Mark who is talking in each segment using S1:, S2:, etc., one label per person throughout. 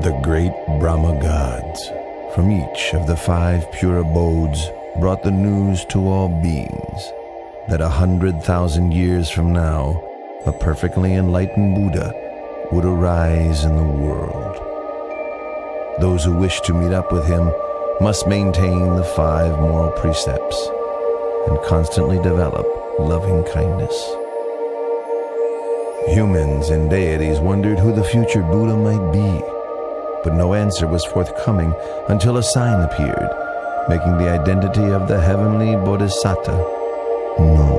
S1: The great Brahma gods, from each of the 5 pure abodes, brought the news to all beings that 100,000 years from now, a perfectly enlightened Buddha would arise in the world. Those who wish to meet up with him must maintain the 5 moral precepts and constantly develop loving kindness. Humans and deities wondered who the future Buddha might be, but no answer was forthcoming until a sign appeared, making the identity of the heavenly Bodhisattva known.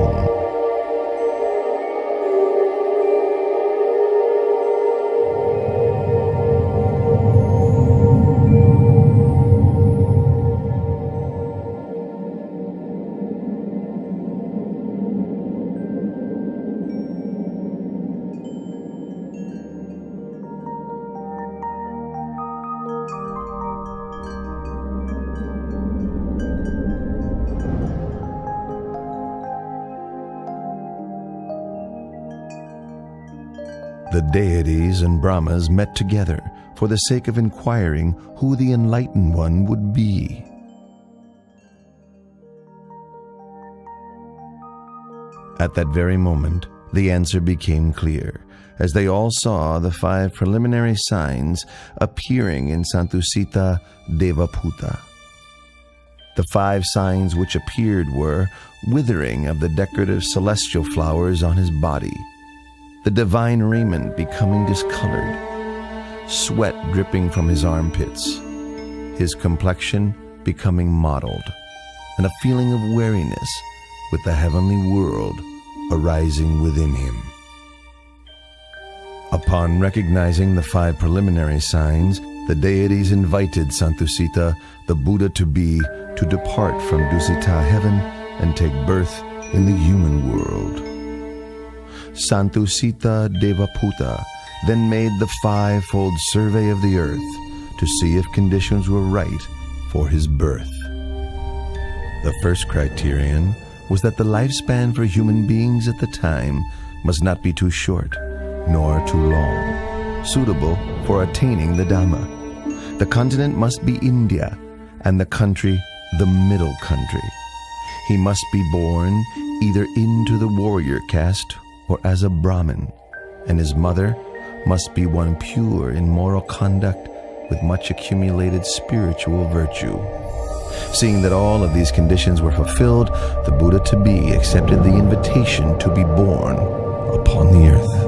S1: The deities and Brahmas met together for the sake of inquiring who the enlightened one would be. At that very moment, the answer became clear, as they all saw the 5 preliminary signs appearing in Santusita Devaputa. The 5 signs which appeared were withering of the decorative celestial flowers on his body, the divine raiment becoming discolored, sweat dripping from his armpits, his complexion becoming mottled, and a feeling of weariness with the heavenly world arising within him. Upon recognizing the 5 preliminary signs, the deities invited Santusita, the Buddha to depart from Dusita heaven and take birth in the human world. Santusita Devaputa then made the 5-fold survey of the earth to see if conditions were right for his birth. The first criterion was that the lifespan for human beings at the time must not be too short nor too long, suitable for attaining the Dhamma. The continent must be India and the country the middle country. He must be born either into the warrior caste or as a Brahmin, and his mother must be one pure in moral conduct with much accumulated spiritual virtue. Seeing that all of these conditions were fulfilled, the Buddha-to-be accepted the invitation to be born upon the earth.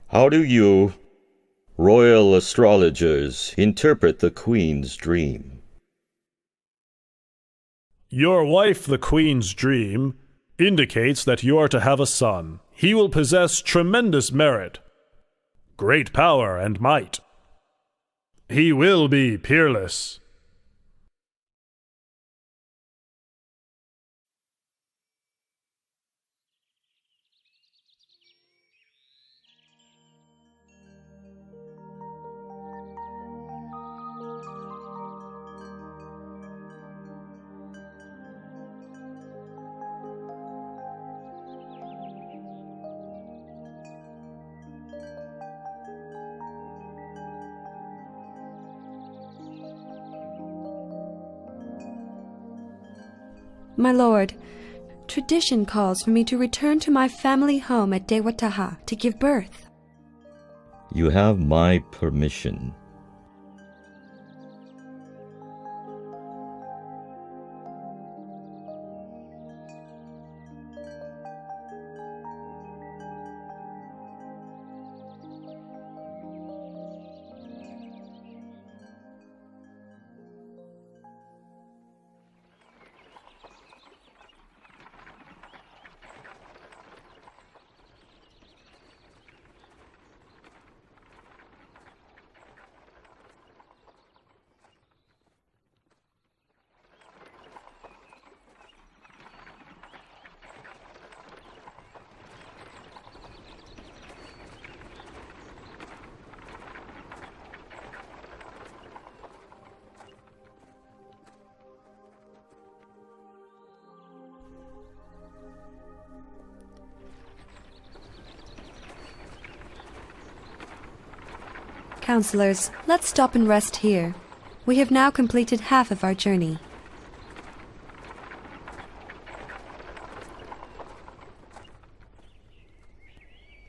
S2: How do you Royal astrologers, interpret the Queen's dream.
S3: Your wife, the Queen's dream, indicates that you are to have a son. He will possess tremendous merit, great power and might. He will be peerless.
S4: My lord, tradition calls for me to return to my family home at Dewataha to give birth.
S2: You have my permission.
S4: Counselors, let's stop and rest here. We have now completed half of our journey.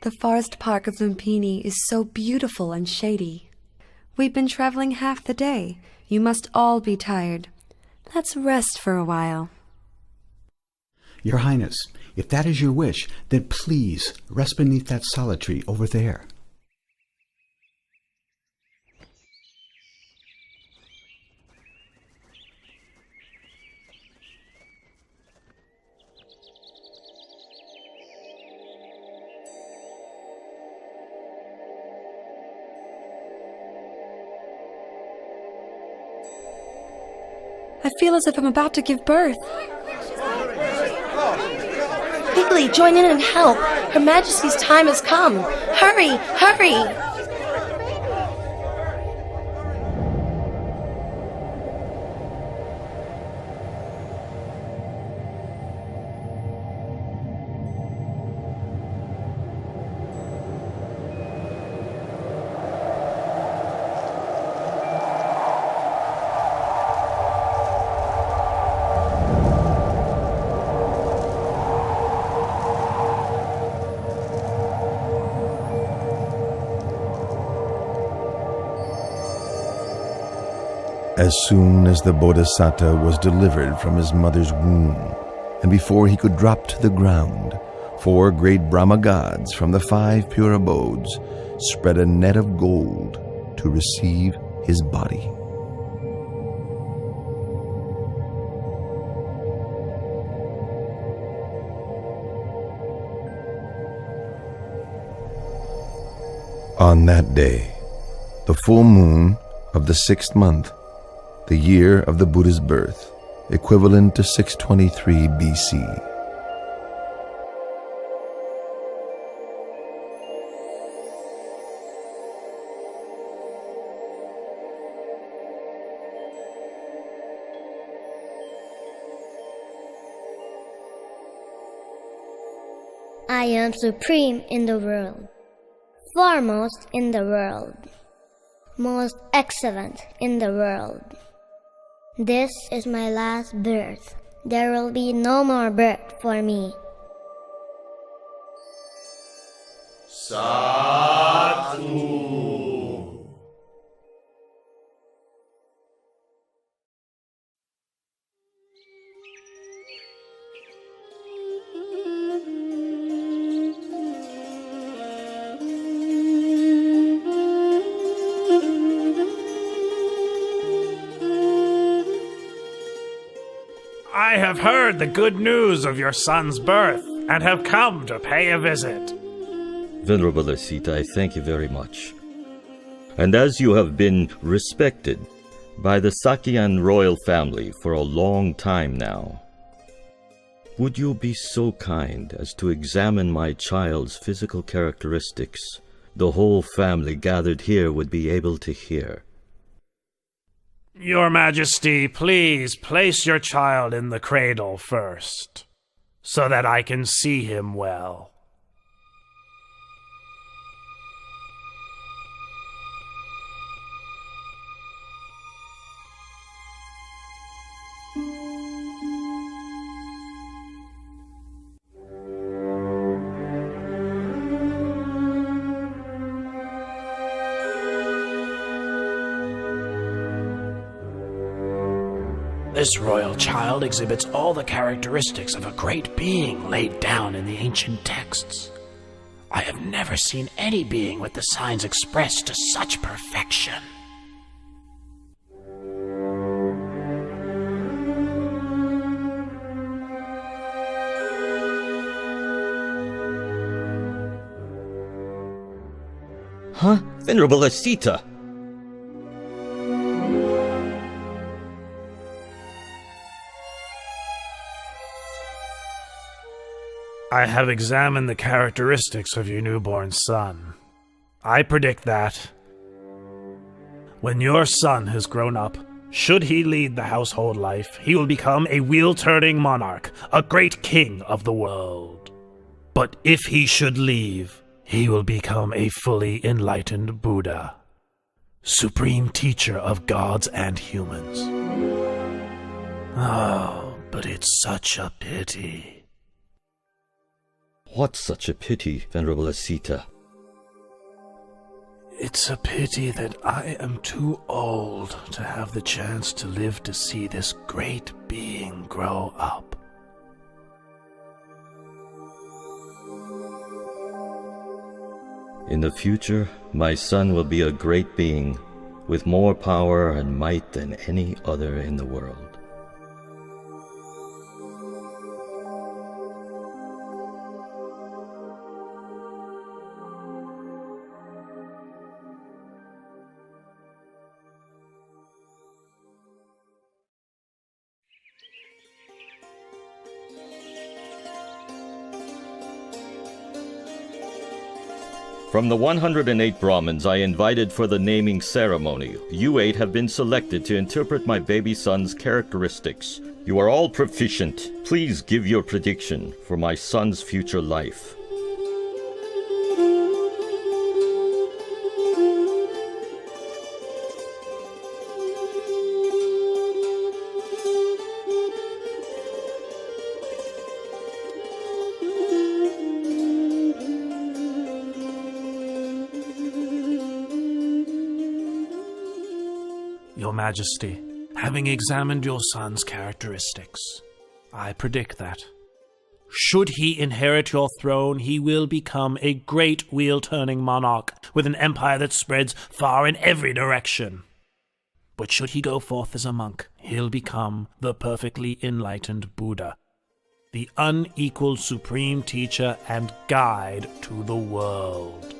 S4: The forest park of Lumpini is so beautiful and shady. We've been traveling half the day. You must all be tired. Let's rest for a while.
S5: Your Highness, if that is your wish, then please rest beneath that solid tree over there.
S4: I feel as if I'm about to give birth.
S6: Quickly, join in and help. Her Majesty's time has come. Hurry, hurry!
S1: As soon as the Bodhisattva was delivered from his mother's womb, and before he could drop to the ground, 4 great Brahma gods from the 5 pure abodes spread a net of gold to receive his body. On that day, the full moon of the 6th month, the year of the Buddha's birth, equivalent to 623 BC.
S7: I am supreme in the world, foremost in the world, most excellent in the world. This is my last birth. There will be no more birth for me.
S8: Sadhu.
S3: I have heard the good news of your son's birth and have come to pay a visit.
S2: Venerable Asita, I thank you very much. And as you have been respected by the Sakyan royal family for a long time now, would you be so kind as to examine my child's physical characteristics? The whole family gathered here would be able to hear.
S3: Your Majesty, please place your child in the cradle first, so that I can see him well. This royal child exhibits all the characteristics of a great being laid down in the ancient texts. I have never seen any being with the signs expressed to such perfection.
S2: Huh? Venerable Asita!
S3: I have examined the characteristics of your newborn son. I predict that when your son has grown up, should he lead the household life, he will become a wheel-turning monarch, a great king of the world. But if he should leave, he will become a fully enlightened Buddha, supreme teacher of gods and humans. Oh, but it's such a pity.
S2: What's such a pity, Venerable Asita?
S3: It's a pity that I am too old to have the chance to live to see this great being grow up.
S2: In the future, my son will be a great being with more power and might than any other in the world. From the 108 Brahmins I invited for the naming ceremony, you 8 have been selected to interpret my baby son's characteristics. You are all proficient. Please give your prediction for my son's future life.
S3: Your Majesty, having examined your son's characteristics, I predict that, should he inherit your throne, he will become a great wheel-turning monarch with an empire that spreads far in every direction. But should he go forth as a monk, he'll become the perfectly enlightened Buddha, the unequaled supreme teacher and guide to the world.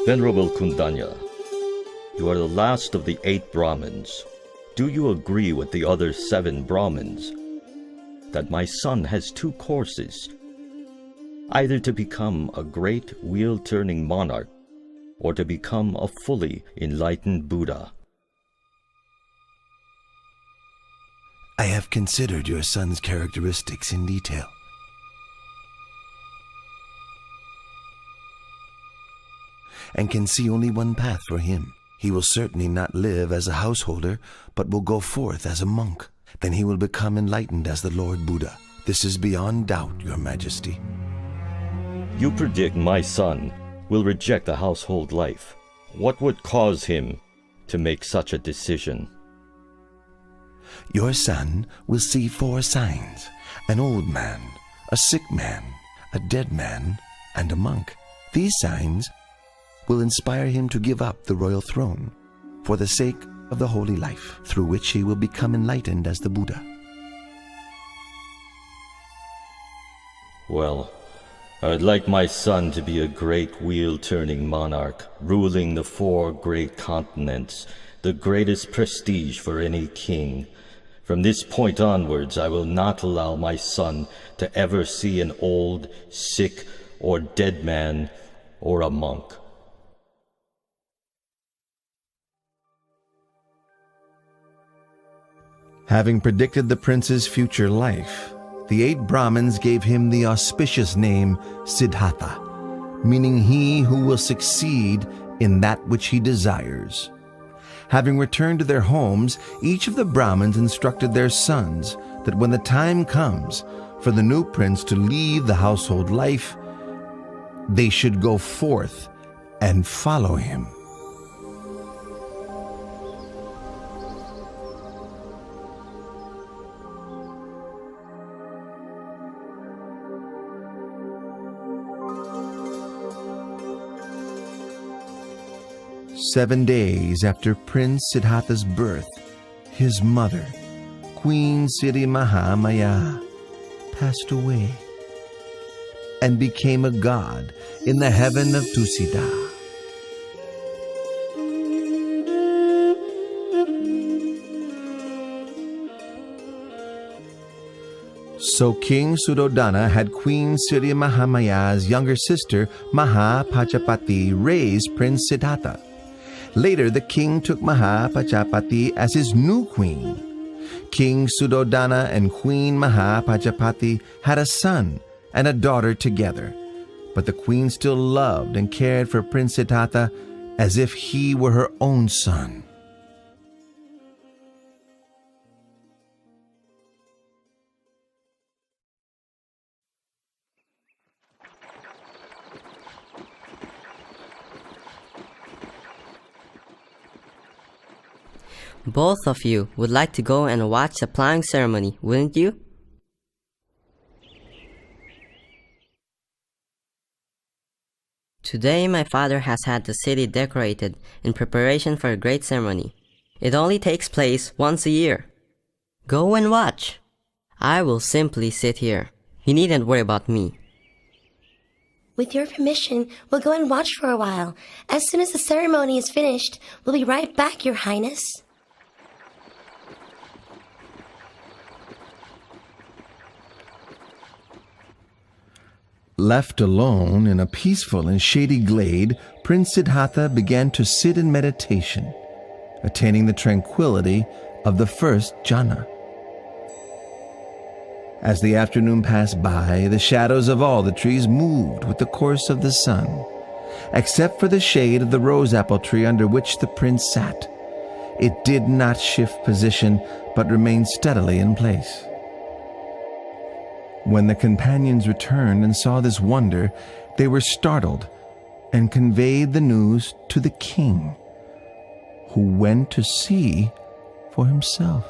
S2: Venerable Kundanya, you are the last of the 8 Brahmins. Do you agree with the other 7 Brahmins that my son has 2 courses, either to become a great wheel-turning monarch or to become a fully enlightened Buddha?
S1: I have considered your son's characteristics in detail. And can see only one path for him. He will certainly not live as a householder, but will go forth as a monk. Then he will become enlightened as the Lord Buddha. This is beyond doubt, Your Majesty.
S2: You predict my son will reject the household life. What would cause him to make such a decision?
S1: Your son will see 4 signs: an old man, a sick man, a dead man, and a monk. These signs will inspire him to give up the royal throne for the sake of the holy life, through which he will become enlightened as the Buddha.
S2: Well, I'd like my son to be a great wheel-turning monarch, ruling the 4 great continents, the greatest prestige for any king. From this point onwards, I will not allow my son to ever see an old, sick, or dead man, or a monk.
S1: Having predicted the prince's future life, the 8 Brahmins gave him the auspicious name Siddhartha, meaning he who will succeed in that which he desires. Having returned to their homes, each of the Brahmins instructed their sons that when the time comes for the new prince to leave the household life, they should go forth and follow him. Seven days after Prince Siddhartha's birth, his mother, Queen Siri Mahamaya, passed away and became a god in the heaven of Tusida. So King Suddhodana had Queen Siri Mahamaya's younger sister Mahapajapati raise Prince Siddhartha. Later, the king took Mahapajapati as his new queen. King Suddhodana and Queen Mahapajapati had a son and a daughter together, but the queen still loved and cared for Prince Siddhartha as if he were her own son.
S9: Both of you would like to go and watch the plowing ceremony, wouldn't you? Today my father has had the city decorated in preparation for a great ceremony. It only takes place once a year. Go and watch. I will simply sit here. You needn't worry about me.
S6: With your permission, we'll go and watch for a while. As soon as the ceremony is finished, we'll be right back, Your Highness.
S1: Left alone in a peaceful and shady glade, Prince Siddhartha began to sit in meditation, attaining the tranquility of the first jhana. As the afternoon passed by, the shadows of all the trees moved with the course of the sun, except for the shade of the rose apple tree under which the prince sat. It did not shift position, but remained steadily in place. When the companions returned and saw this wonder, they were startled and conveyed the news to the king, who went to see for himself.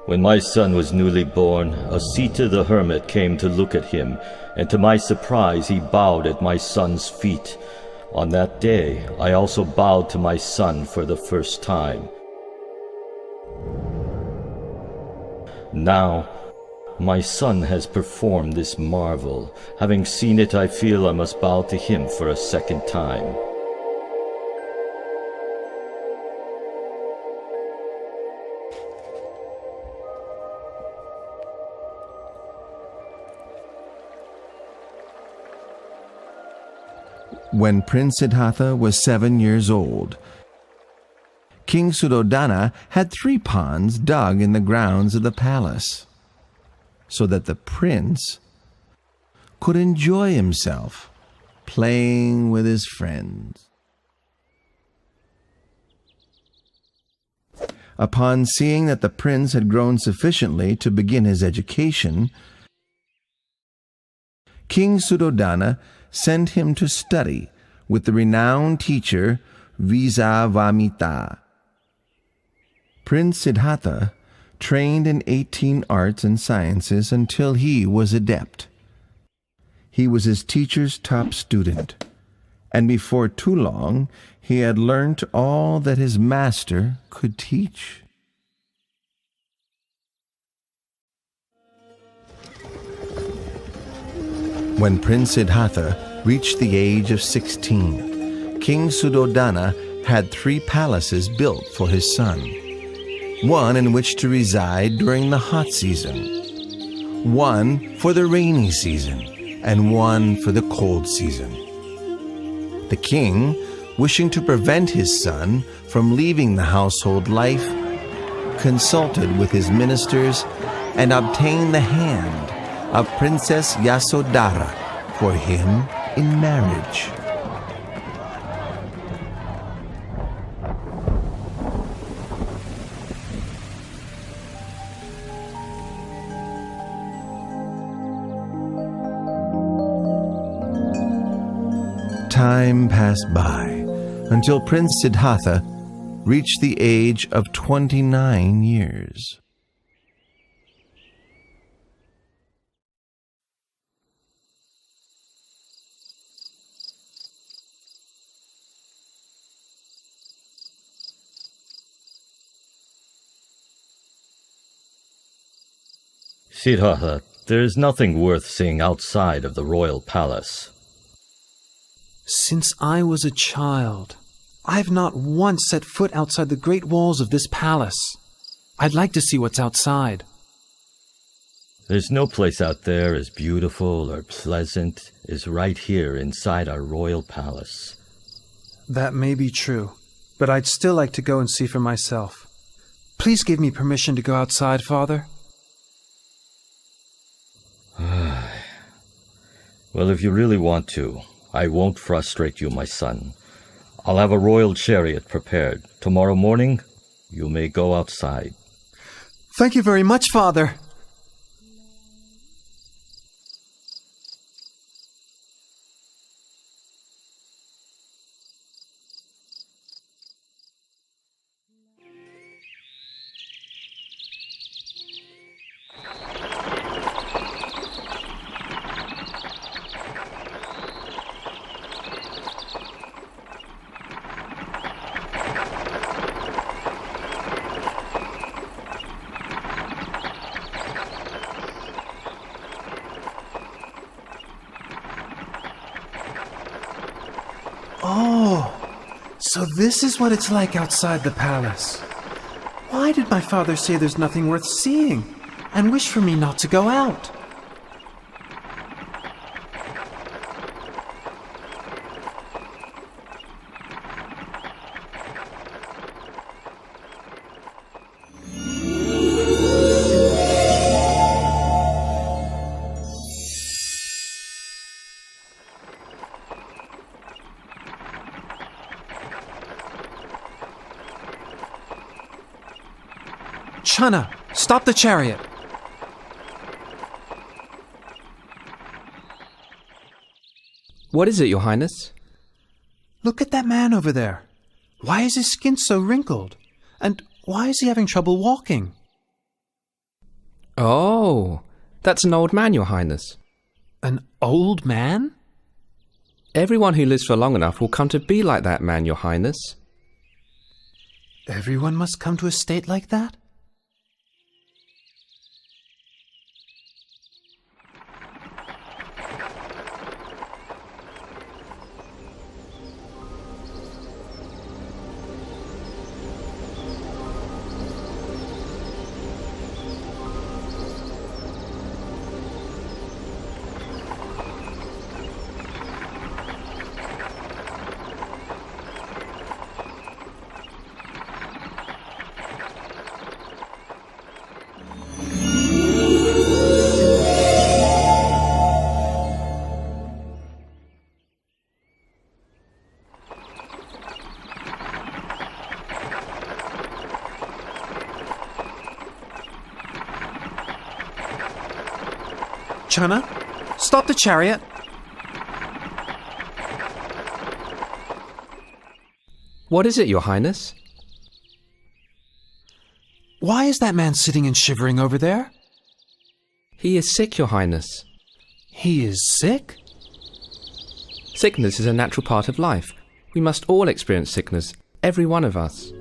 S2: When my son was newly born, Asita the hermit came to look at him, and to my surprise he bowed at my son's feet. On that day, I also bowed to my son for the first time. Now, my son has performed this marvel. Having seen it, I feel I must bow to him for a second time.
S1: When Prince Siddhartha was 7 years old, King Suddhodana had 3 ponds dug in the grounds of the palace, so that the prince could enjoy himself playing with his friends. upon seeing that the prince had grown sufficiently to begin his education, King Suddhodana sent him to study with the renowned teacher Visavamitra. Prince Siddhartha trained in 18 arts and sciences until he was adept. He was his teacher's top student, and before too long he had learnt all that his master could teach. When Prince Siddhartha reached the age of 16, King Suddhodana had 3 palaces built for his son, one in which to reside during the hot season, one for the rainy season, and one for the cold season. The king, wishing to prevent his son from leaving the household life, consulted with his ministers and obtained the hand of Princess Yasodhara for him in marriage. Time passed by until Prince Siddhartha reached the age of 29 years.
S2: Siddhartha, there is nothing worth seeing outside of the royal palace.
S10: Since I was a child, I've not once set foot outside the great walls of this palace. I'd like to see what's outside.
S2: There's no place out there as beautiful or pleasant as right here inside our royal palace.
S10: That may be true, but I'd still like to go and see for myself. Please give me permission to go outside, Father.
S2: Well, if you really want to, I won't frustrate you, my son. I'll have a royal chariot prepared. Tomorrow morning, you may go outside.
S10: Thank you very much, Father. Oh, so this is what it's like outside the palace. Why did my father say there's nothing worth seeing and wish for me not to go out? Channa, stop the chariot!
S11: What is it, Your Highness?
S10: Look at that man over there. Why is his skin so wrinkled? And why is he having trouble walking?
S11: Oh, that's an old man, Your Highness.
S10: An old man?
S11: Everyone who lives for long enough will come to be like that man, Your Highness.
S10: Everyone must come to a state like that? Channa, stop the chariot.
S11: What is it, Your Highness?
S10: Why is that man sitting and shivering over there?
S11: He is sick, Your Highness.
S10: He is sick?
S11: Sickness is a natural part of life. We must all experience sickness, every one of us.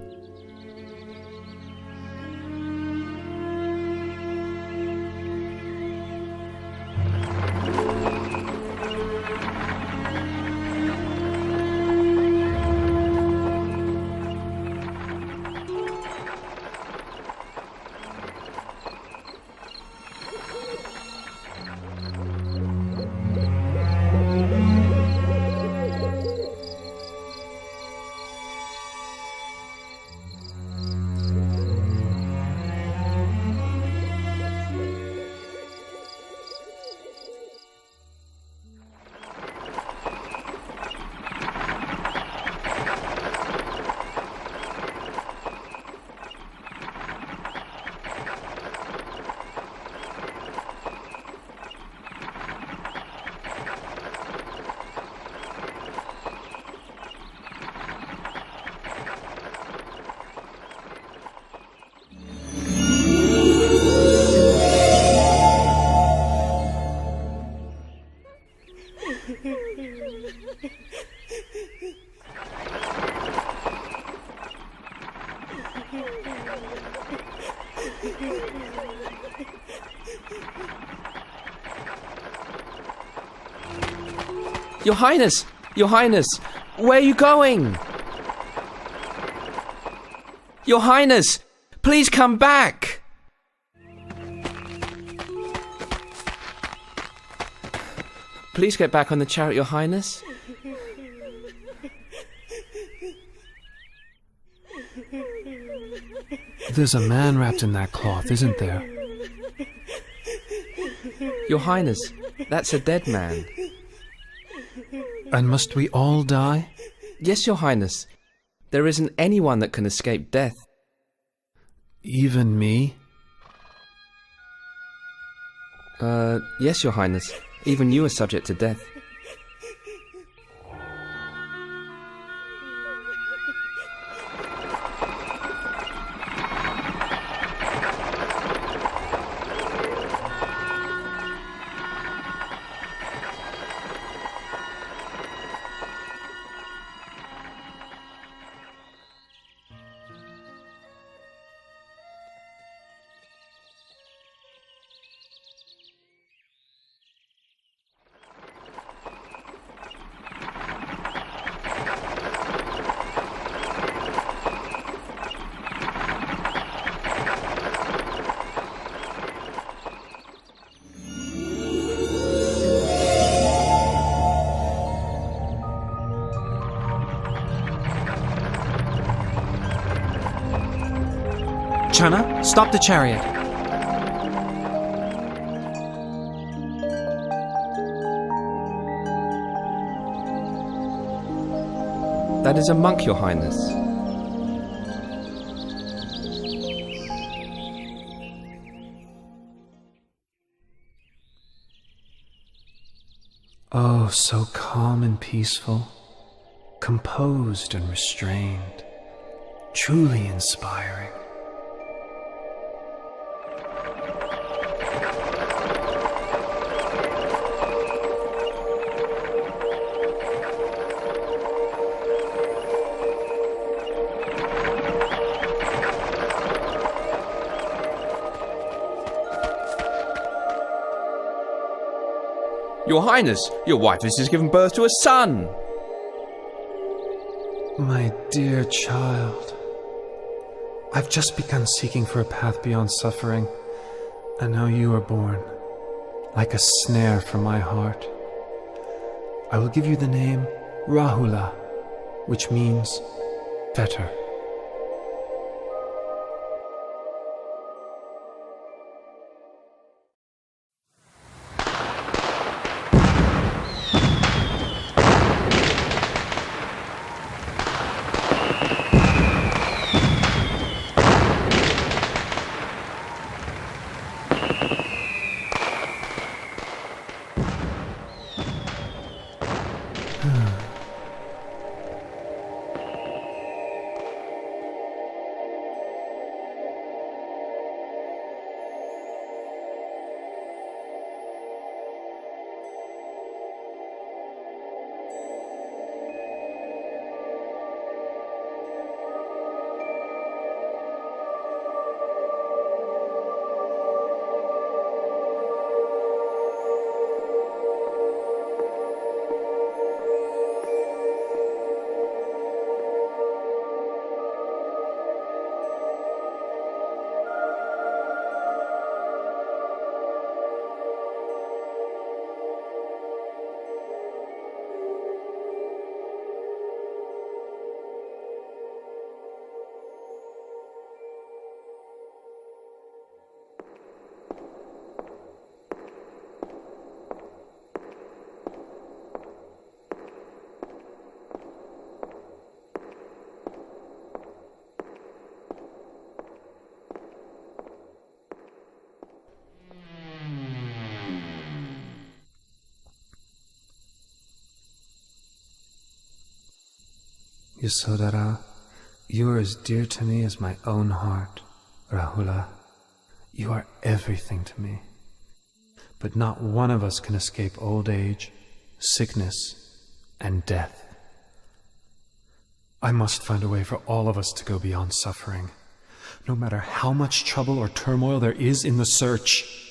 S11: Your Highness! Your Highness! Where are you going? Your Highness! Please come back! Please get back on the chariot, Your Highness.
S10: There's a man wrapped in that cloth, isn't there?
S11: Your Highness, that's a dead man.
S10: And must we all die?
S11: Yes, Your Highness. There isn't anyone that can escape death.
S10: Even me?
S11: Yes, Your Highness. Even you are subject to death.
S10: Channa, stop the chariot.
S11: That is a monk, Your Highness.
S10: Oh, so calm and peaceful, composed and restrained, truly inspiring.
S11: Your Highness, your wife has just given birth to a son.
S10: My dear child, I've just begun seeking for a path beyond suffering, and now you are born, like a snare for my heart. I will give you the name Rahula, which means fetter. Yasodhara, you are as dear to me as my own heart. Rahula, you are everything to me. But not one of us can escape old age, sickness, and death. I must find a way for all of us to go beyond suffering, no matter how much trouble or turmoil there is in the search.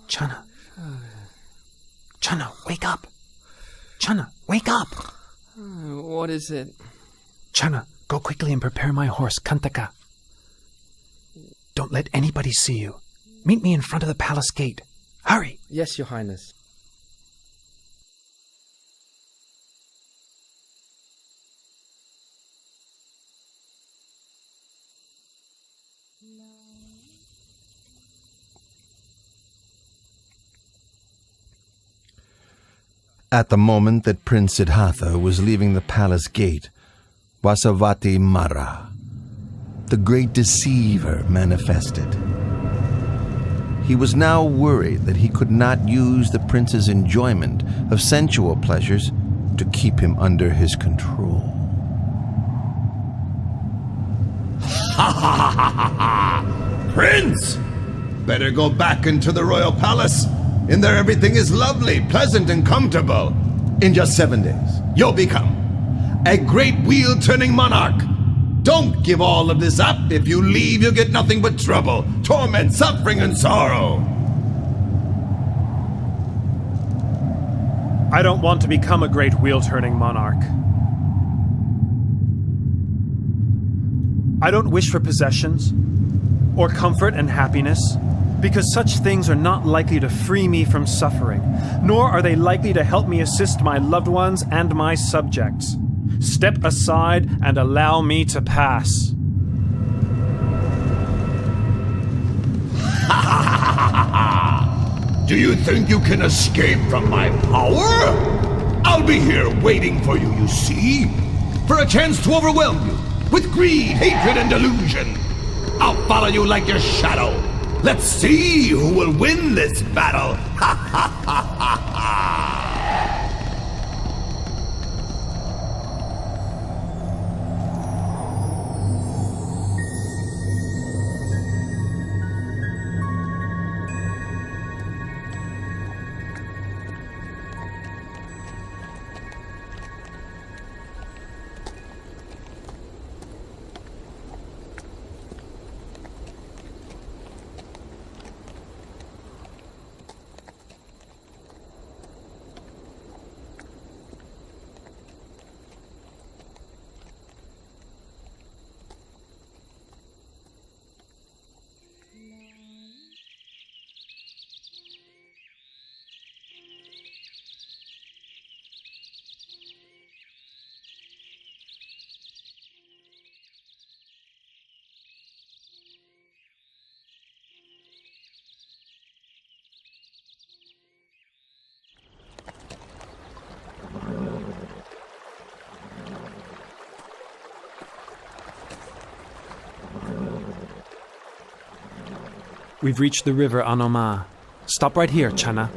S10: Channa. Channa, wake up. Channa, wake up.
S11: What is it?
S10: Channa, go quickly and prepare my horse, Kantaka. Don't let anybody see you. Meet me in front of the palace gate. Hurry.
S11: Yes, Your Highness.
S1: At the moment that Prince Siddhartha was leaving the palace gate, Vasavati Mara, the great deceiver, manifested. He was now worried that he could not use the prince's enjoyment of sensual pleasures to keep him under his control.
S8: Ha ha ha ha ha! Prince! Better go back into the royal palace. In there everything is lovely, pleasant, and comfortable. In just 7 days, you'll become a great wheel-turning monarch. Don't give all of this up. If you leave, you'll get nothing but trouble, torment, suffering, and sorrow.
S3: I don't want to become a great wheel-turning monarch. I don't wish for possessions or comfort and happiness, because such things are not likely to free me from suffering, nor are they likely to help me assist my loved ones and my subjects. Step aside and allow me to pass.
S8: Do you think you can escape from my power? I'll be here waiting for you, you see, for a chance to overwhelm you with greed, hatred, and delusion. I'll follow you like your shadow. Let's see who will win this battle. Ha ha ha ha ha!
S10: We've reached the river Anoma. Stop right here, Channa.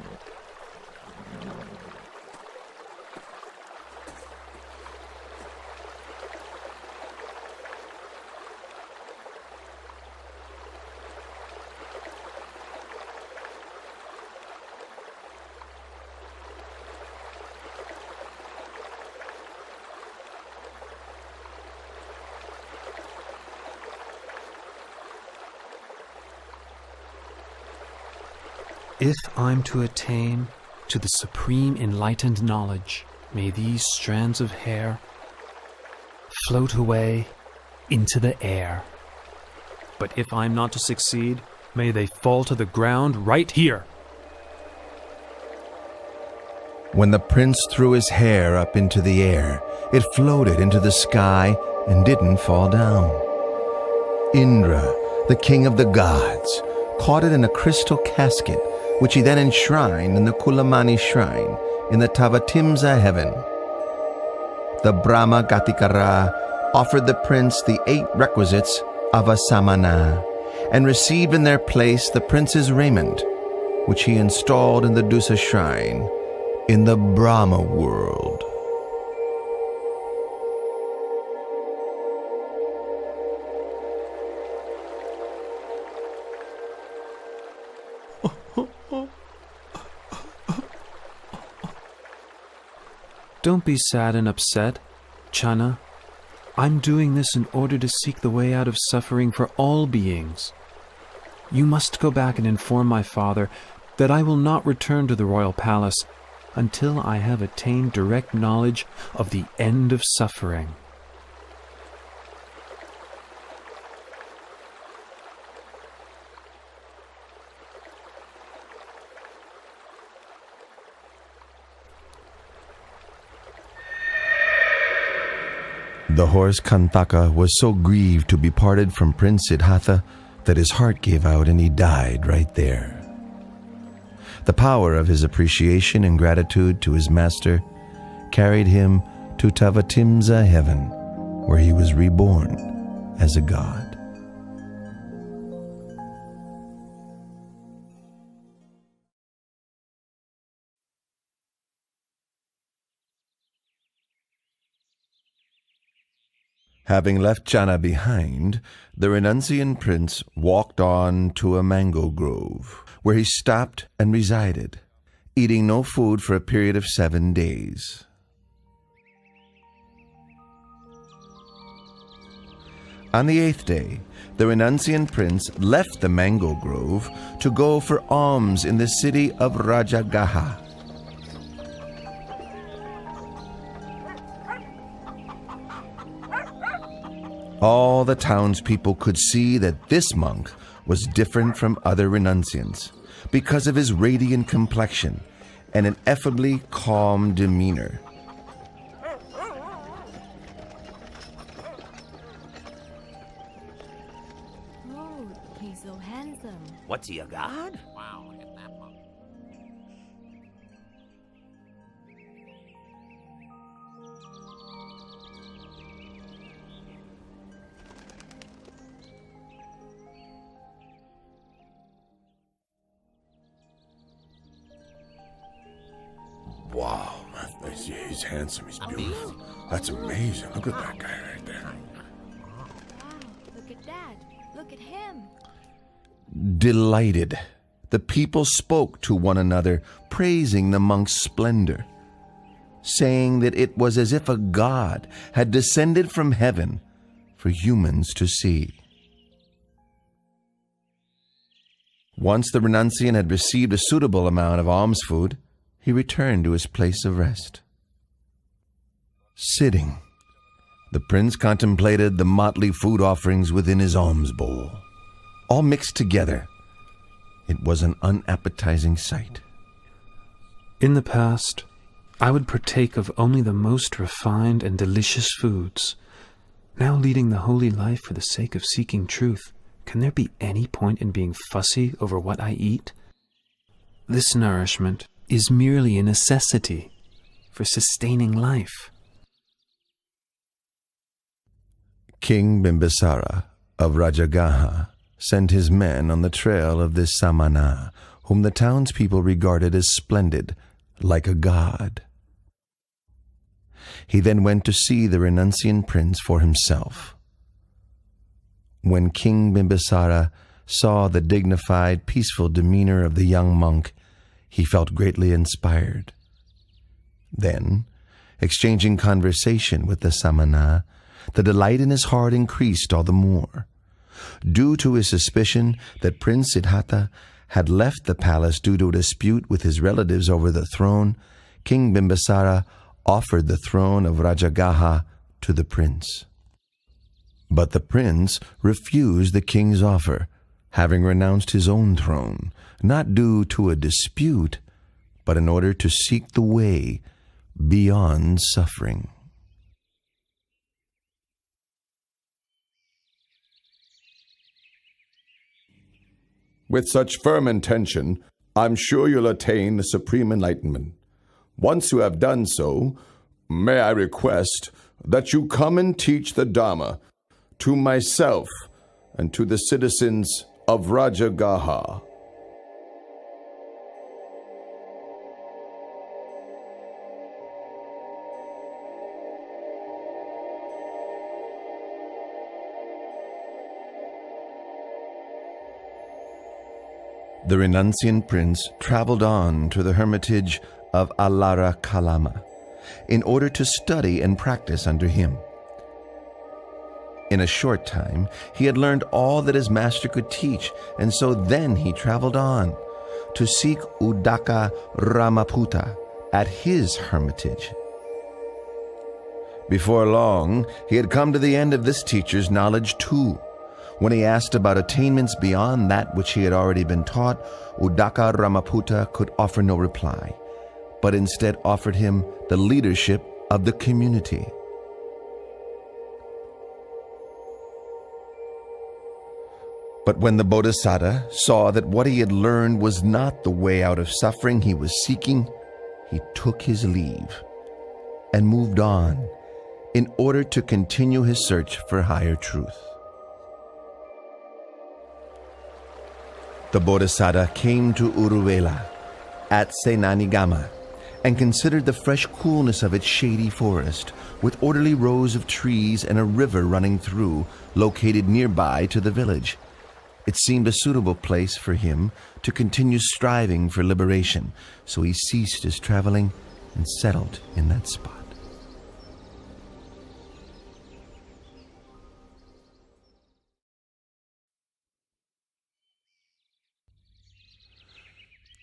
S10: If I'm to attain to the supreme enlightened knowledge, may these strands of hair float away into the air. But if I'm not to succeed, may they fall to the ground right here.
S1: When the prince threw his hair up into the air, it floated into the sky and didn't fall down. Indra, the king of the gods, caught it in a crystal casket, which he then enshrined in the Kulamani shrine in the Tavatimsa heaven. the Brahma Gatikara offered the prince the 8 requisites of a samana, and received in their place the prince's raiment, which he installed in the Dusa shrine in the Brahma world.
S10: Don't be sad and upset, Channa. I'm doing this in order to seek the way out of suffering for all beings. You must go back and inform my father that I will not return to the royal palace until I have attained direct knowledge of the end of suffering.
S1: The horse Kantaka was so grieved to be parted from Prince Siddhartha that his heart gave out and he died right there. The power of his appreciation and gratitude to his master carried him to Tavatimsa heaven, where he was reborn as a god. Having left Channa behind, the renunciant prince walked on to a mango grove, where he stopped and resided, eating no food for a period of 7 days. On the 8th day, the renunciant prince left the mango grove to go for alms in the city of Rajagaha. All the townspeople could see that this monk was different from other renunciants because of his radiant complexion and an effably calm demeanor.
S12: Oh, he's so handsome.
S13: What's he, a god? Wow, look at that monk.
S8: Wow, man, he's handsome, he's beautiful. That's amazing. Look at that guy right there.
S12: Wow, look at that. Look at him.
S1: Delighted, the people spoke to one another, praising the monk's splendor, saying that it was as if a god had descended from heaven for humans to see. Once the renunciant had received a suitable amount of alms food, he returned to his place of rest. Sitting, the prince contemplated the motley food offerings within his alms bowl, all mixed together. It was an unappetizing sight.
S10: In the past, I would partake of only the most refined and delicious foods. Now leading the holy life for the sake of seeking truth, can there be any point in being fussy over what I eat? This nourishment is merely a necessity for sustaining life.
S1: King Bimbisara of Rajagaha sent his men on the trail of this samana, whom the townspeople regarded as splendid, like a god. He then went to see the renunciant prince for himself. When King Bimbisara saw the dignified, peaceful demeanor of the young monk, he felt greatly inspired. Then, exchanging conversation with the samana, the delight in his heart increased all the more. Due to his suspicion that Prince Siddhartha had left the palace due to a dispute with his relatives over the throne, King Bimbisara offered the throne of Rajagaha to the prince. But the prince refused the king's offer, having renounced his own throne, not due to a dispute, but in order to seek the way beyond suffering.
S8: With such firm intention, I'm sure you'll attain the supreme enlightenment. Once you have done so, May I request that you come and teach the Dhamma to myself and to the citizens of Rajagaha.
S1: The renunciant prince traveled on to the hermitage of Alara Kalama in order to study and practice under him. In a short time, he had learned all that his master could teach, and so then he traveled on to seek Udaka Ramaputta at his hermitage. Before long, he had come to the end of this teacher's knowledge too. When he asked about attainments beyond that which he had already been taught, Udaka Ramaputta could offer no reply, but instead offered him the leadership of the community. But when the Bodhisattva saw that what he had learned was not the way out of suffering he was seeking, he took his leave and moved on in order to continue his search for higher truth. The Bodhisattva came to Uruvela at Senanigama and considered the fresh coolness of its shady forest, with orderly rows of trees and a river running through, located nearby to the village. It seemed a suitable place for him to continue striving for liberation, so he ceased his traveling and settled in that spot.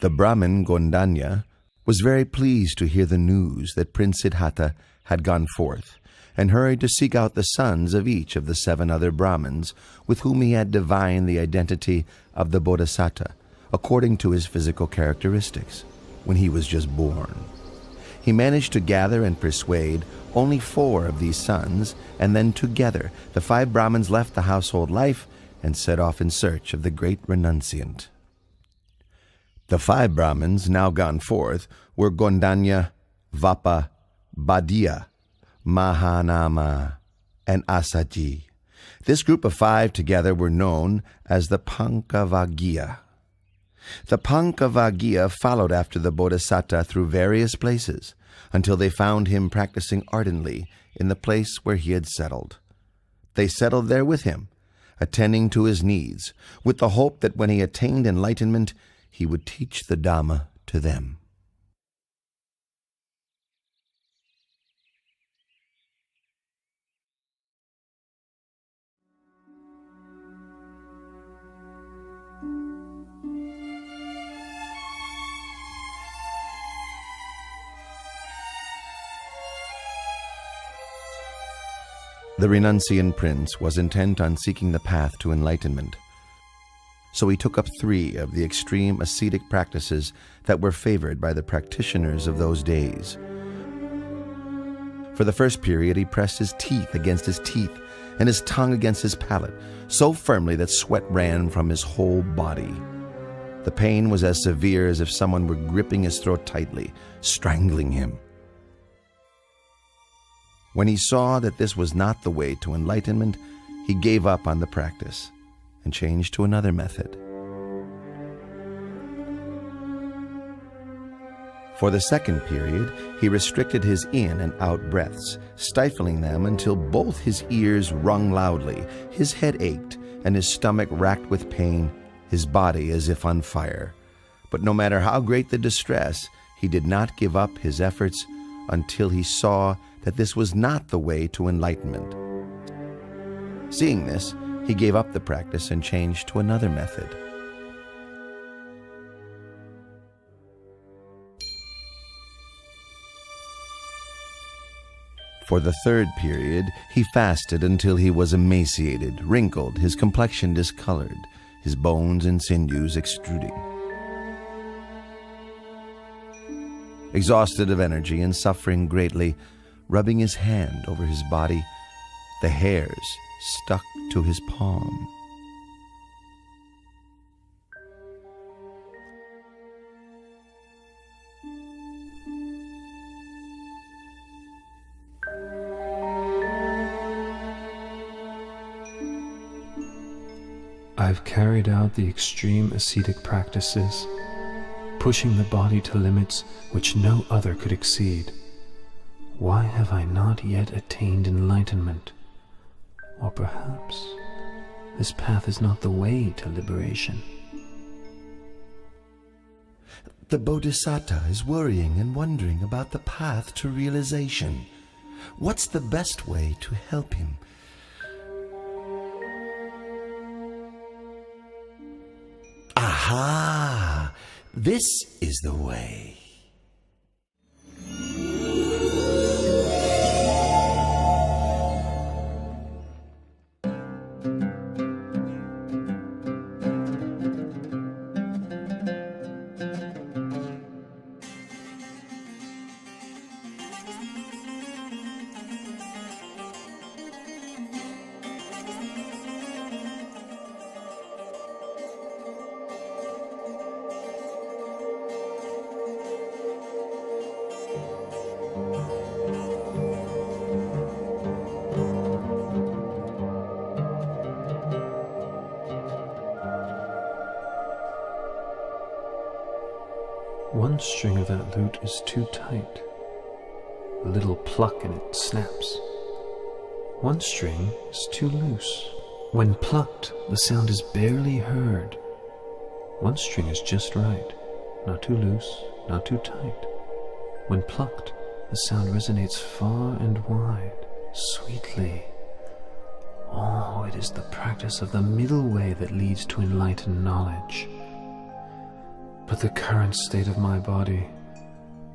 S1: The Brahmin Gondanya was very pleased to hear the news that Prince Siddhartha had gone forth, and hurried to seek out the sons of each of the 7 other Brahmins with whom he had divined the identity of the Bodhisattva according to his physical characteristics when he was just born. He managed to gather and persuade only 4 of these sons, and then together the 5 Brahmins left the household life and set off in search of the great renunciant. The 5 Brahmins now gone forth were Gondanya, Vapa, Badia, Mahanama, and Asaji. This group of 5 together were known as the Pankavagya. The Pankavagya followed after the Bodhisattva through various places until they found him practicing ardently in the place where he had settled. They settled there with him, attending to his needs, with the hope that when he attained enlightenment, he would teach the Dhamma to them. The renunciant prince was intent on seeking the path to enlightenment, so he took up 3 of the extreme ascetic practices that were favored by the practitioners of those days. For the first period, he pressed his teeth against his teeth and his tongue against his palate, so firmly that sweat ran from his whole body. The pain was as severe as if someone were gripping his throat tightly, strangling him. When he saw that this was not the way to enlightenment, he gave up on the practice and changed to another method. For the second period, he restricted his in and out breaths, stifling them until both his ears rung loudly, his head ached, and his stomach racked with pain, his body as if on fire. But no matter how great the distress, he did not give up his efforts until he saw that this was not the way to enlightenment. Seeing this, he gave up the practice and changed to another method. For the third period, he fasted until he was emaciated, wrinkled, his complexion discolored, his bones and sinews extruding. Exhausted of energy and suffering greatly, rubbing his hand over his body, the hairs stuck to his palm.
S10: I've carried out the extreme ascetic practices, pushing the body to limits which no other could exceed. Why have I not yet attained enlightenment? Or perhaps this path is not the way to liberation.
S1: The Bodhisattva is worrying and wondering about the path to realization. What's the best way to help him? Aha! This is the way.
S10: One string of that lute is too tight. A little pluck and it snaps. One string is too loose. When plucked, the sound is barely heard. One string is just right, not too loose, not too tight. When plucked, the sound resonates far and wide, sweetly. Oh, it is the practice of the middle way that leads to enlightened knowledge. But the current state of my body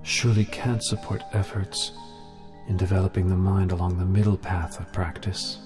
S10: surely can't support efforts in developing the mind along the middle path of practice.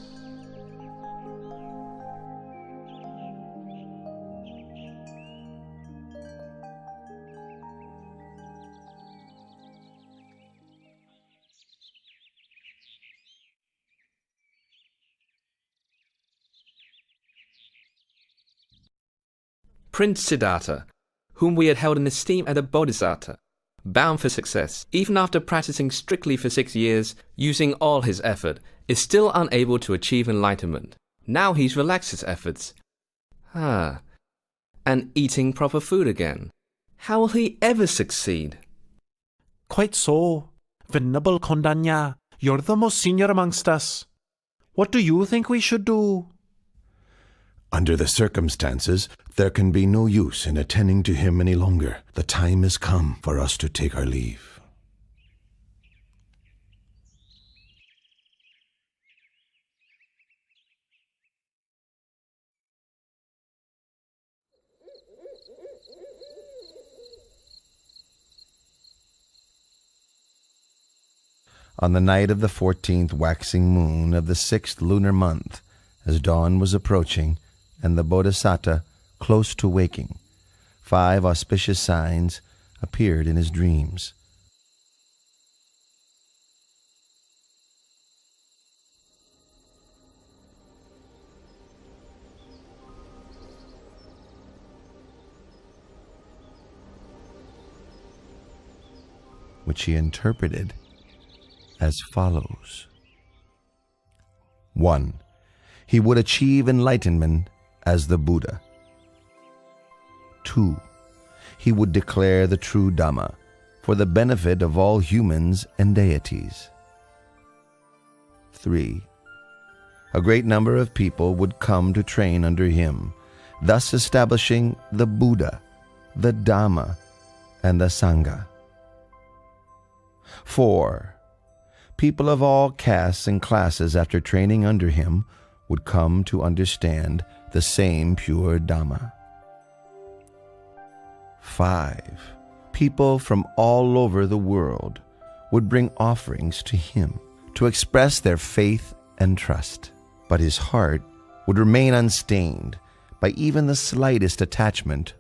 S11: Prince Siddhartha, whom we had held in esteem as a bodhisattva, bound for success, even after practicing strictly for 6 years, using all his effort, is still unable to achieve enlightenment. Now he's relaxed his efforts. And eating proper food again. How will he ever succeed?
S3: Quite so. Venerable Kondanya, you're the most senior amongst us. What do you think we should do?
S1: Under the circumstances, there can be no use in attending to him any longer. The time has come for us to take our leave. On the night of the 14th waxing moon of the 6th lunar month, as dawn was approaching, and the Bodhisattva close to waking, 5 auspicious signs appeared in his dreams. Which he interpreted as follows. 1. He would achieve enlightenment as the Buddha. 2. He would declare the true Dhamma for the benefit of all humans and deities. 3. A great number of people would come to train under him, thus establishing the Buddha, the Dhamma, and the Sangha. 4. People of all castes and classes, after training under him, would come to understand the same pure Dhamma. 5. People from all over the world would bring offerings to him to express their faith and trust, but his heart would remain unstained by even the slightest attachment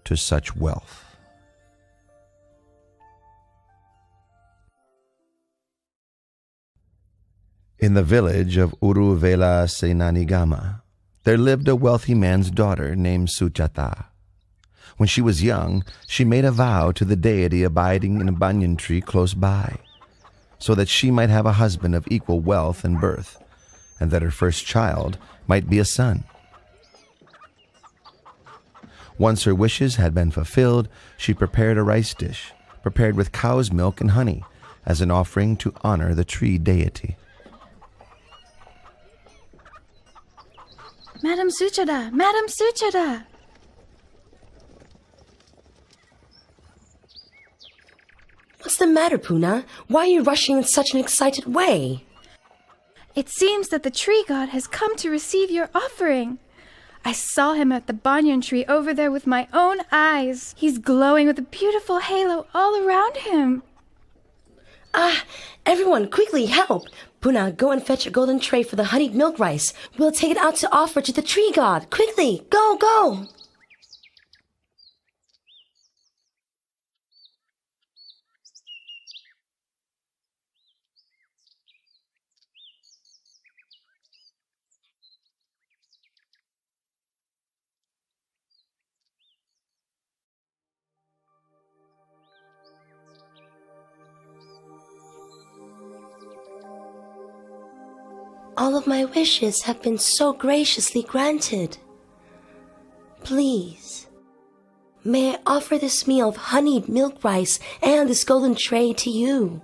S1: to such wealth. In the village of Uruvela Senanigama, there lived a wealthy man's daughter named Sujata. When she was young, she made a vow to the deity abiding in a banyan tree close by, so that she might have a husband of equal wealth and birth, and that her first child might be a son. Once her wishes had been fulfilled, she prepared a rice dish, prepared with cow's milk and honey, as an offering to honor the tree deity.
S12: Madam Suchada! Madam Suchada!
S6: What's the matter, Puna? Why are you rushing in such an excited way?
S12: It seems that the tree god has come to receive your offering. I saw him at the banyan tree over there with my own eyes. He's glowing with a beautiful halo all around him.
S6: Ah, everyone, quickly help! Puna, go and fetch a golden tray for the honeyed milk rice. We'll take it out to offer to the tree god. Quickly, go, go! All of my wishes have been so graciously granted. Please, may I offer this meal of honeyed milk rice and this golden tray to you?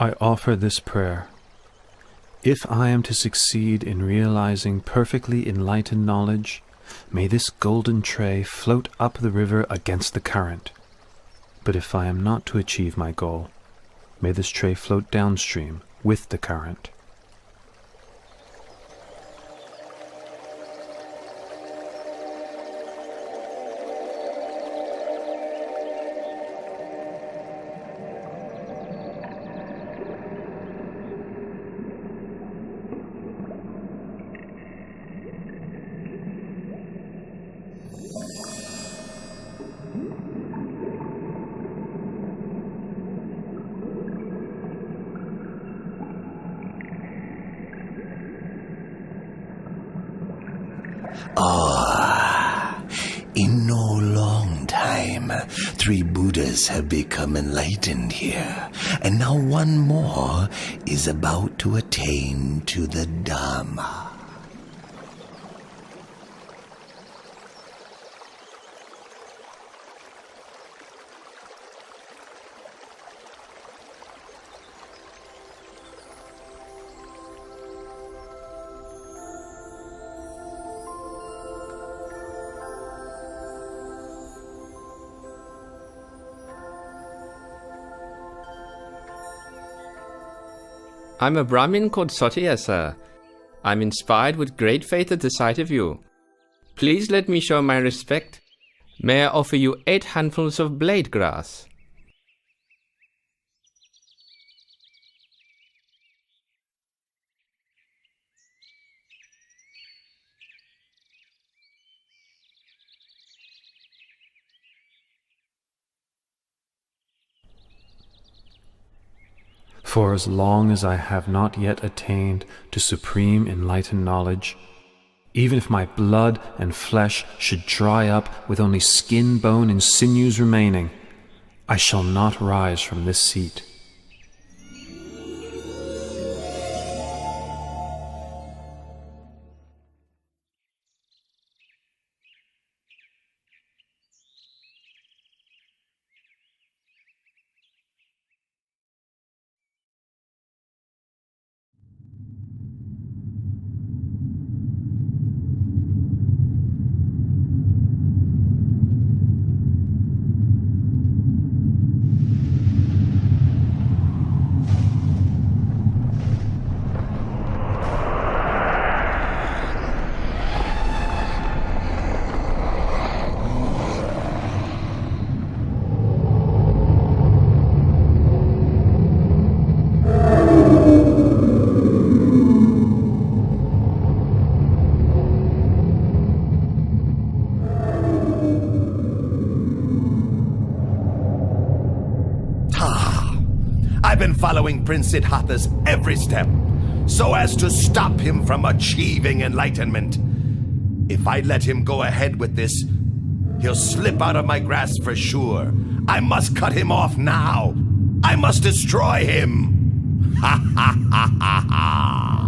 S10: I offer this prayer. If I am to succeed in realizing perfectly enlightened knowledge, may this golden tray float up the river against the current. But if I am not to achieve my goal, may this tray float downstream with the current.
S8: In no long time, 3 Buddhas have become enlightened here, and now one more is about to attain to the Dharma.
S11: I'm a Brahmin called Sautya, sir. I'm inspired with great faith at the sight of you. Please let me show my respect. May I offer you 8 handfuls of blade grass?
S10: For as long as I have not yet attained to supreme enlightened knowledge, even if my blood and flesh should dry up with only skin, bone, and sinews remaining, I shall not rise from this seat.
S8: been following Prince Siddhartha's every step so as to stop him from achieving enlightenment. If I let him go ahead with this, he'll slip out of my grasp for sure. I must cut him off now. I must destroy him. Ha ha ha ha ha.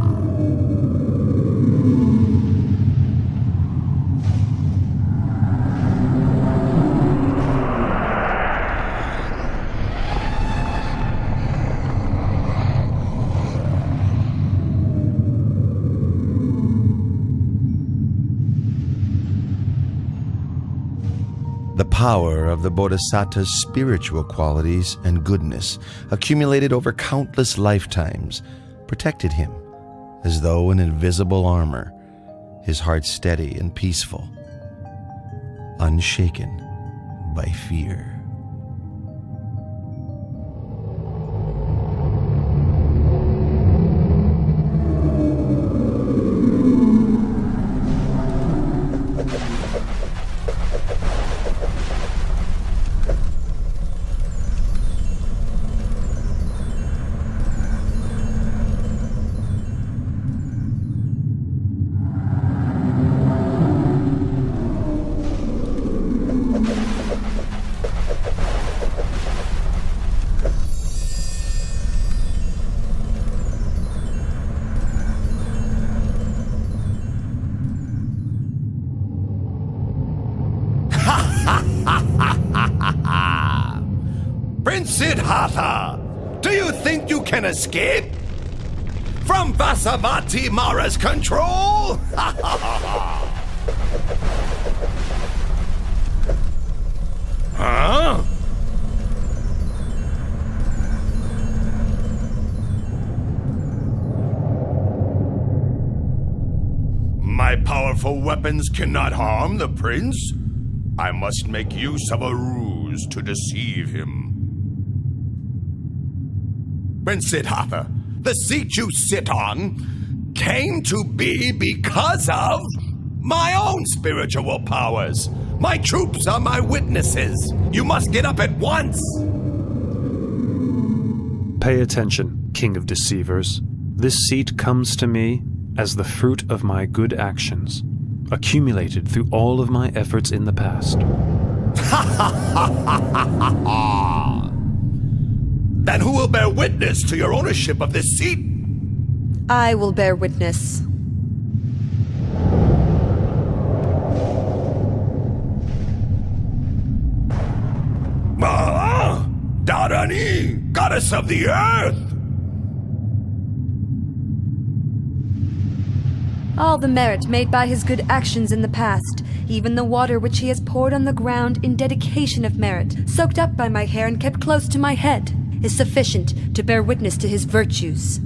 S1: The power of the Bodhisattva's spiritual qualities and goodness, accumulated over countless lifetimes, protected him as though in invisible armor, his heart steady and peaceful, unshaken by fear.
S8: Prince Siddhartha, do you think you can escape from Vasavati Mara's control? Huh? My powerful weapons cannot harm the prince. I must make use of a ruse to deceive him. Prince Siddhartha, the seat you sit on came to be because of my own spiritual powers. My troops are my witnesses. You must get up at once.
S3: Pay attention, King of Deceivers. This seat comes to me as the fruit of my good actions, accumulated through all of my efforts in the past.
S8: Then who will bear witness to your ownership of this seat?
S4: I will bear witness.
S8: Dharani, goddess of the earth!
S4: All the merit made by his good actions in the past, even the water which he has poured on the ground in dedication of merit, soaked up by my hair and kept close to my head, is sufficient to bear witness to his virtues.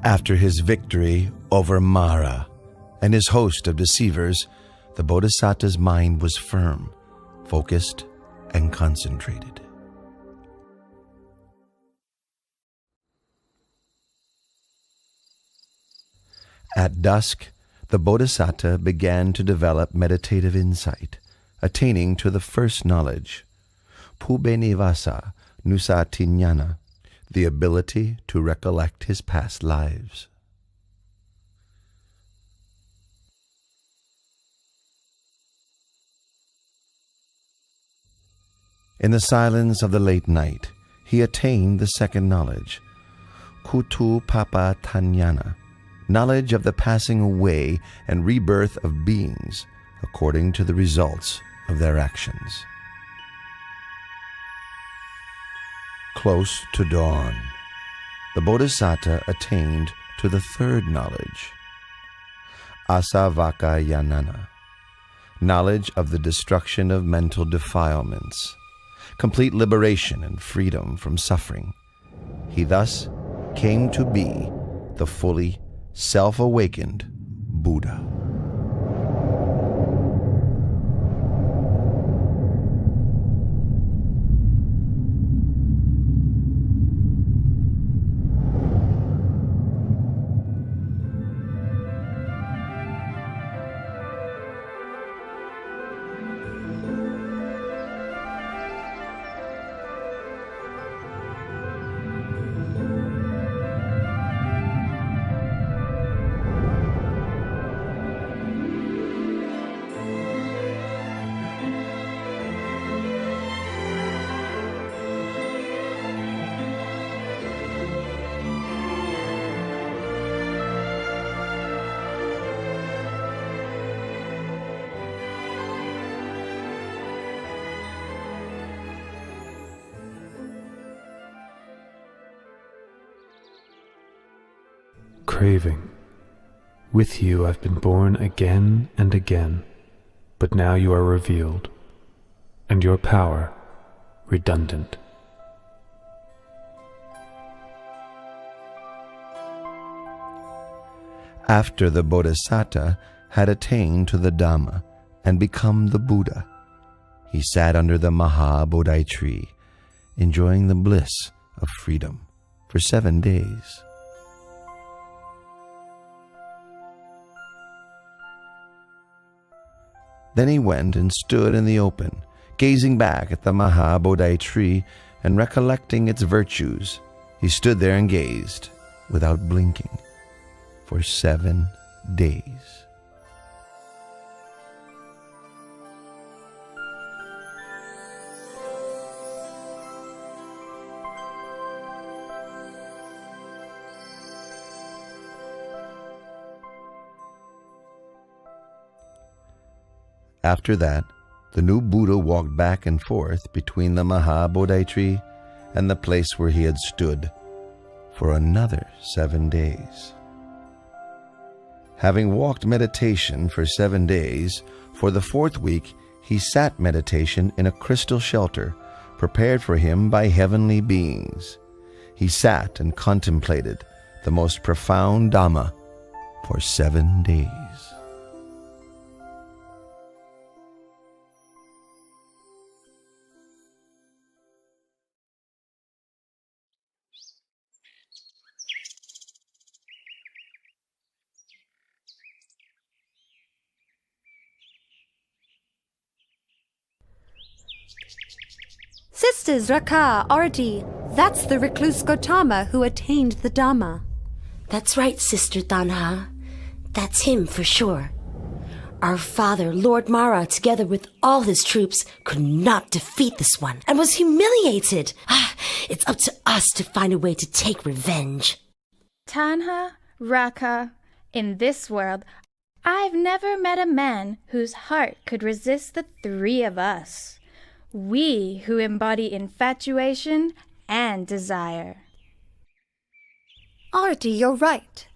S1: After his victory over Mara and his host of deceivers, the Bodhisattva's mind was firm, focused, and concentrated. At dusk, the Bodhisattva began to develop meditative insight, attaining to the first knowledge, Pubenivasa Nusatinyana, the ability to recollect his past lives. In the silence of the late night, he attained the second knowledge, Kutu Papa Tanyana, knowledge of the passing away and rebirth of beings according to the results of their actions. Close to dawn, the Bodhisattva attained to the third knowledge, Asavakayanana, knowledge of the destruction of mental defilements, complete liberation and freedom from suffering. He thus came to be the fully self-awakened Buddha.
S10: Craving, with you I've been born again and again, but now you are revealed, and your power redundant.
S1: After the Bodhisattva had attained to the Dhamma and become the Buddha, he sat under the Maha-Bodhi tree, enjoying the bliss of freedom for 7 days. Then he went and stood in the open, gazing back at the Maha-Bodhi tree and recollecting its virtues. He stood there and gazed, without blinking, for 7 days. After that, the new Buddha walked back and forth between the Maha-Bodhi tree and the place where he had stood for another 7 days. Having walked meditation for 7 days, for the 4th week he sat meditation in a crystal shelter prepared for him by heavenly beings. He sat and contemplated the most profound Dhamma for 7 days.
S4: Sisters Raka, Arti, that's the recluse Gautama who attained the Dhamma.
S6: That's right, Sister Tanha. That's him for sure. Our father, Lord Mara, together with all his troops, could not defeat this one and was humiliated. It's up to us to find a way to take revenge.
S12: Tanha, Raka, in this world, I've never met a man whose heart could resist the 3 of us. We who embody infatuation and desire.
S4: Arti, you're right.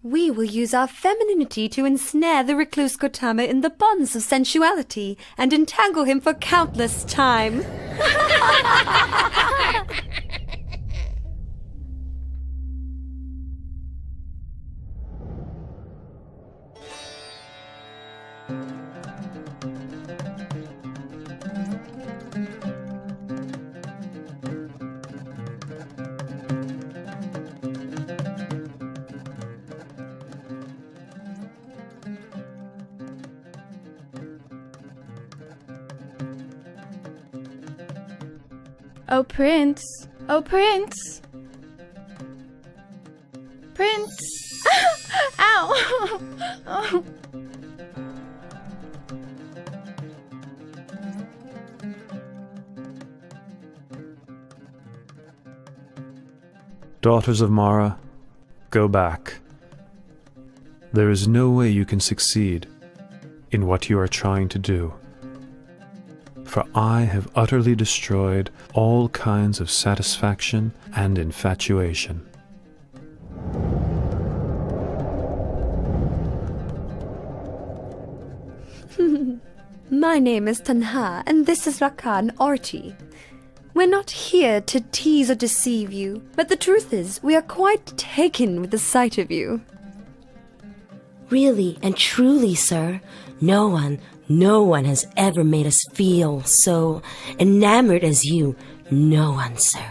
S4: We will use our femininity to ensnare the recluse Gautama in the bonds of sensuality and entangle him for countless time.
S12: Oh, Prince! Oh, Prince! Prince! Ow! Oh.
S10: Daughters of Mara, go back. There is no way you can succeed in what you are trying to do. For I have utterly destroyed all kinds of satisfaction and infatuation.
S4: My name is Tanha, and this is Rakan Arti. We're not here to tease or deceive you, but the truth is, we are quite taken with the sight of you.
S6: Really and truly, sir, no one has ever made us feel so enamored as you. No one, sir.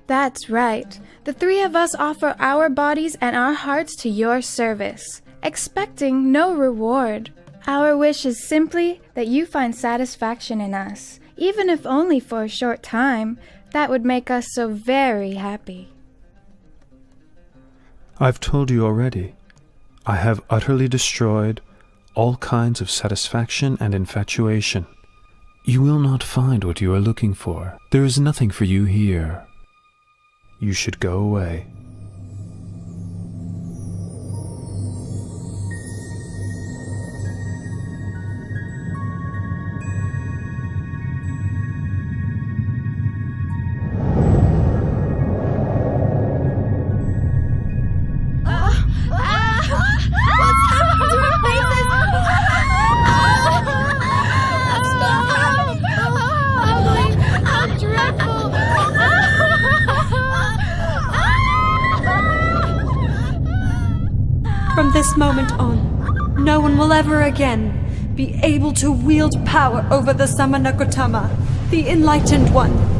S12: That's right. The three of us offer our bodies and our hearts to your service, expecting no reward. Our wish is simply that you find satisfaction in us, even if only for a short time. That would make us so very happy.
S10: I've told you already. I have utterly destroyed all kinds of satisfaction and infatuation. You will not find what you are looking for. There is nothing for you here. You should go away.
S4: From this moment on, no one will ever again be able to wield power over the Samana Gautama, the Enlightened One.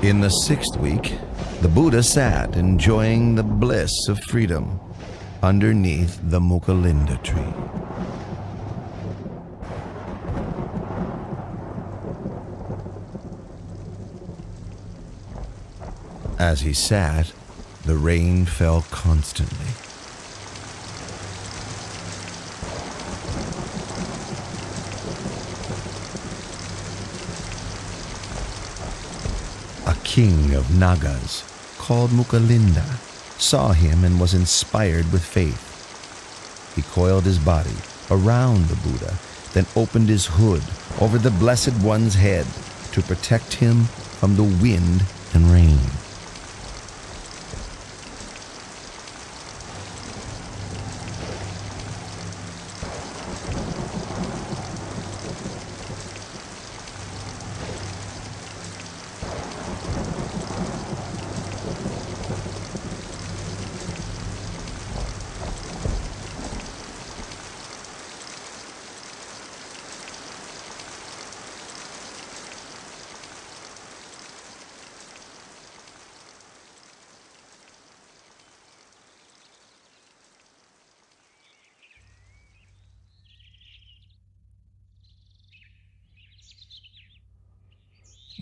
S1: In the 6th week, the Buddha sat enjoying the bliss of freedom underneath the Mukalinda tree. As he sat, the rain fell constantly. A king of Nagas, called Mukalinda, saw him and was inspired with faith. He coiled his body around the Buddha, then opened his hood over the Blessed One's head to protect him from the wind and rain.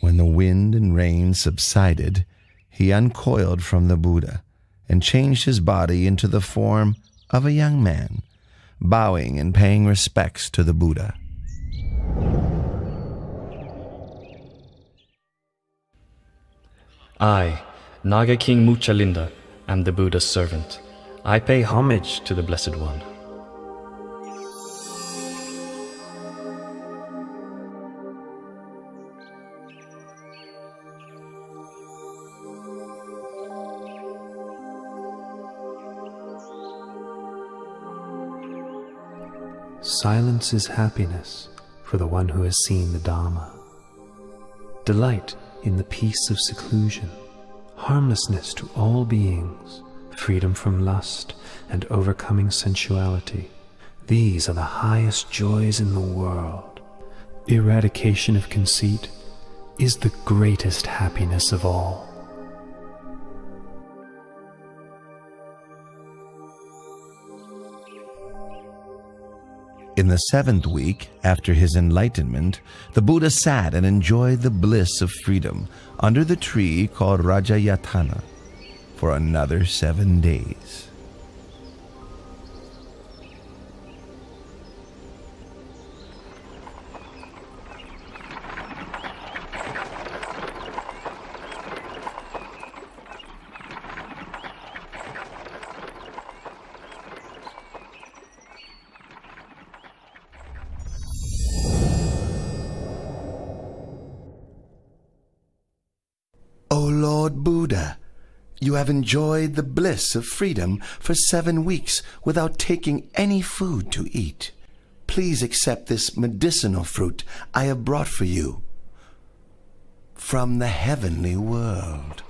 S1: When the wind and rain subsided, he uncoiled from the Buddha and changed his body into the form of a young man, bowing and paying respects to the Buddha.
S14: I, Naga King Muchalinda, am the Buddha's servant. I pay homage to the Blessed One.
S10: Silence is happiness for the one who has seen the Dhamma. Delight in the peace of seclusion, harmlessness to all beings, freedom from lust, and overcoming sensuality. These are the highest joys in the world. Eradication of conceit is the greatest happiness of all.
S1: In the 7th week, after his enlightenment, the Buddha sat and enjoyed the bliss of freedom under the tree called Rajayatana for another 7 days. Lord Buddha, you have enjoyed the bliss of freedom for 7 weeks without taking any food to eat. Please accept this medicinal fruit I have brought for you from the heavenly world.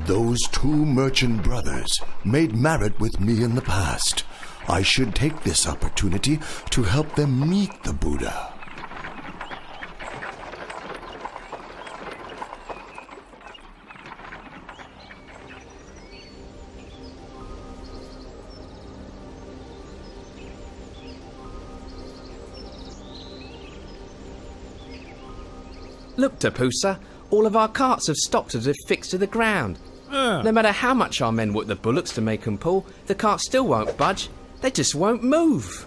S1: Those 2 merchant brothers made merit with me in the past. I should take this opportunity to help them meet the Buddha.
S11: Look, Tapusa, all of our carts have stopped as if fixed to the ground. No matter how much our men work the bullocks to make them pull, the carts still won't budge. They just won't move.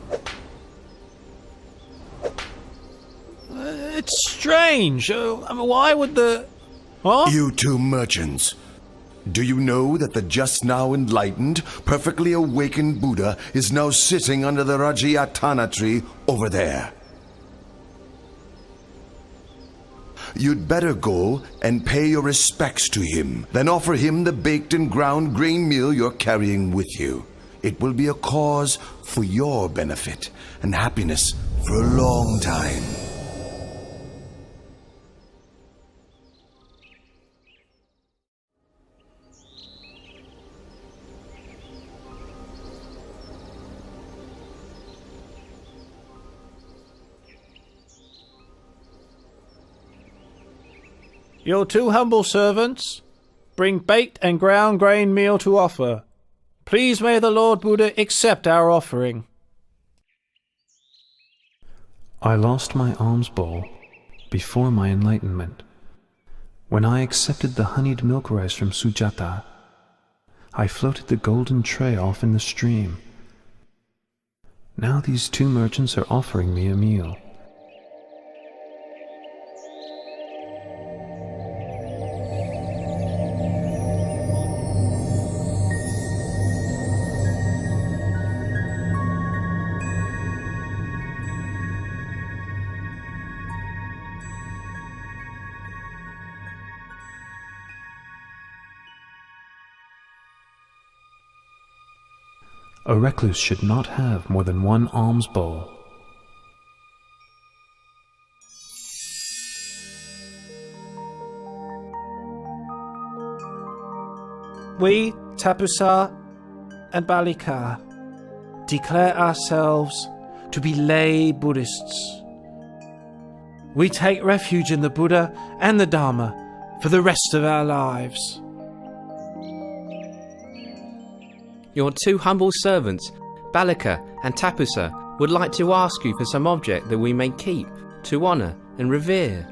S15: It's strange. Why would the... Huh?
S1: You 2 merchants, do you know that the just now enlightened, perfectly awakened Buddha is now sitting under the Rajyatana tree over there? You'd better go and pay your respects to him, then offer him the baked and ground grain meal you're carrying with you. It will be a cause for your benefit and happiness for a long time.
S15: Your 2 humble servants bring baked and ground grain meal to offer. Please may the Lord Buddha accept our offering.
S10: I lost my alms bowl before my enlightenment. When I accepted the honeyed milk rice from Sujata, I floated the golden tray off in the stream. Now these 2 merchants are offering me a meal. A recluse should not have more than 1 alms bowl.
S15: We, Tapusa and Balika, declare ourselves to be lay Buddhists. We take refuge in the Buddha and the Dharma for the rest of our lives.
S11: Your 2 humble servants, Balika and Tapusa, would like to ask you for some object that we may keep, to honour and revere.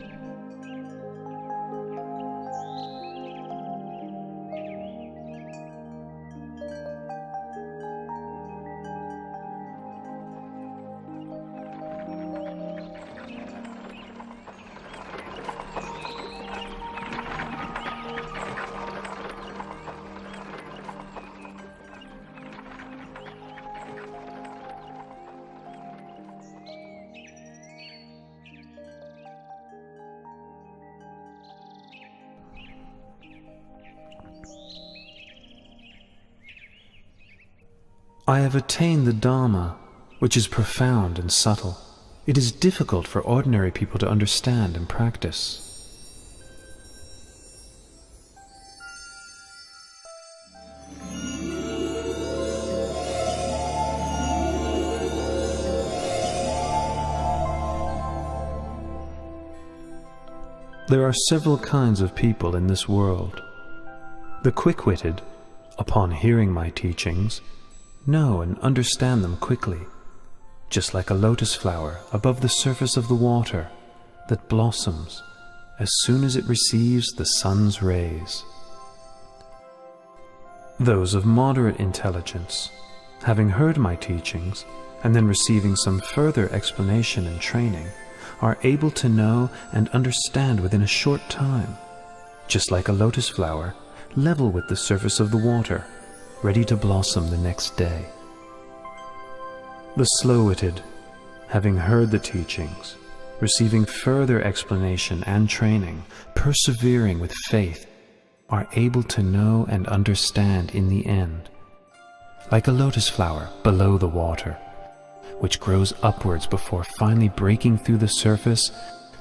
S10: I have attained the Dharma, which is profound and subtle. It is difficult for ordinary people to understand and practice. There are several kinds of people in this world. The quick-witted, upon hearing my teachings, know and understand them quickly, just like a lotus flower above the surface of the water that blossoms as soon as it receives the sun's rays. Those of moderate intelligence, having heard my teachings and then receiving some further explanation and training, are able to know and understand within a short time, just like a lotus flower level with the surface of the water, ready to blossom the next day. The slow-witted, having heard the teachings, receiving further explanation and training, persevering with faith, are able to know and understand in the end, like a lotus flower below the water, which grows upwards before finally breaking through the surface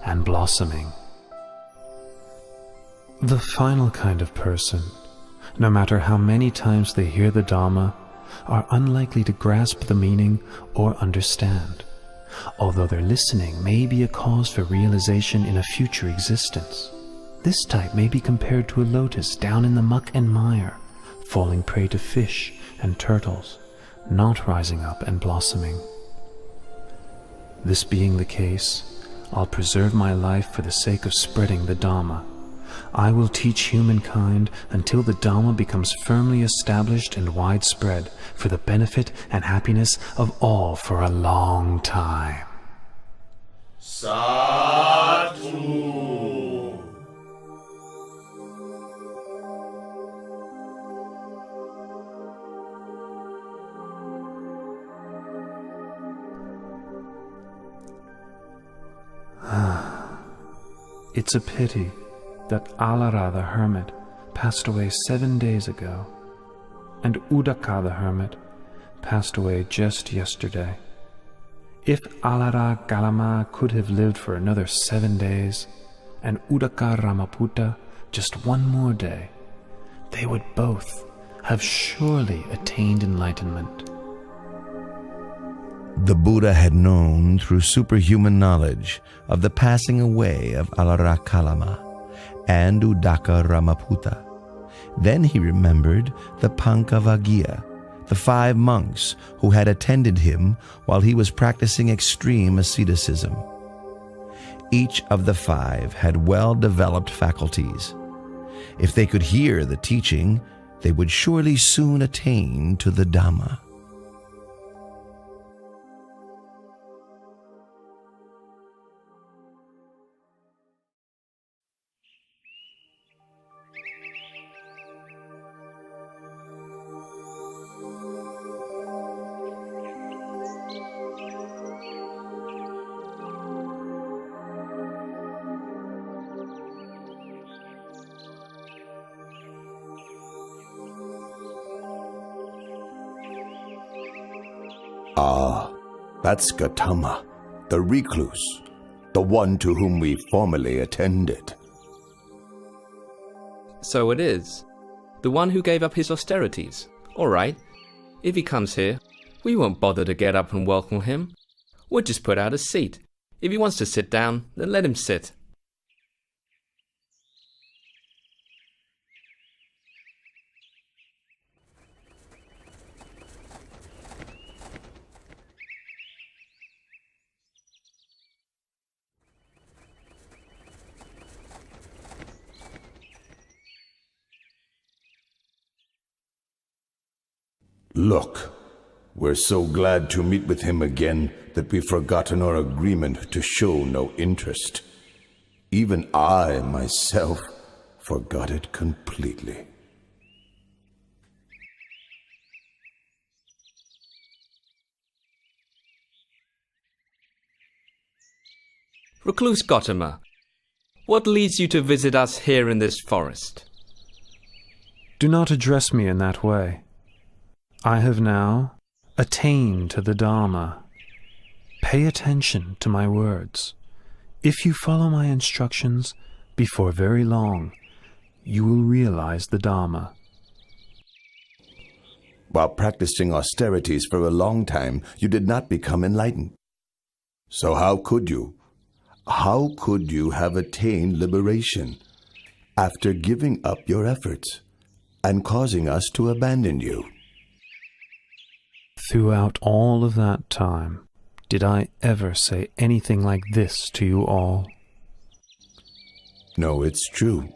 S10: and blossoming. The final kind of person, no matter how many times they hear the Dhamma, are unlikely to grasp the meaning or understand, although their listening may be a cause for realization in a future existence. This type may be compared to a lotus down in the muck and mire, falling prey to fish and turtles, not rising up and blossoming. This being the case, I'll preserve my life for the sake of spreading the Dhamma. I will teach humankind until the Dhamma becomes firmly established and widespread for the benefit and happiness of all for a long time.
S8: Sadhu.
S10: It's a pity that Alara the hermit passed away 7 days ago, and Udaka the hermit passed away just yesterday. If Alara Galama could have lived for another 7 days, and Udaka Ramaputta just one more day, they would both have surely attained enlightenment.
S1: The Buddha had known through superhuman knowledge of the passing away of Alara Kalama and Udaka Ramaputta. Then he remembered the Pankavagiya, the 5 monks who had attended him while he was practicing extreme asceticism. Each of the 5 had well-developed faculties. If they could hear the teaching, they would surely soon attain to the Dhamma.
S8: Ah, that's Gautama, the recluse, the one to whom we formerly attended.
S11: So it is. The one who gave up his austerities. All right. If he comes here, we won't bother to get up and welcome him. We'll just put out a seat. If he wants to sit down, then let him sit.
S8: Look, we're so glad to meet with him again that we've forgotten our agreement to show no interest. Even I, myself, forgot it completely.
S11: Recluse Gautama, what leads you to visit us here in this forest?
S10: Do not address me in that way. I have now attained to the Dhamma. Pay attention to my words. If you follow my instructions, before very long, you will realize the Dhamma.
S8: While practicing austerities for a long time, you did not become enlightened. So how could you? How could you have attained liberation after giving up your efforts and causing us to abandon you?
S10: Throughout all of that time, did I ever say anything like this to you all?
S8: No, it's true.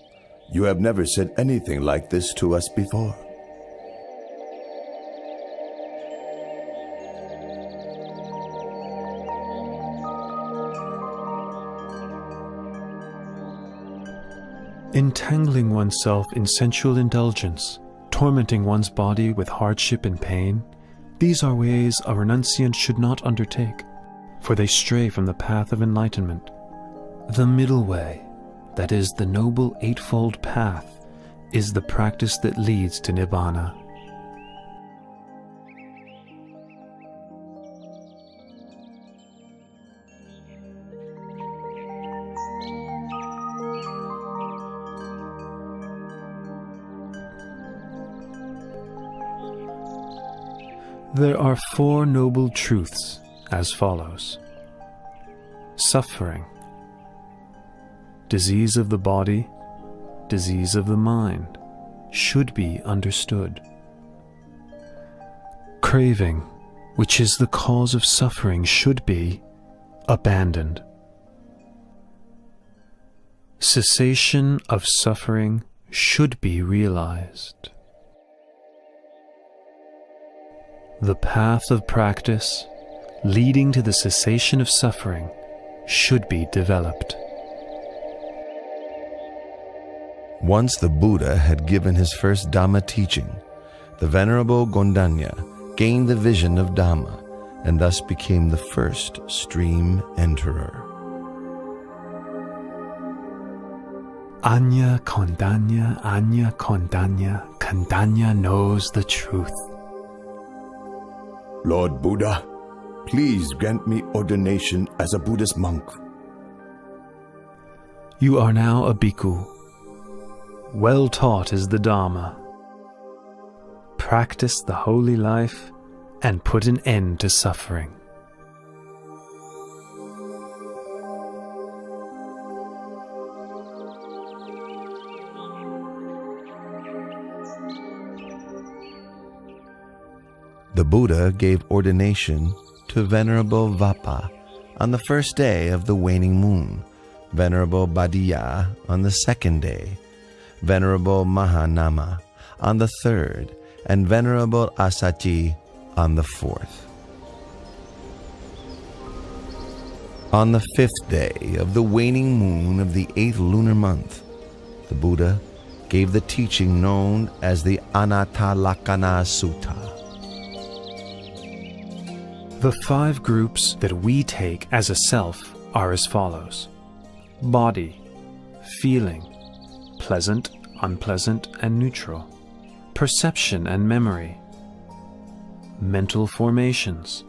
S8: You have never said anything like this to us before.
S10: Entangling oneself in sensual indulgence, tormenting one's body with hardship and pain, These are ways a renunciant should not undertake, for they stray from the path of enlightenment. The middle way, that is, the noble eightfold path, is the practice that leads to Nibbana. There are 4 noble truths as follows. Suffering, disease of the body, disease of the mind, should be understood. Craving, which is the cause of suffering, should be abandoned. Cessation of suffering should be realized. The path of practice leading to the cessation of suffering should be developed.
S1: Once the Buddha had given his first Dhamma teaching, the Venerable Gondanya gained the vision of Dhamma and thus became the first stream enterer.
S10: Anya Kondanya, Kondanya knows the truth.
S8: Lord Buddha, please grant me ordination as a Buddhist monk.
S10: You are now a bhikkhu. Well taught is the Dhamma. Practice the holy life and put an end to suffering.
S1: The Buddha gave ordination to Venerable Vappa on the first day of the waning moon, Venerable Bhaddiya on the second day, Venerable Mahanama on the third, and Venerable Assaji on the fourth. On the 5th day of the waning moon of the 8th lunar month, the Buddha gave the teaching known as the Anattalakkhana Sutta.
S10: The 5 groups that we take as a self are as follows: body, feeling, pleasant, unpleasant, and neutral; perception and memory; mental formations;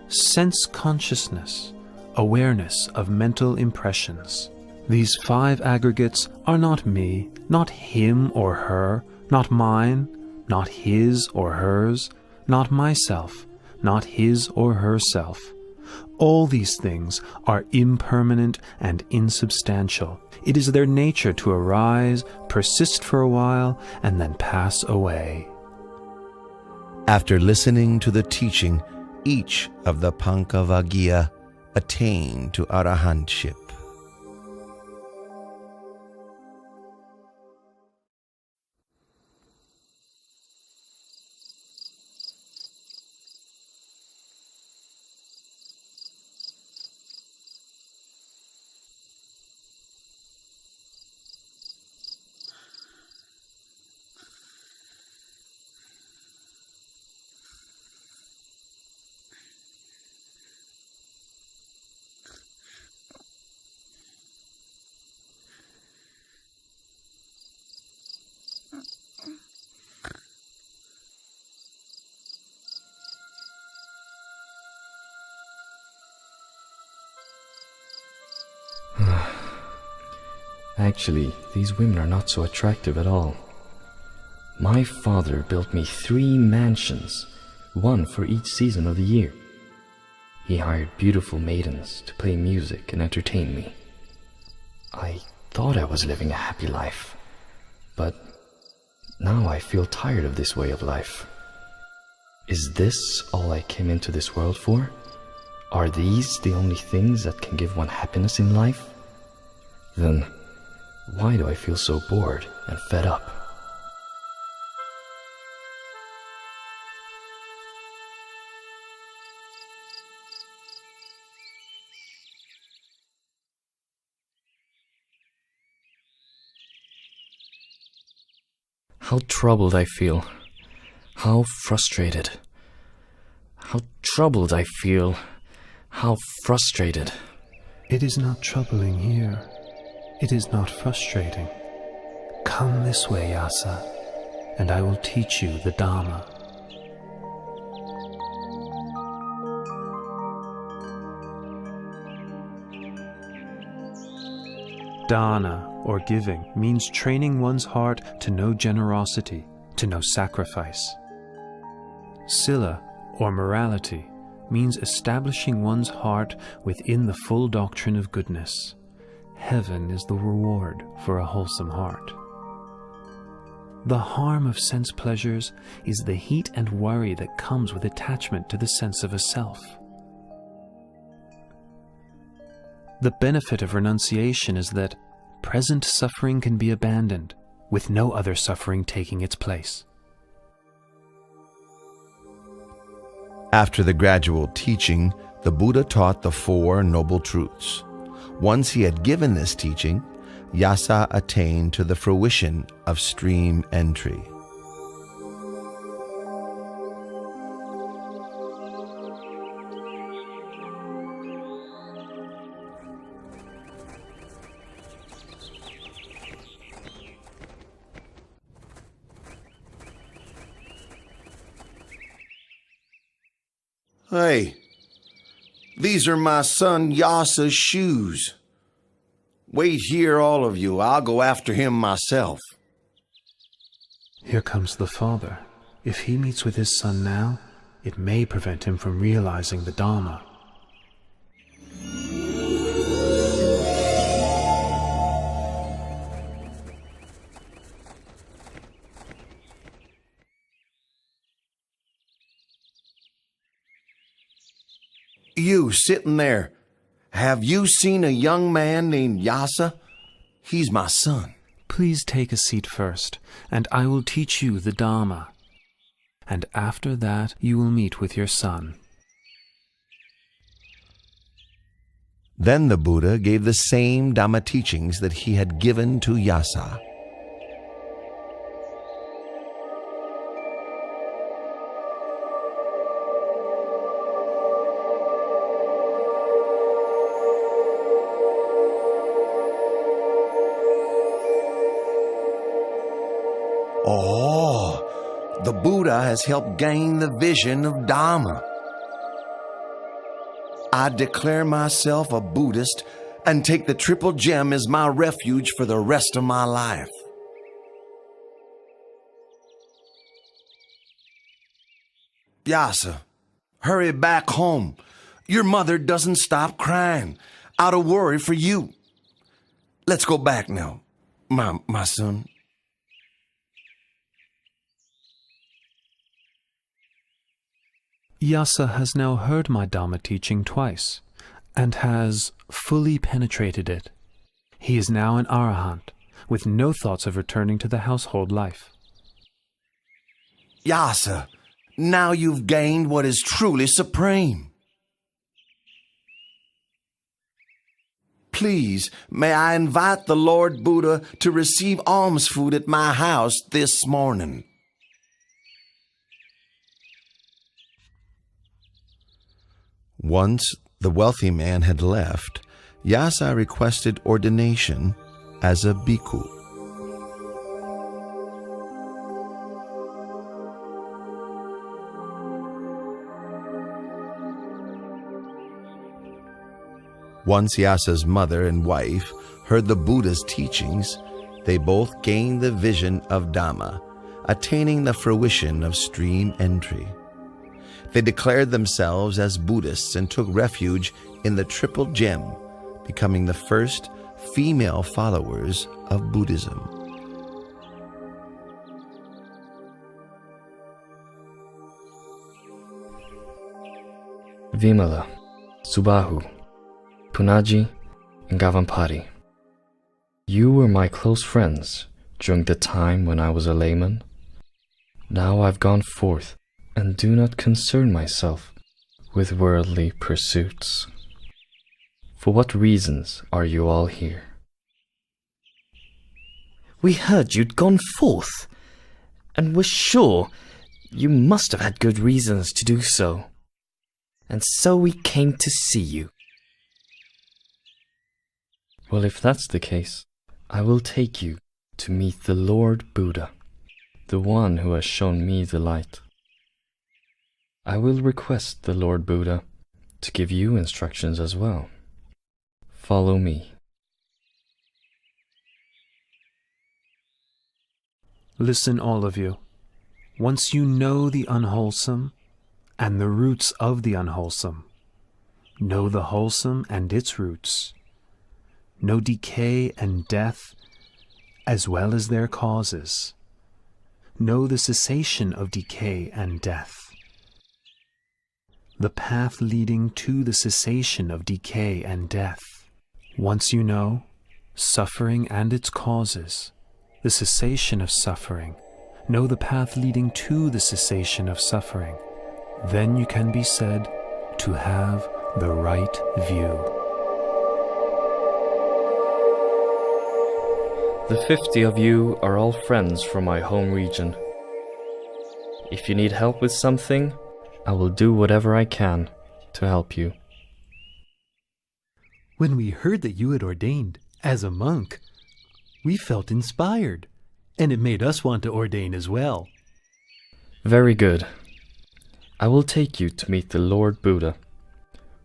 S10: sense consciousness, awareness of mental impressions. These 5 aggregates are not me, not him or her, not mine, not his or hers, not myself, not his or herself. All these things are impermanent and insubstantial. It is their nature to arise, persist for a while, and then pass away.
S1: After listening to the teaching, each of the Pankavaggiya attained to arahantship.
S14: Actually, these women are not so attractive at all. My father built me 3 mansions, one for each season of the year. He hired beautiful maidens to play music and entertain me. I thought I was living a happy life, but now I feel tired of this way of life. Is this all I came into this world for? Are these the only things that can give one happiness in life? Then why do I feel so bored and fed up? How troubled I feel. How frustrated. How troubled I feel. How frustrated.
S10: It is not troubling here. It is not frustrating. Come this way, Yasa, and I will teach you the Dharma. Dana, or giving, means training one's heart to know generosity, to know sacrifice. Sila, or morality, means establishing one's heart within the full doctrine of goodness. Heaven is the reward for a wholesome heart. The harm of sense pleasures is the heat and worry that comes with attachment to the sense of a self. The benefit of renunciation is that present suffering can be abandoned, with no other suffering taking its place.
S1: After the gradual teaching, the Buddha taught the Four Noble Truths. Once he had given this teaching, Yasa attained to the fruition of stream entry.
S8: Hey, these are my son Yasa's shoes. Wait here, all of you. I'll go after him myself.
S10: Here comes the father. If he meets with his son now, it may prevent him from realizing the Dharma.
S8: You sitting there, have you seen a young man named Yasa? He's my son.
S10: Please take a seat first, and I will teach you the Dharma. And after that, you will meet with your son.
S1: Then the Buddha gave the same Dhamma teachings that he had given to Yasa.
S8: Oh, the Buddha has helped gain the vision of Dhamma. I declare myself a Buddhist and take the Triple Gem as my refuge for the rest of my life. Yasa, hurry back home. Your mother doesn't stop crying out of worry for you. Let's go back now, my son.
S10: Yasa has now heard my Dhamma teaching twice, and has fully penetrated it. He is now an Arahant, with no thoughts of returning to the household life.
S8: Yasa, now you've gained what is truly supreme. Please, may I invite the Lord Buddha to receive alms food at my house this morning.
S1: Once the wealthy man had left, Yasa requested ordination as a bhikkhu. Once Yasa's mother and wife heard the Buddha's teachings, they both gained the vision of Dhamma, attaining the fruition of stream entry. They declared themselves as Buddhists and took refuge in the Triple Gem, becoming the first female followers of Buddhism.
S14: Vimala, Subahu, Punaji, and Gavampati. You were my close friends during the time when I was a layman. Now I've gone forth and do not concern myself with worldly pursuits. For what reasons are you all here?
S16: We heard you'd gone forth, and were sure you must have had good reasons to do so. and so we came to see you.
S14: Well, if that's the case, I will take you to meet the Lord Buddha, the one who has shown me the light. I will request the Lord Buddha to give you instructions as well. Follow me.
S10: Listen, all of you. Once you know the unwholesome and the roots of the unwholesome, know the wholesome and its roots, know decay and death as well as their causes, know the cessation of decay and death, the path leading to the cessation of decay and death. Once you know suffering and its causes, the cessation of suffering, know the path leading to the cessation of suffering, then you can be said to have the right view.
S14: The 50 of you are all friends from my home region. If you need help with something, I will do whatever I can to help you.
S17: When we heard that you had ordained as a monk, we felt inspired, and it made us want to ordain as well.
S14: Very good. I will take you to meet the Lord Buddha,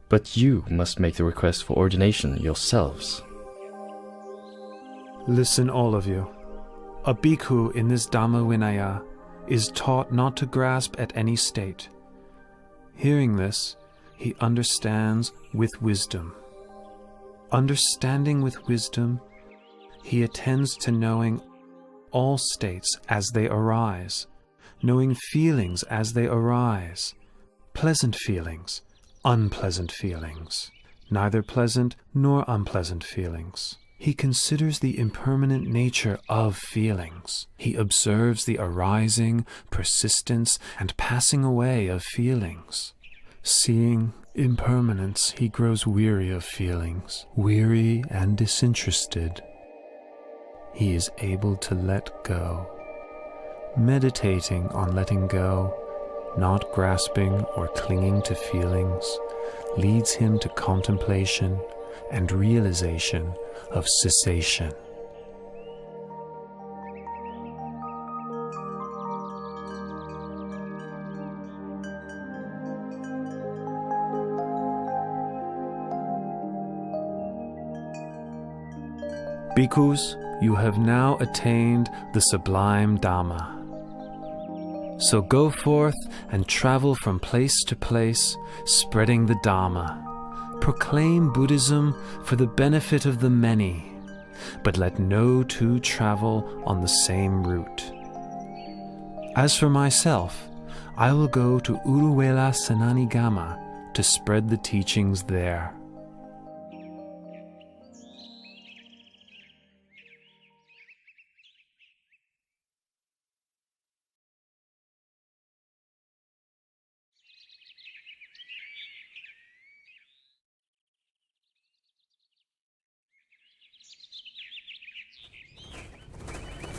S14: but you must make the request for ordination yourselves.
S10: Listen, all of you. A bhikkhu in this Dhamma Vinaya is taught not to grasp at any state. Hearing this, he understands with wisdom. Understanding with wisdom, he attends to knowing all states as they arise, knowing feelings as they arise, pleasant feelings, unpleasant feelings, neither pleasant nor unpleasant feelings. He considers the impermanent nature of feelings. He observes the arising, persistence, and passing away of feelings. Seeing impermanence, he grows weary of feelings, weary and disinterested. He is able to let go. Meditating on letting go, not grasping or clinging to feelings, leads him to contemplation and realization of cessation. Bhikkhus, you have now attained the sublime Dhamma. So go forth and travel from place to place, spreading the Dhamma. Proclaim Buddhism for the benefit of the many, but let no two travel on the same route. As for myself, I will go to Uruwela Senanigama to spread the teachings there.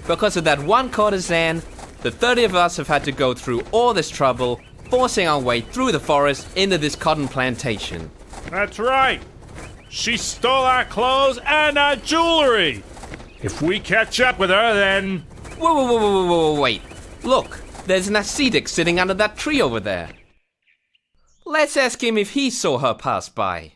S11: Because of that one courtesan, the 30 of us have had to go through all this trouble, forcing our way through the forest into this cotton plantation.
S3: That's right. She stole our clothes and our jewelry. If we catch up with her, then...
S11: Whoa, wait. Look, there's an ascetic sitting under that tree over there. Let's ask him if he saw her pass by.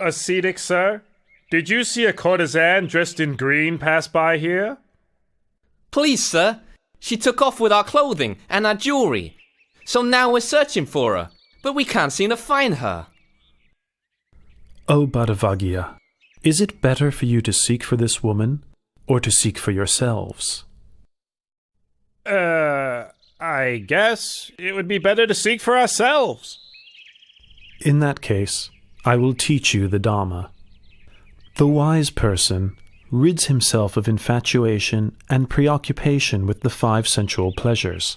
S3: Ascetic, sir? Did you see a courtesan dressed in green pass by here?
S11: Please, sir. She took off with our clothing and our jewelry. So now we're searching for her, but we can't seem to find her.
S10: O Bhattavagya, is it better for you to seek for this woman, or to seek for yourselves?
S3: I guess it would be better to seek for ourselves.
S10: In that case, I will teach you the Dhamma. The wise person rids himself of infatuation and preoccupation with the 5 sensual pleasures.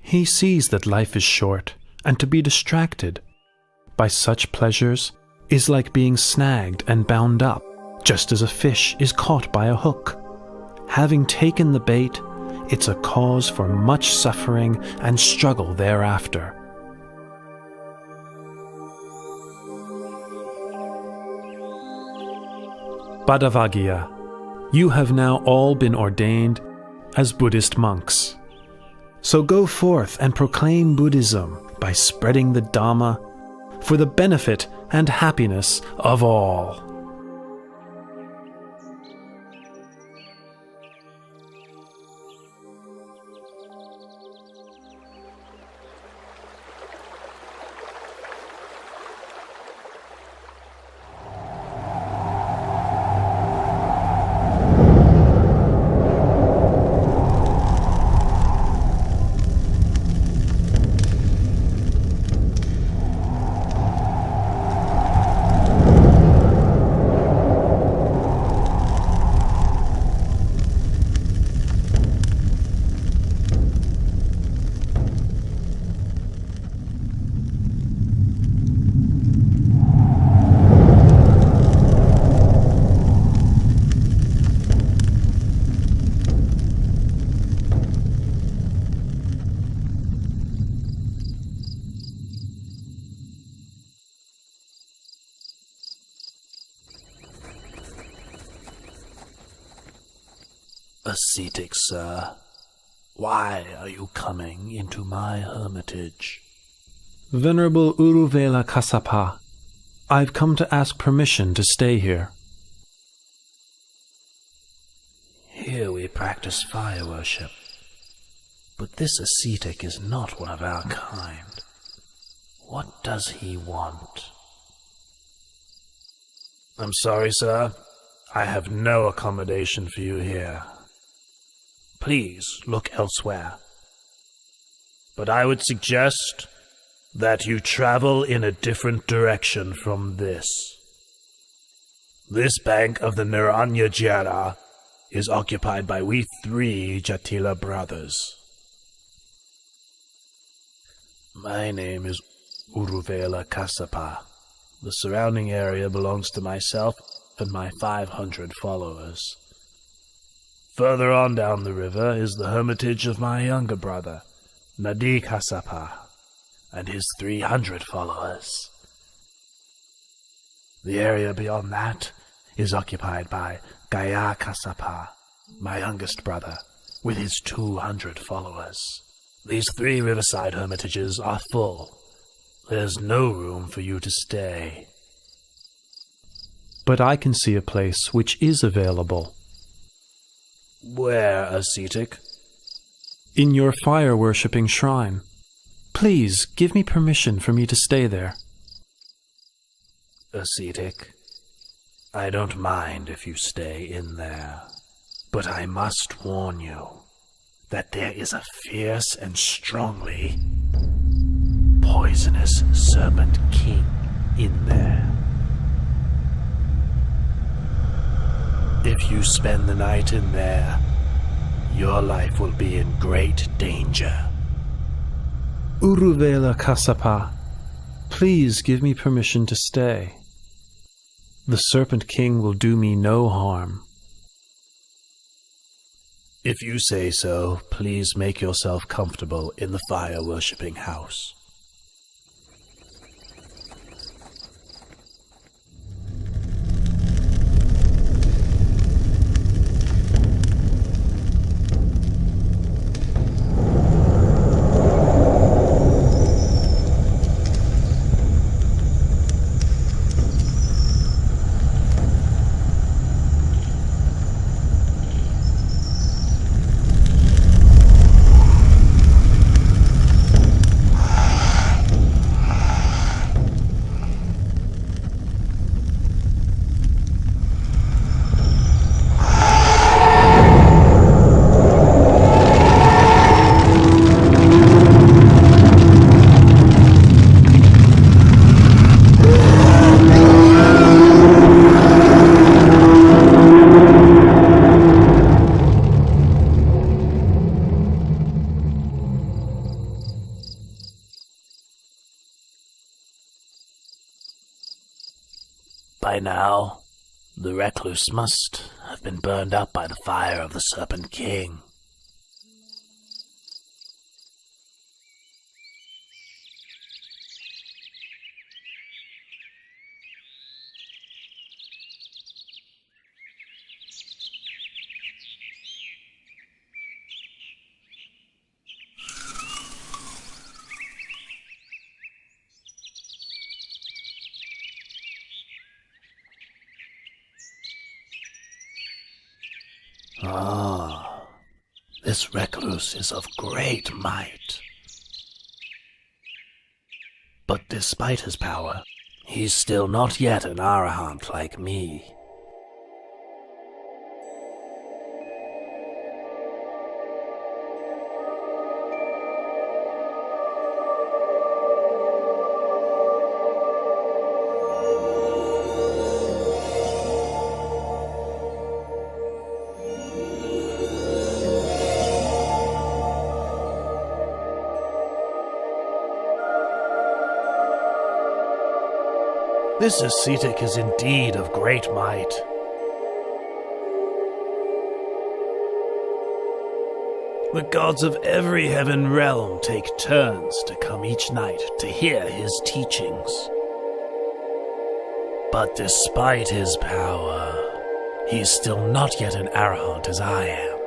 S10: He sees that life is short, and to be distracted by such pleasures is like being snagged and bound up, just as a fish is caught by a hook.
S15: Having taken the bait, it's a cause for much suffering and struggle thereafter. Badavagya, you have now all been ordained as Buddhist monks. So go forth and proclaim Buddhism by spreading the Dhamma for the benefit and happiness of all.
S18: Ascetic, sir, why are you coming into my hermitage?
S15: Venerable Uruvela Kassapa, I've come to ask permission to stay here.
S18: Here we practice fire worship, but this ascetic is not one of our kind. What does he want?
S15: I'm sorry, sir. I have no accommodation for you here. Please look elsewhere. But I would suggest that you travel in a different direction from this. This bank of the Naranya Jara is occupied by we 3 Jatila brothers. My name is Uruvela Kassapa. The surrounding area belongs to myself and my 500 followers. Further on down the river is the hermitage of my younger brother, Nadi Kassapa, and his 300 followers. The area beyond that is occupied by Gaya Kassapa, my youngest brother, with his 200 followers. These 3 riverside hermitages are full. There's no room for you to stay. But I can see a place which is available. Where, ascetic? In your fire-worshipping shrine. Please, give me permission for me to stay there. Ascetic, I don't mind if you stay in there, but I must warn you that there is a fierce and strongly poisonous serpent king in there. If you spend the night in there, your life will be in great danger. Uruvela Kassapa, please give me permission to stay. The Serpent King will do me no harm. If you say so, please make yourself comfortable in the fire-worshipping house. By now, the recluse must
S18: have been burned up by the fire of the Serpent King. Ah, this recluse is of great might. But despite his power, he's still not yet an arahant like me. This ascetic is indeed of great might. The gods of every heaven realm take turns to come each night to hear his teachings. But despite his power, he's still not yet an arahant as I am.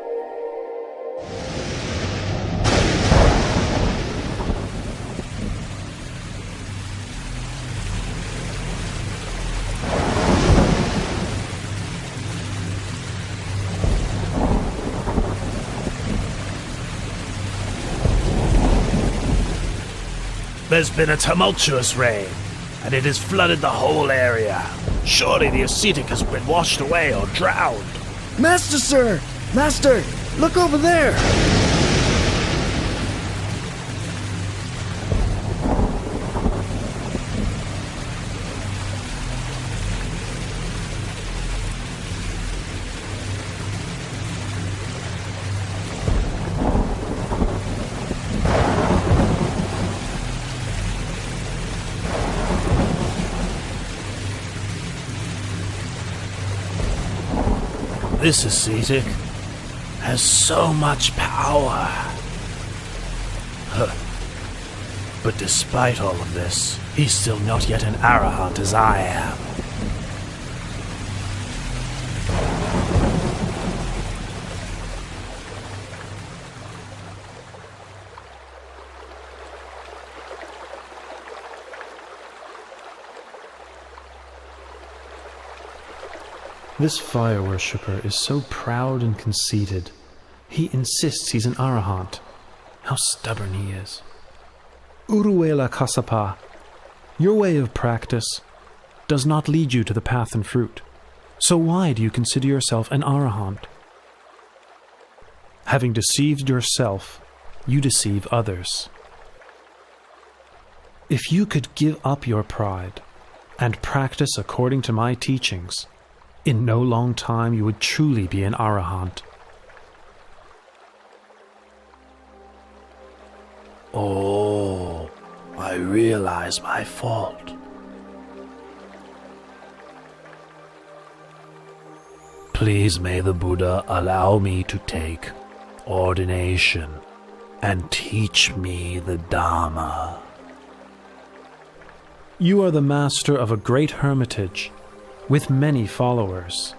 S18: There's been a tumultuous rain, and it has flooded the whole area. Surely the ascetic has been washed away or drowned.
S19: Master, sir! Master! Look over there!
S18: This ascetic has so much power. But despite all of this, he's still not yet an arahant as I am.
S10: This fire worshipper is so proud and conceited. He insists he's an arahant. How stubborn he is. Uruela Kasapa, your way of practice does not lead you to the path and fruit. So why do you consider yourself an arahant? Having deceived yourself, you deceive others. If you could give up your pride and practice according to my teachings, in no long time you would truly be an arahant.
S18: Oh, I realize my fault. Please may the Buddha allow me to take ordination and teach me the Dharma.
S10: You are the master of a great hermitage with many followers.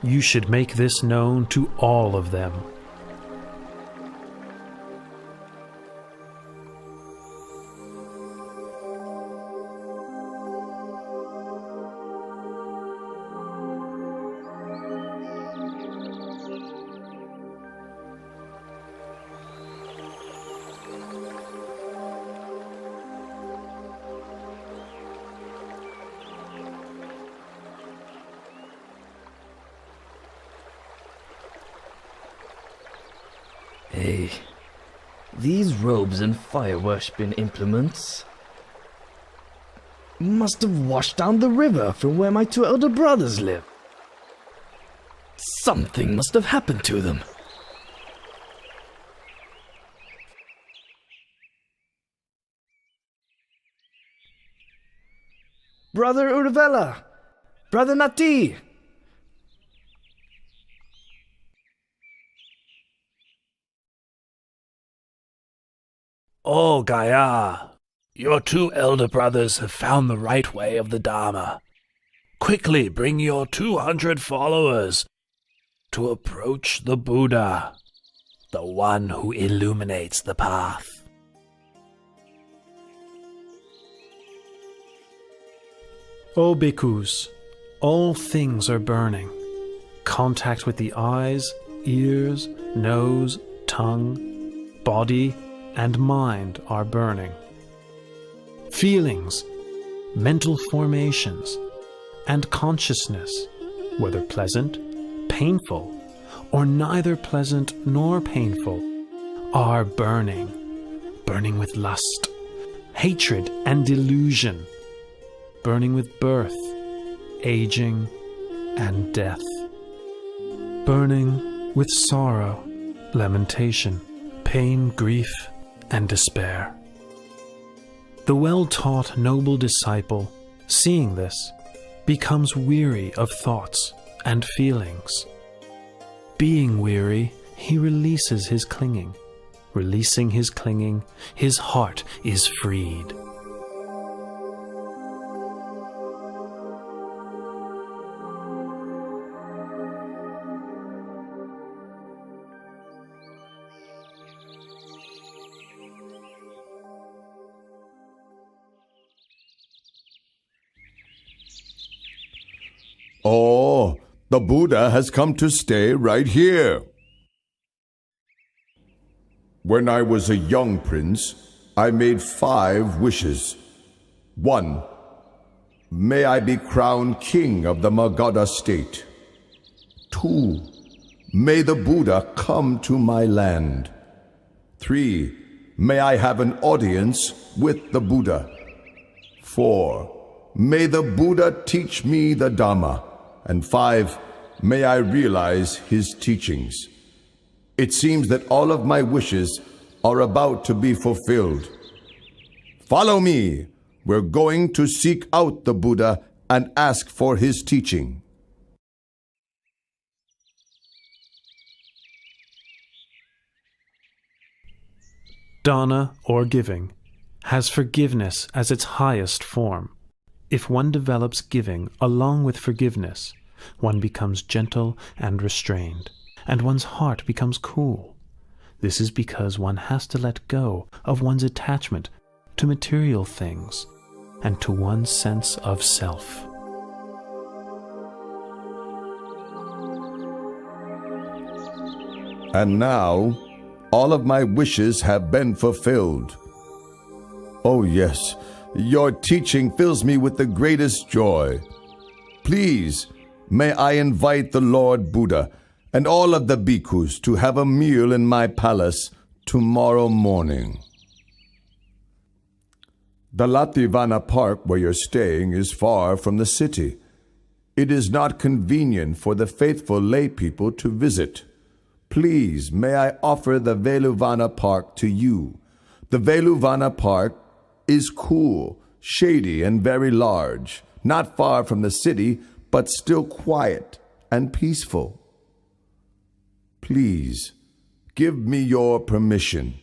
S10: You should make this known to all of them.
S16: Hey, these robes and fire-worshipping implements must have washed down the river from where my two elder brothers live. Something must have happened to them. Brother Urvela! Brother Nati!
S18: Oh, Gaia, your two elder brothers have found the right way of the Dharma. Quickly bring your 200 followers to approach the Buddha, the one who illuminates the path.
S10: O bhikkhus, all things are burning. Contact with the eyes, ears, nose, tongue, body, and mind are burning. Feelings, mental formations, and consciousness, whether pleasant, painful, or neither pleasant nor painful, are burning. Burning with lust, hatred, and delusion. Burning with birth, aging, and death. Burning with sorrow, lamentation, pain, grief, and despair. The well-taught noble disciple, seeing this, becomes weary of thoughts and feelings. Being weary, he releases his clinging. Releasing his clinging, his heart is freed.
S8: Oh, the Buddha has come to stay right here. When I was a young prince, I made 5 wishes. 1. May I be crowned king of the Magadha state. 2. May the Buddha come to my land. 3. May I have an audience with the Buddha. 4. May the Buddha teach me the Dhamma. And 5, may I realize his teachings. It seems that all of my wishes are about to be fulfilled. Follow me. We're going to seek out the Buddha and ask for his teaching.
S10: Dana, or giving, has forgiveness as its highest form. If one develops giving along with forgiveness, one becomes gentle and restrained, and one's heart becomes cool. This is because one has to let go of one's attachment to material things and to one's sense of self.
S8: And now, all of my wishes have been fulfilled. Oh yes, your teaching fills me with the greatest joy. Please, may I invite the Lord Buddha and all of the bhikkhus to have a meal in my palace tomorrow morning. The Lativana Park where you're staying is far from the city. It is not convenient for the faithful lay people to visit. Please, may I offer the Veluvana Park to you. The Veluvana Park is cool, shady, and very large, not far from the city, but still quiet and peaceful. Please, give me your permission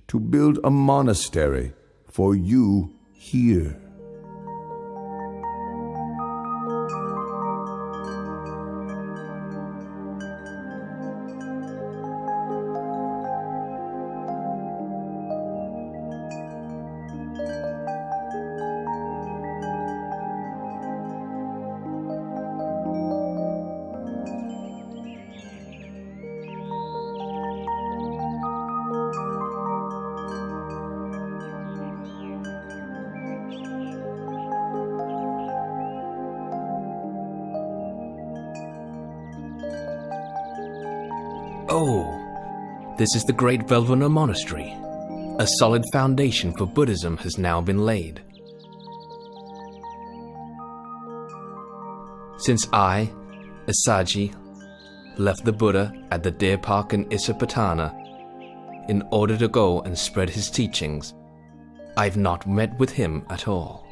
S8: to build a monastery for you here.
S11: Oh, this is the great Velvana Monastery. A solid foundation for Buddhism has now been laid. Since I, Asaji, left the Buddha at the deer park in Isapatana in order to go and spread his teachings, I've not met with him at all.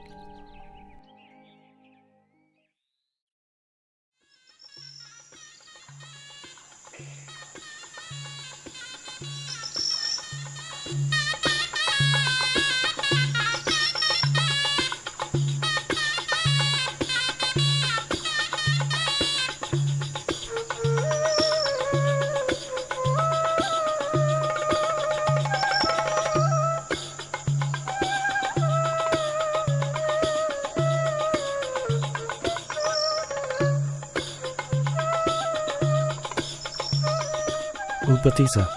S14: Upatissa,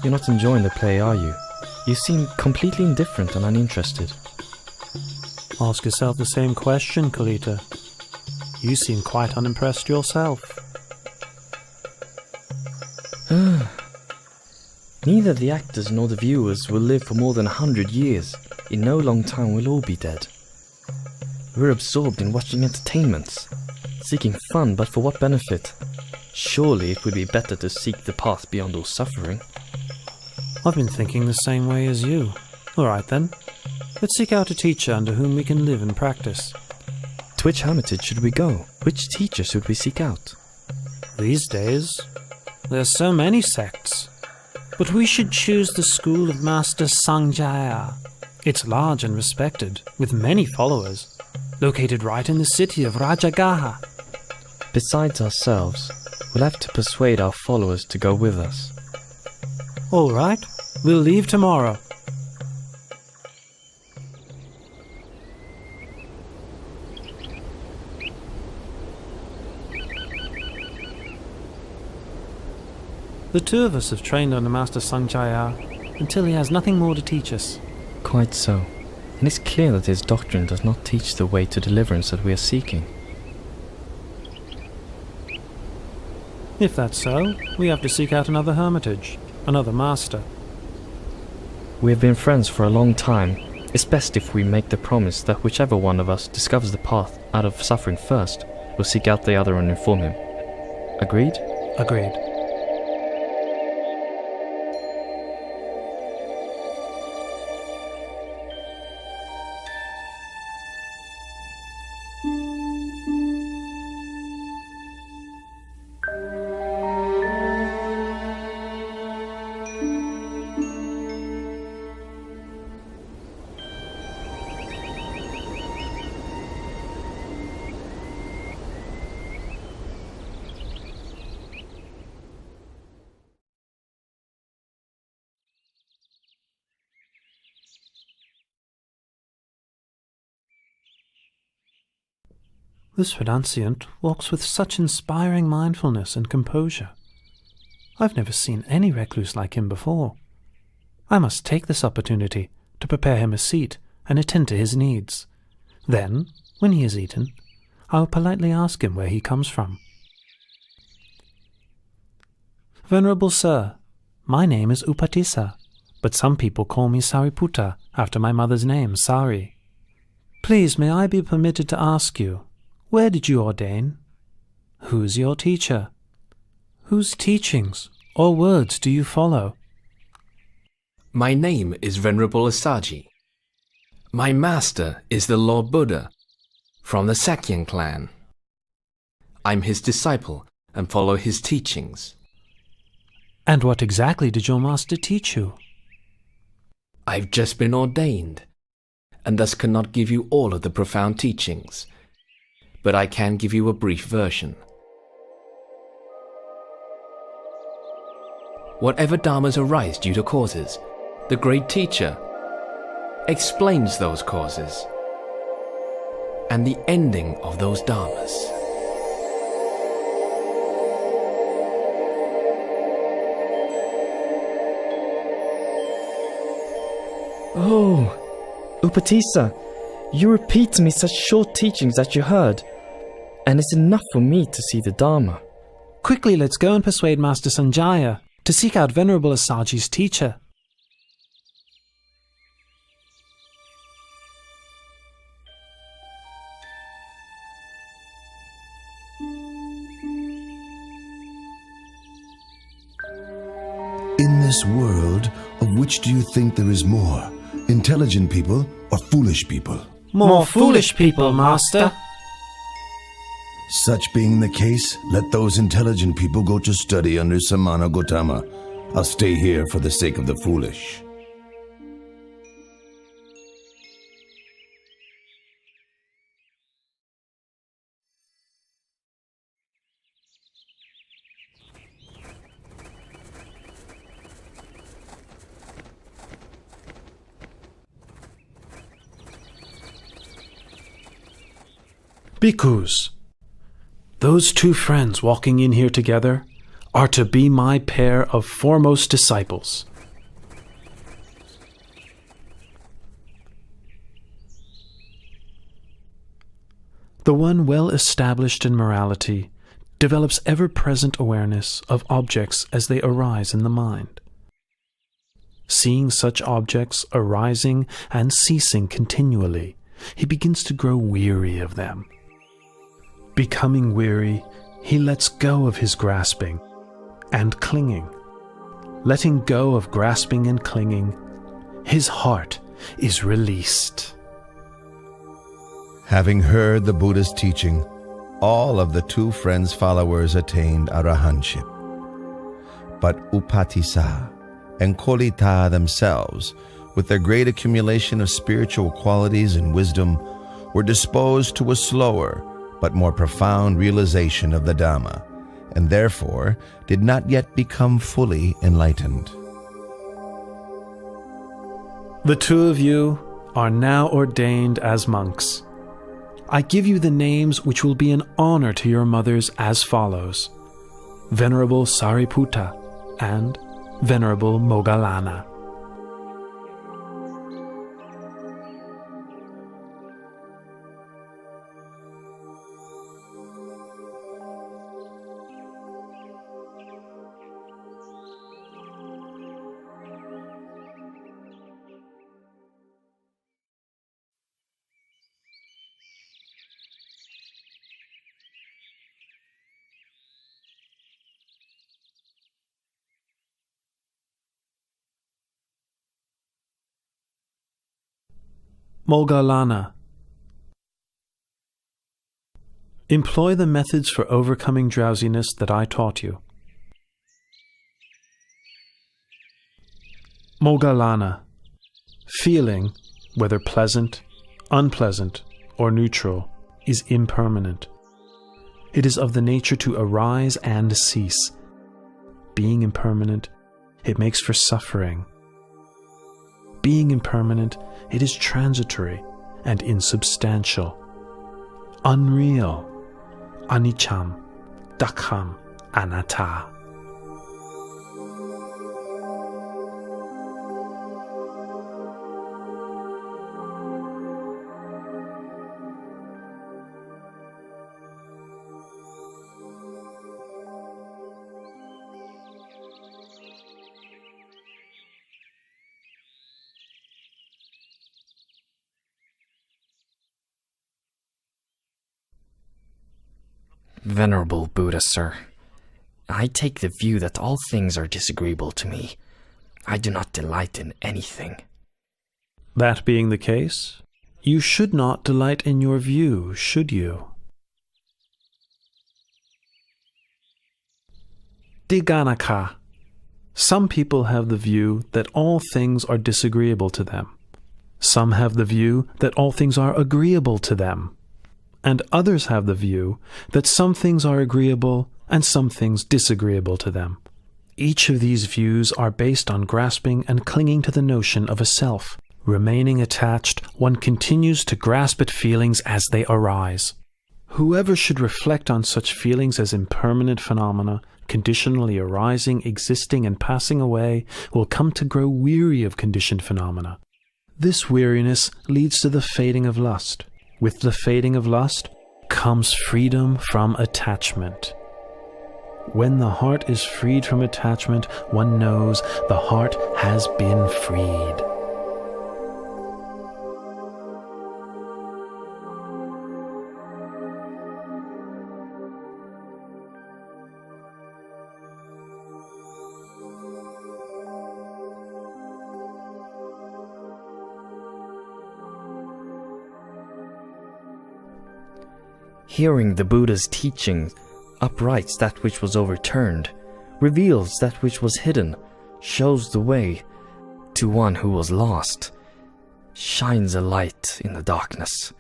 S14: you're not enjoying the play, are you? You seem completely indifferent and uninterested.
S15: Ask yourself the same question, Kalita. You seem quite unimpressed yourself.
S14: Neither the actors nor the viewers will live for more than 100 years. In no long time we'll all be dead. We're absorbed in watching entertainments, seeking fun, but for what benefit? Surely it would be better to seek the path beyond all suffering.
S15: I've been thinking the same way as you. All right then. Let's seek out a teacher under whom we can live and practice.
S14: To which hermitage should we go? Which teacher should we seek out?
S15: These days, there's so many sects. But we should choose the school of Master Sanjaya. It's large and respected, with many followers, located right in the city of Rajagaha.
S14: Besides ourselves, we'll have to persuade our followers to go with us.
S15: All right, we'll leave tomorrow. The two of us have trained under Master Sanjaya until he has nothing more to teach us.
S14: Quite so. And it's clear that his doctrine does not teach the way to deliverance that we are seeking.
S15: If that's so, we have to seek out another hermitage, another master.
S14: We have been friends for a long time. It's best if we make the promise that whichever one of us discovers the path out of suffering first, will seek out the other and inform him. Agreed?
S15: Agreed. This renunciant walks with such inspiring mindfulness and composure. I've never seen any recluse like him before. I must take this opportunity to prepare him a seat and attend to his needs. Then, when he has eaten, I will politely ask him where he comes from. Venerable Sir, my name is Upatissa, but some people call me Sariputta after my mother's name, Sari. Please, may I be permitted to ask you, where did you ordain? Who's your teacher? Whose teachings or words do you follow?
S11: My name is Venerable Asaji. My master is the Lord Buddha, from the Sakyan clan. I'm his disciple and follow his teachings.
S15: And what exactly did your master teach you?
S11: I've just been ordained, and thus cannot give you all of the profound teachings, but I can give you a brief version. Whatever dharmas arise due to causes, the great teacher explains those causes and the ending of those dharmas.
S14: Oh, Upatissa, you repeat to me such short teachings that you heard, and it's enough for me to see the Dharma.
S15: Quickly, let's go and persuade Master Sanjaya to seek out Venerable Asaji's teacher.
S1: In this world, of which do you think there is more, intelligent people or foolish people?
S15: More foolish people, Master.
S1: Such being the case, let those intelligent people go to study under Samana Gautama. I'll stay here for the sake of the foolish.
S15: Bhikkhus, those two friends walking in here together
S3: are to be my pair of foremost disciples. The one well established in morality develops ever-present awareness of objects as they arise in the mind. Seeing such objects arising and ceasing continually, he begins to grow weary of them. Becoming weary, he lets go of his grasping and clinging. Letting go of grasping and clinging, his heart is released.
S1: Having heard the Buddha's teaching, all of the two friends' followers attained arahantship. But Upatissa and Kolita themselves, with their great accumulation of spiritual qualities and wisdom, were disposed to a slower but more profound realization of the Dhamma, and therefore did not yet become fully enlightened.
S3: The two of you are now ordained as monks. I give you the names which will be an honor to your mothers as follows: Venerable Sariputta and Venerable Moggallana. Moggallana. Employ the methods for overcoming drowsiness that I taught you. Moggallana. Feeling, whether pleasant, unpleasant, or neutral, is impermanent. It is of the nature to arise and cease. Being impermanent, it makes for suffering. Being impermanent, it is transitory and insubstantial, unreal, aniccham, dukkam, anatta.
S14: Venerable Buddha, sir, I take the view that all things are disagreeable to me. I do not delight in anything.
S3: That being the case, you should not delight in your view, should you? Diganaka. Some people have the view that all things are disagreeable to them. Some have the view that all things are agreeable to them. And others have the view that some things are agreeable and some things disagreeable to them. Each of these views are based on grasping and clinging to the notion of a self. Remaining attached, one continues to grasp at feelings as they arise. Whoever should reflect on such feelings as impermanent phenomena, conditionally arising, existing, and passing away, will come to grow weary of conditioned phenomena. This weariness leads to the fading of lust. With the fading of lust comes freedom from attachment. When the heart is freed from attachment, one knows the heart has been freed.
S14: Hearing the Buddha's teaching uprights that which was overturned, reveals that which was hidden, shows the way to one who was lost, shines a light in the darkness.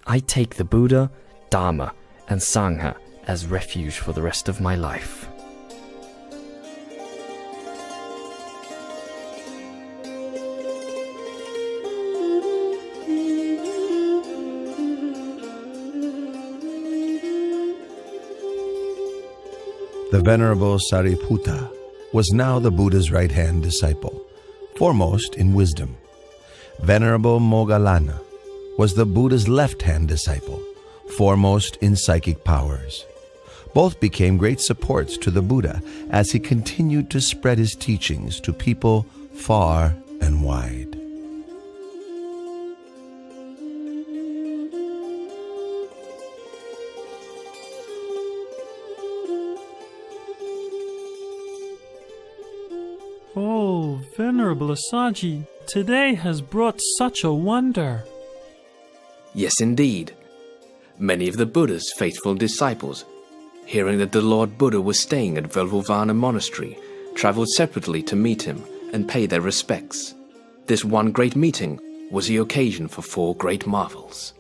S14: I take the Buddha, Dhamma, and Sangha as refuge for the rest of my life.
S1: The Venerable Sariputta was now the Buddha's right-hand disciple, foremost in wisdom. Venerable Moggallana was the Buddha's left-hand disciple, foremost in psychic powers. Both became great supports to the Buddha as he continued to spread his teachings to people far and wide.
S20: Oh, Venerable Asaji, today has brought such a wonder.
S11: Yes, indeed. Many of the Buddha's faithful disciples, hearing that the Lord Buddha was staying at Velvovana Monastery, traveled separately to meet him and pay their respects. This one great meeting was the occasion for 4 great marvels.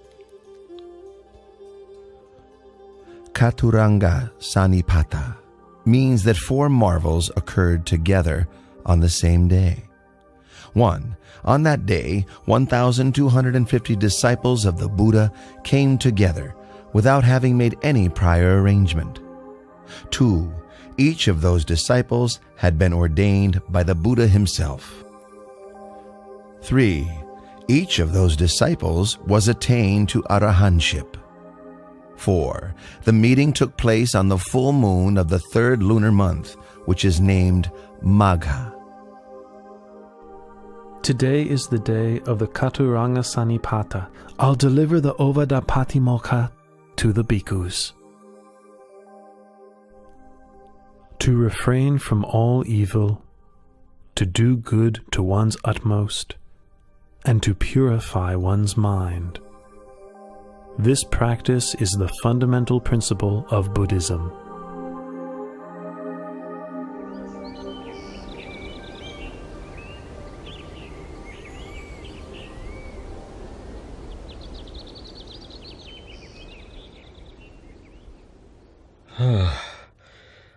S1: Chaturanga Sanipata means that 4 marvels occurred together on the same day. 1. On that day, 1,250 disciples of the Buddha came together without having made any prior arrangement. 2. Each of those disciples had been ordained by the Buddha himself. 3. Each of those disciples was attained to arahantship. 4. The meeting took place on the full moon of the 3rd lunar month, which is named Magha.
S20: Today is the day of the Chaturanga Sanipata. I'll deliver the Ovadapatimokkha to the bhikkhus. To refrain from all evil, to do good to one's utmost, and to purify one's mind. This practice is the fundamental principle of Buddhism.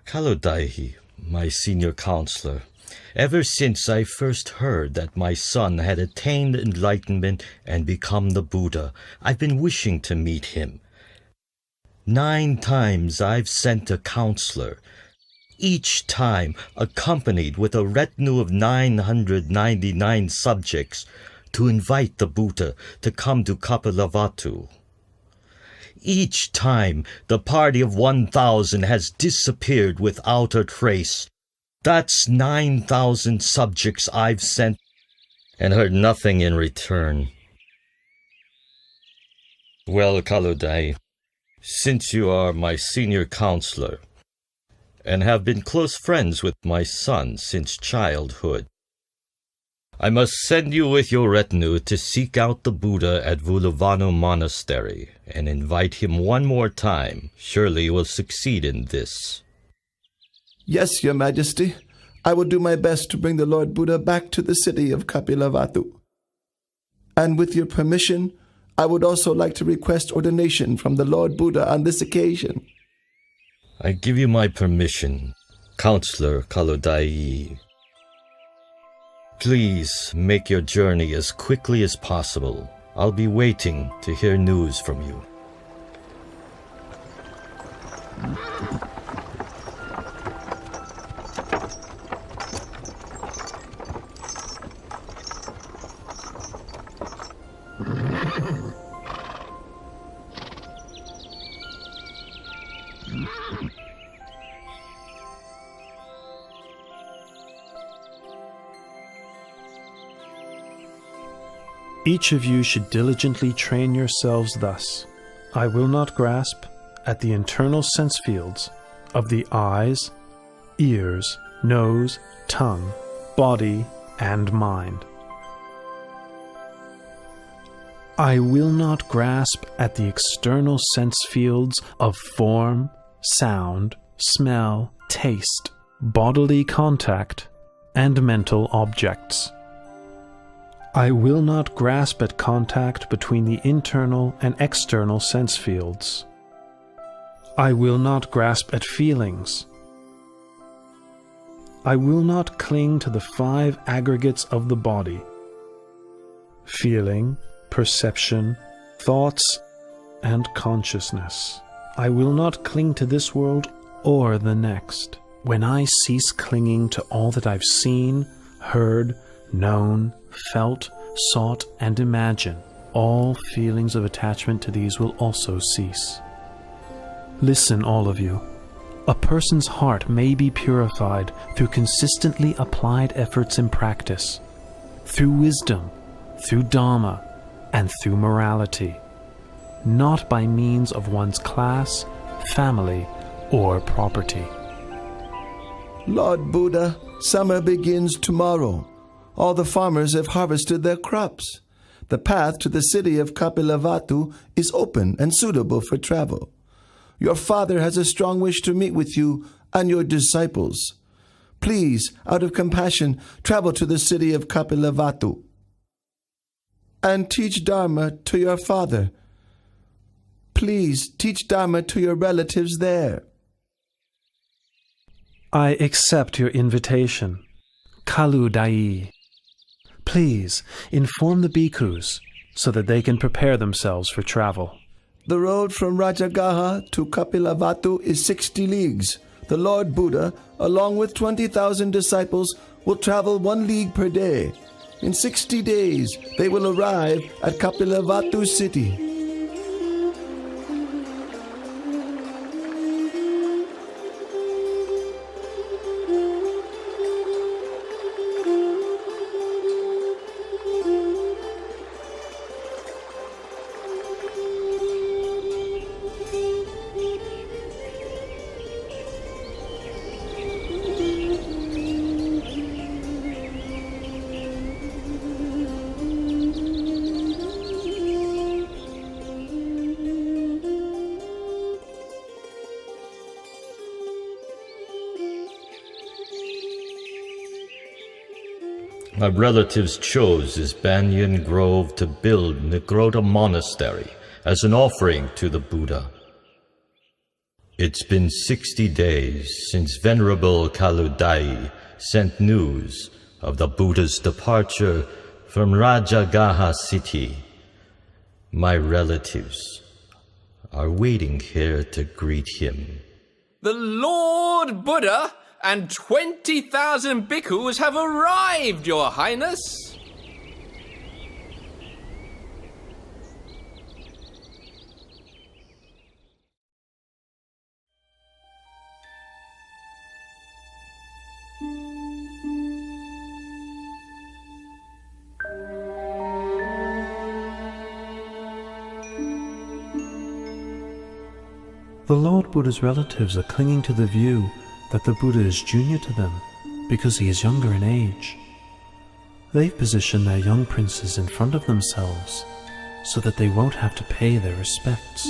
S2: Kalodaihi, my senior counselor, ever since I first heard that my son had attained enlightenment and become the Buddha, I've been wishing to meet him. 9 times I've sent a counselor, each time accompanied with a retinue of 999 subjects, to invite the Buddha to come to Kapilavatthu. Each time, the party of 1,000 has disappeared without a trace. That's 9,000 subjects I've sent and heard nothing in return. Well, Kaludai, since you are my senior counselor and have been close friends with my son since childhood, I must send you with your retinue to seek out the Buddha at Vulavanu Monastery and invite him one more time. Surely you will succeed in this.
S8: Yes, Your Majesty. I will do my best to bring the Lord Buddha back to the city of Kapilavatthu. And with your permission, I would also like to request ordination from the Lord Buddha on this occasion.
S2: I give you my permission, Counselor Kalodai. Please make your journey as quickly as possible. I'll be waiting to hear news from you.
S20: Each of you should diligently train yourselves thus. I will not grasp at the internal sense fields of the eyes, ears, nose, tongue, body, and mind. I will not grasp at the external sense fields of form, sound, smell, taste, bodily contact, and mental objects. I will not grasp at contact between the internal and external sense fields. I will not grasp at feelings. I will not cling to the 5 aggregates of the body: feeling, perception, thoughts, and consciousness. I will not cling to this world or the next, when I cease clinging to all that I've seen, heard, known, felt, sought, and imagined, all feelings of attachment to these will also cease. Listen, all of you. A person's heart may be purified through consistently applied efforts in practice, through wisdom, through Dharma, and through morality, not by means of one's class, family, or property.
S1: Lord Buddha, summer begins tomorrow. All the farmers have harvested their crops. The path to the city of Kapilavatthu is open and suitable for travel. Your father has a strong wish to meet with you and your disciples. Please, out of compassion, travel to the city of Kapilavatthu and teach Dharma to your father. Please teach Dharma to your relatives there.
S20: I accept your invitation. Kalu Dai. Please inform the bhikkhus so that they can prepare themselves for travel.
S1: The road from Rajagaha to Kapilavatthu is 60 leagues. The Lord Buddha, along with 20,000 disciples, will travel 1 league per day. In 60 days, they will arrive at Kapilavatthu city.
S2: My relatives chose this banyan grove to build Nigrota Monastery as an offering to the Buddha. It's been 60 days since Venerable Kaludai sent news of the Buddha's departure from Rajagaha city. My relatives are waiting here to greet him.
S11: The Lord Buddha and 20,000 bhikkhus have arrived, Your Highness!
S20: The Lord Buddha's relatives are clinging to the view that the Buddha is junior to them because he is younger in age. They've positioned their young princes in front of themselves so that they won't have to pay their respects.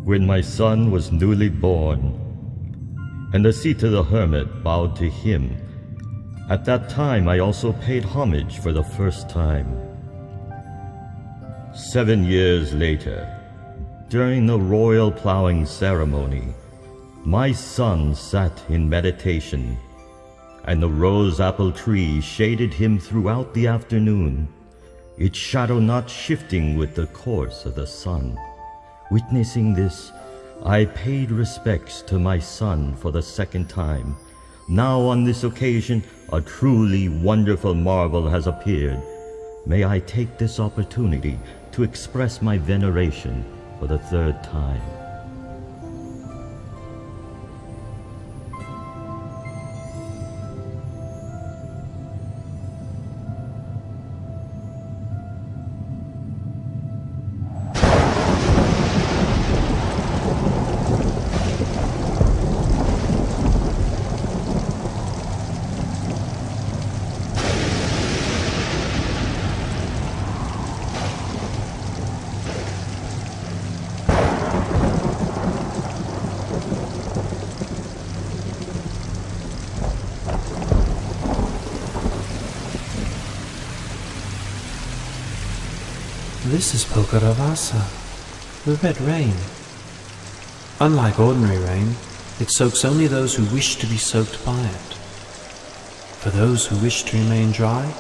S2: When my son was newly born, and the Sita the hermit bowed to him, at that time I also paid homage for the first time. 7 years later, during the royal plowing ceremony, my son sat in meditation, and the rose apple tree shaded him throughout the afternoon. its shadow not shifting with the course of the sun. Witnessing this, I paid respects to my son for the second time. Now on this occasion, a truly wonderful marvel has appeared. May I take this opportunity to express my veneration for the third time.
S20: This is Pokaravasa, the red rain. Unlike ordinary rain, it soaks only those who wish to be soaked by it. For those who wish to remain dry,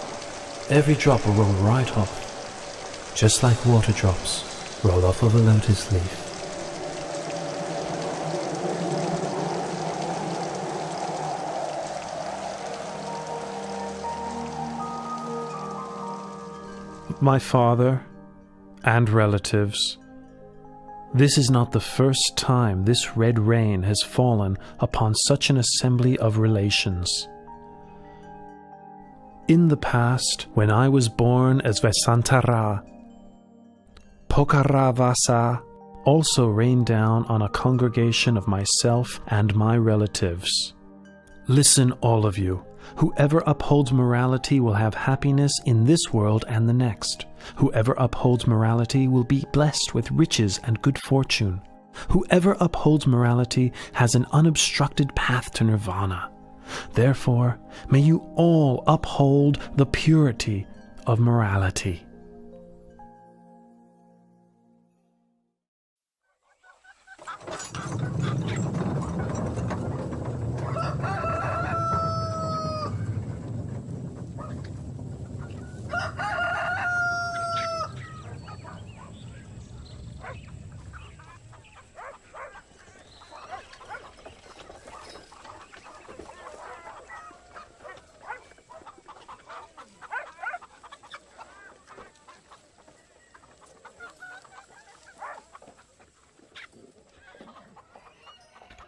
S20: every drop will roll right off, just like water drops roll off of a lotus leaf. My father and relatives, this is not the first time this red rain has fallen upon such an assembly of relations. In the past, when I was born as Vesantara, Pokaravasa also rained down on a congregation of myself and my relatives. Listen, all of you. Whoever upholds morality will have happiness in this world and the next. Whoever upholds morality will be blessed with riches and good fortune. Whoever upholds morality has an unobstructed path to nirvana. Therefore, may you all uphold the purity of morality.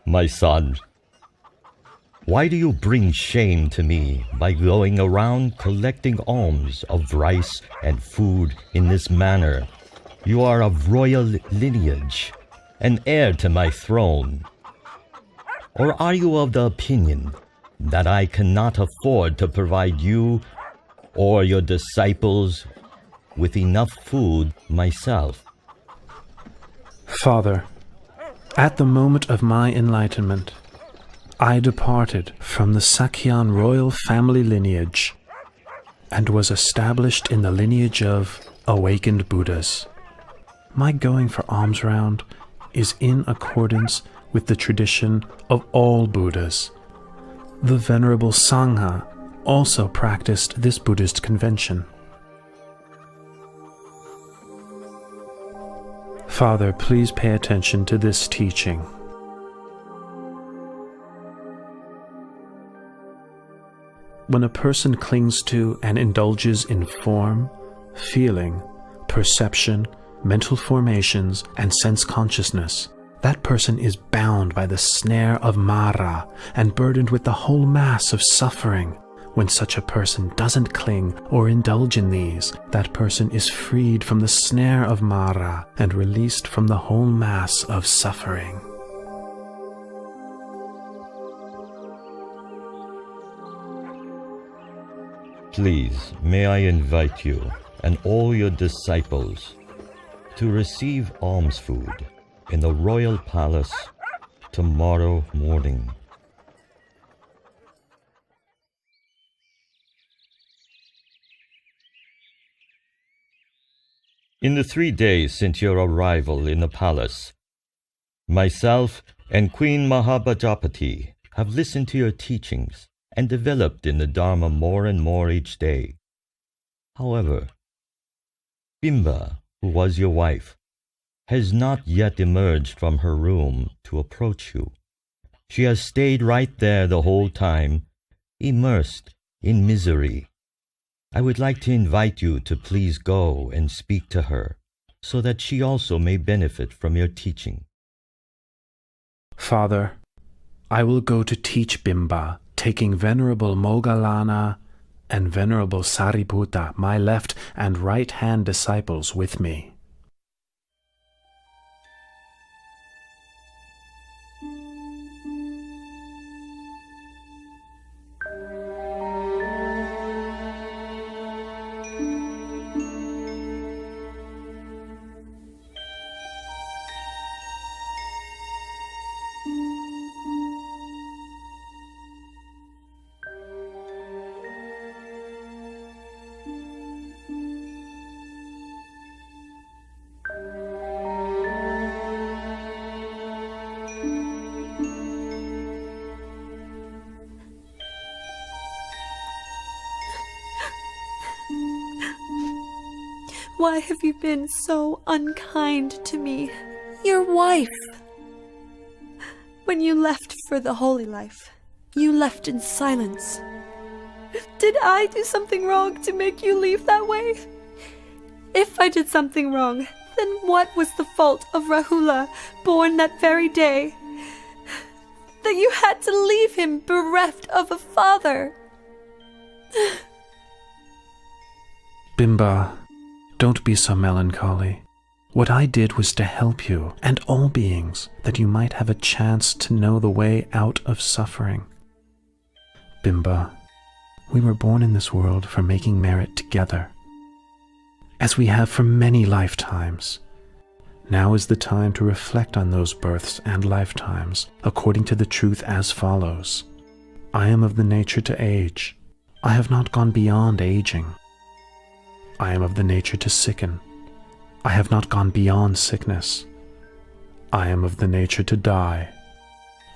S2: My son, why do you bring shame to me by going around collecting alms of rice and food in this manner? You are of royal lineage, an heir to my throne. Or are you of the opinion that I cannot afford to provide you or your disciples with enough food myself?
S20: Father, at the moment of my enlightenment, I departed from the Sakyan royal family lineage and was established in the lineage of awakened Buddhas. My going for alms round is in accordance with the tradition of all Buddhas. The Venerable Sangha also practiced this Buddhist convention. Father, please pay attention to this teaching. When a person clings to and indulges in form, feeling, perception, mental formations, and sense consciousness, that person is bound by the snare of Mara and burdened with the whole mass of suffering. When such a person doesn't cling or indulge in these, that person is freed from the snare of Mara and released from the whole mass of suffering.
S2: Please, may I invite you and all your disciples to receive alms food in the royal palace tomorrow morning. In the 3 days since your arrival in the palace, myself and Queen Mahabhajapati have listened to your teachings and developed in the Dharma more and more each day. However, Bimba, who was your wife, has not yet emerged from her room to approach you. She has stayed right there the whole time, immersed in misery. I would like to invite you to please go and speak to her, so that she also may benefit from your teaching.
S20: Father, I will go to teach Bimba, taking Venerable Moggallana and Venerable Sariputta, my left and right hand disciples, with me.
S4: Why have you been so unkind to me, your wife? When you left for the holy life, you left in silence. Did I do something wrong to make you leave that way? If I did something wrong, then what was the fault of Rahula, born that very day, that you had to leave him bereft of a father?
S20: Bimba, don't be so melancholy. What I did was to help you and all beings, that you might have a chance to know the way out of suffering. Bimba, we were born in this world for making merit together, as we have for many lifetimes. Now is the time to reflect on those births and lifetimes according to the truth as follows. I am of the nature to age. I have not gone beyond aging. I am of the nature to sicken. I have not gone beyond sickness. I am of the nature to die.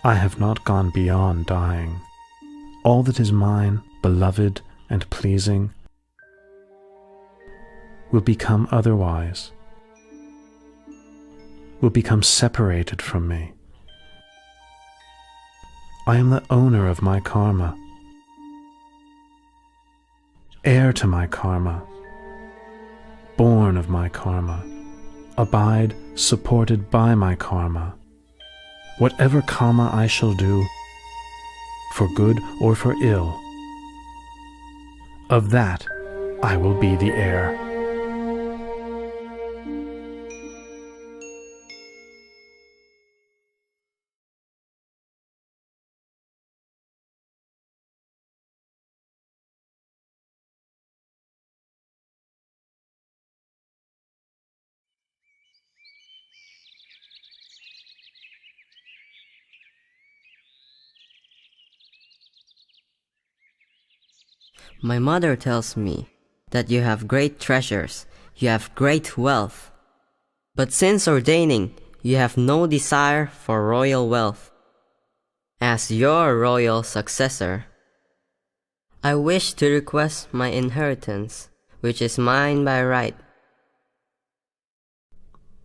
S20: I have not gone beyond dying. All that is mine, beloved and pleasing, will become otherwise, will become separated from me. I am the owner of my karma, heir to my karma, born of my karma, abide supported by my karma. Whatever karma I shall do, for good or for ill, of that I will be the heir.
S9: My mother tells me that you have great treasures, you have great wealth. But since ordaining, you have no desire for royal wealth. As your royal successor, I wish to request my inheritance, which is mine by right.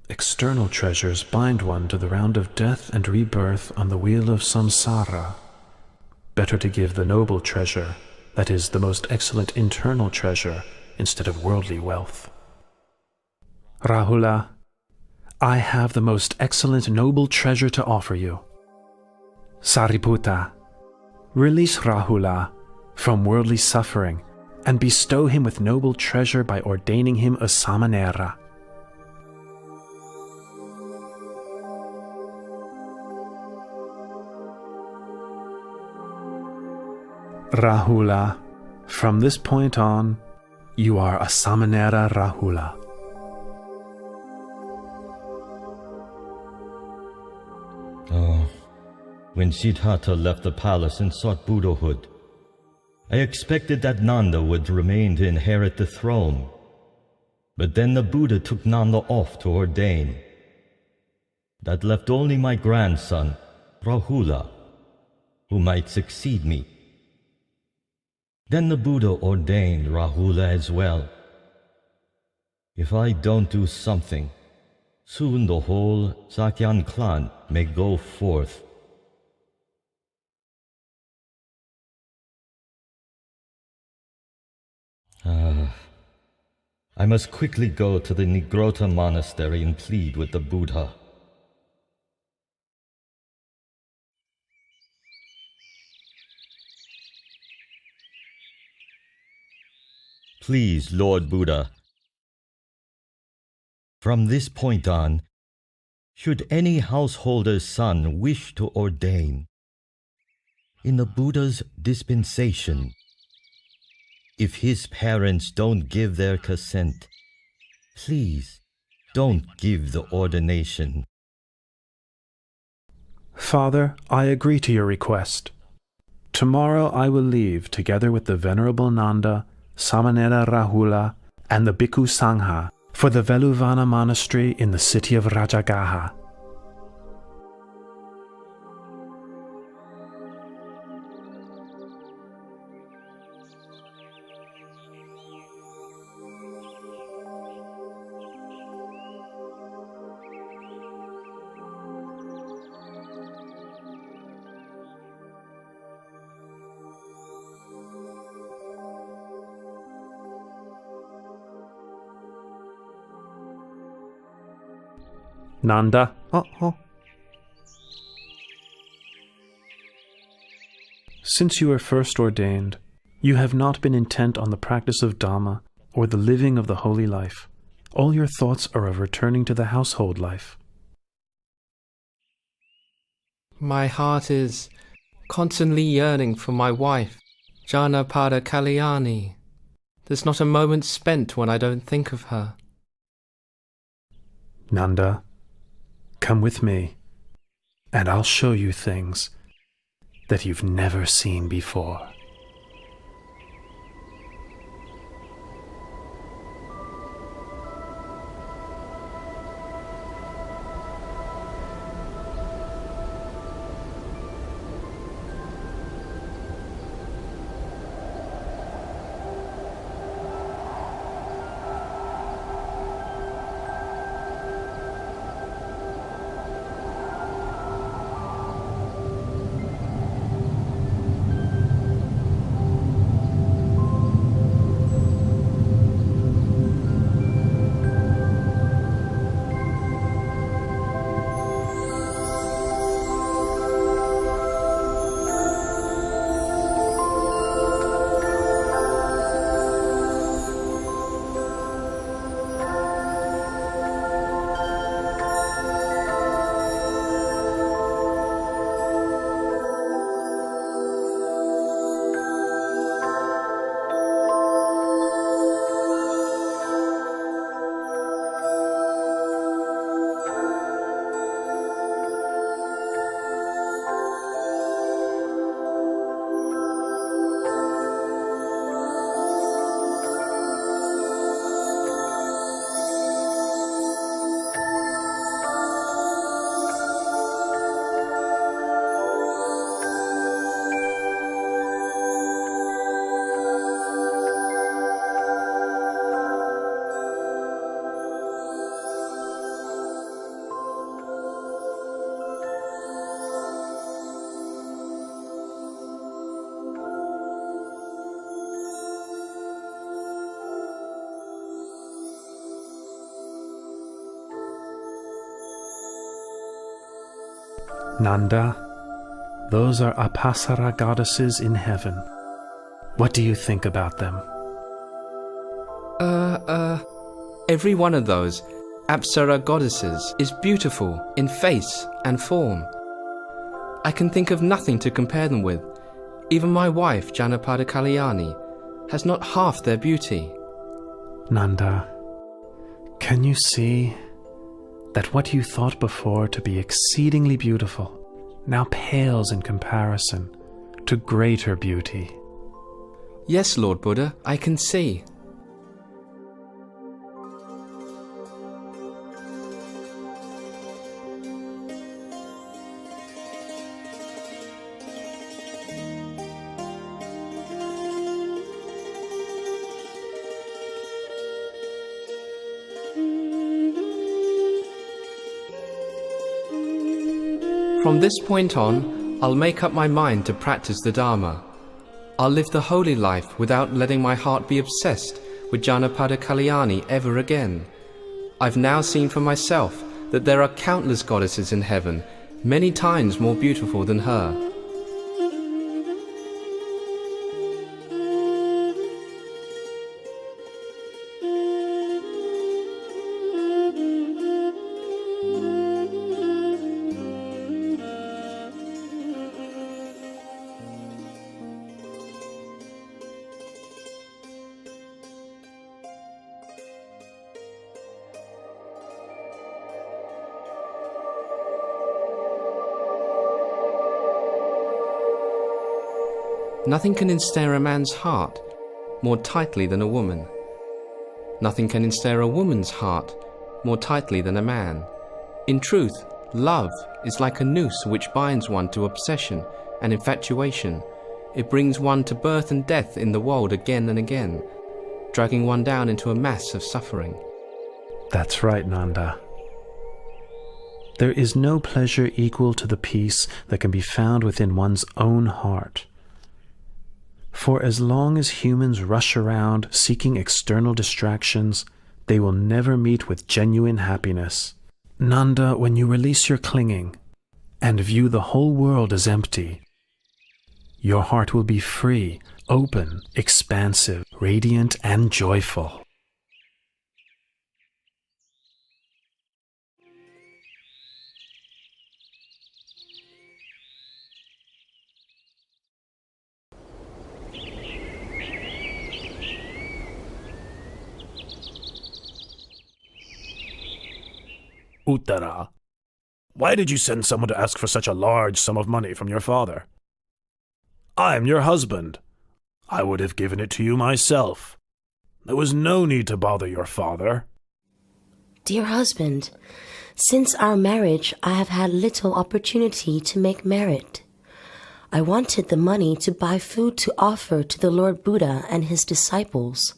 S20: External treasures bind one to the round of death and rebirth on the wheel of samsara. Better to give the noble treasure, that is, the most excellent internal treasure, instead of worldly wealth. Rahula, I have the most excellent noble treasure to offer you. Sariputta, release Rahula from worldly suffering and bestow him with noble treasure by ordaining him a samanera. Rahula, from this point on, you are a Samanera Rahula.
S2: Oh, when Siddhartha left the palace and sought Buddhahood, I expected that Nanda would remain to inherit the throne. But then the Buddha took Nanda off to ordain. That left only my grandson, Rahula, who might succeed me. Then the Buddha ordained Rahula as well. If I don't do something, soon the whole Sakyan clan may go forth. I must quickly go to the Nigrota monastery and plead with the Buddha. Please, Lord Buddha, from this point on, should any householder's son wish to ordain, in the Buddha's dispensation, if his parents don't give their consent, please don't give the ordination.
S20: Father, I agree to your request. Tomorrow I will leave, together with the Venerable Nanda, Samanera Rahula, and the Bhikkhu Sangha, for the Veluvana monastery in the city of Rajagaha. Nanda. Since you were first ordained, you have not been intent on the practice of Dhamma or the living of the holy life. All your thoughts are of returning to the household life.
S11: My heart is constantly yearning for my wife, Janapada Kalyani. There's not a moment spent when I don't think of her.
S20: Nanda, come with me, and I'll show you things that you've never seen before. Nanda, those are Apasara goddesses in heaven. What do you think about them?
S11: Every one of those Apsara goddesses is beautiful in face and form. I can think of nothing to compare them with. Even my wife, Janapada Kalyani, has not half their beauty.
S20: Nanda, can you see that what you thought before to be exceedingly beautiful now pales in comparison to greater beauty?
S11: Yes, Lord Buddha, I can see. From this point on, I'll make up my mind to practice the Dharma. I'll live the holy life without letting my heart be obsessed with Janapada Kalyani ever again. I've now seen for myself that there are countless goddesses in heaven, many times more beautiful than her. Nothing can ensnare a man's heart more tightly than a woman. Nothing can ensnare a woman's heart more tightly than a man. In truth, love is like a noose which binds one to obsession and infatuation. It brings one to birth and death in the world again and again, dragging one down into a mass of suffering.
S20: That's right, Nanda. There is no pleasure equal to the peace that can be found within one's own heart. For as long as humans rush around seeking external distractions, they will never meet with genuine happiness. Nanda, when you release your clinging and view the whole world as empty, your heart will be free, open, expansive, radiant, and joyful.
S3: Uttara, why did you send someone to ask for such a large sum of money from your father? I am your husband. I would have given it to you myself. There was no need to bother your father.
S6: Dear husband, since our marriage, I have had little opportunity to make merit. I wanted the money to buy food to offer to the Lord Buddha and his disciples.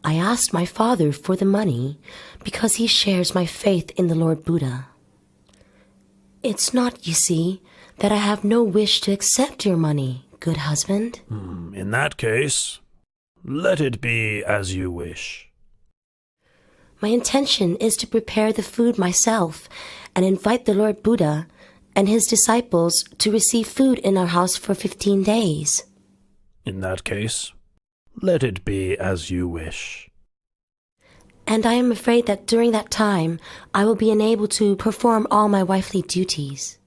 S6: I asked my father for the money because he shares my faith in the Lord Buddha. It's not, you see, that I have no wish to accept your money, good husband.
S3: In that case, let it be as you wish.
S6: My intention is to prepare the food myself and invite the Lord Buddha and his disciples to receive food in our house for 15 days.
S3: In that case, let it be as you wish.
S6: And I am afraid that during that time, I will be unable to perform all my wifely duties.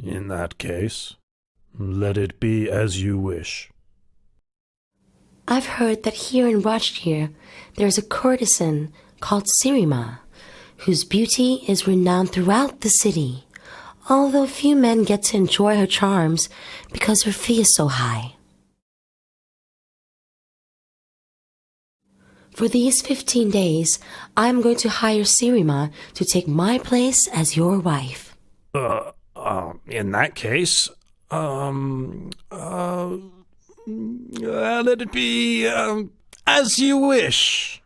S3: In that case, let it be as you wish.
S6: I've heard that here in Rajgir, there is a courtesan called Sirima, whose beauty is renowned throughout the city, although few men get to enjoy her charms because her fee is so high. For these 15 days, I am going to hire Sirima to take my place as your wife.
S3: In that case, let it be, as you wish.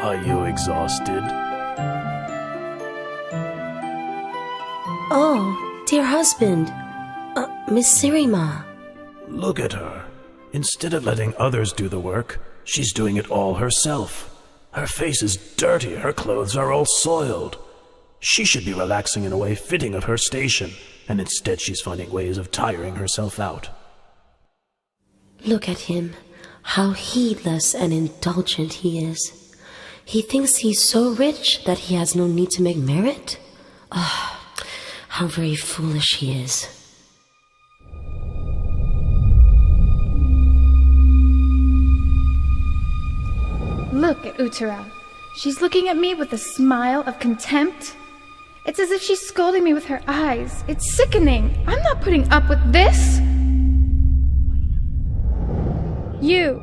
S3: Are you exhausted?
S6: Oh, dear husband, Miss Sirima.
S3: Look at her. Instead of letting others do the work, she's doing it all herself. Her face is dirty, her clothes are all soiled. She should be relaxing in a way fitting of her station, and instead she's finding ways of tiring herself out.
S6: Look at him, how heedless and indulgent he is. He thinks he's so rich that he has no need to make merit? Ah, how very foolish he is.
S12: Look at Uttara. She's looking at me with a smile of contempt. It's as if she's scolding me with her eyes. It's sickening. I'm not putting up with this. You,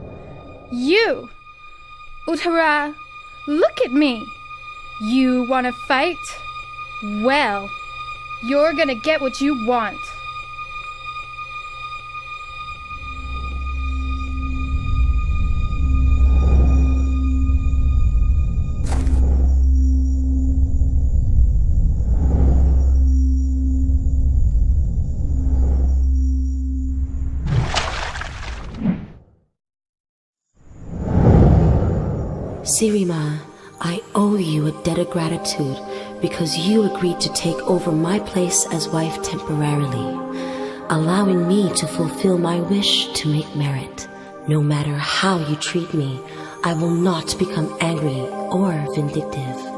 S12: Uttara, look at me. You want to fight? Well, you're gonna get what you want.
S6: Sirima, I owe you a debt of gratitude because you agreed to take over my place as wife temporarily, allowing me to fulfill my wish to make merit. No matter how you treat me, I will not become angry or vindictive.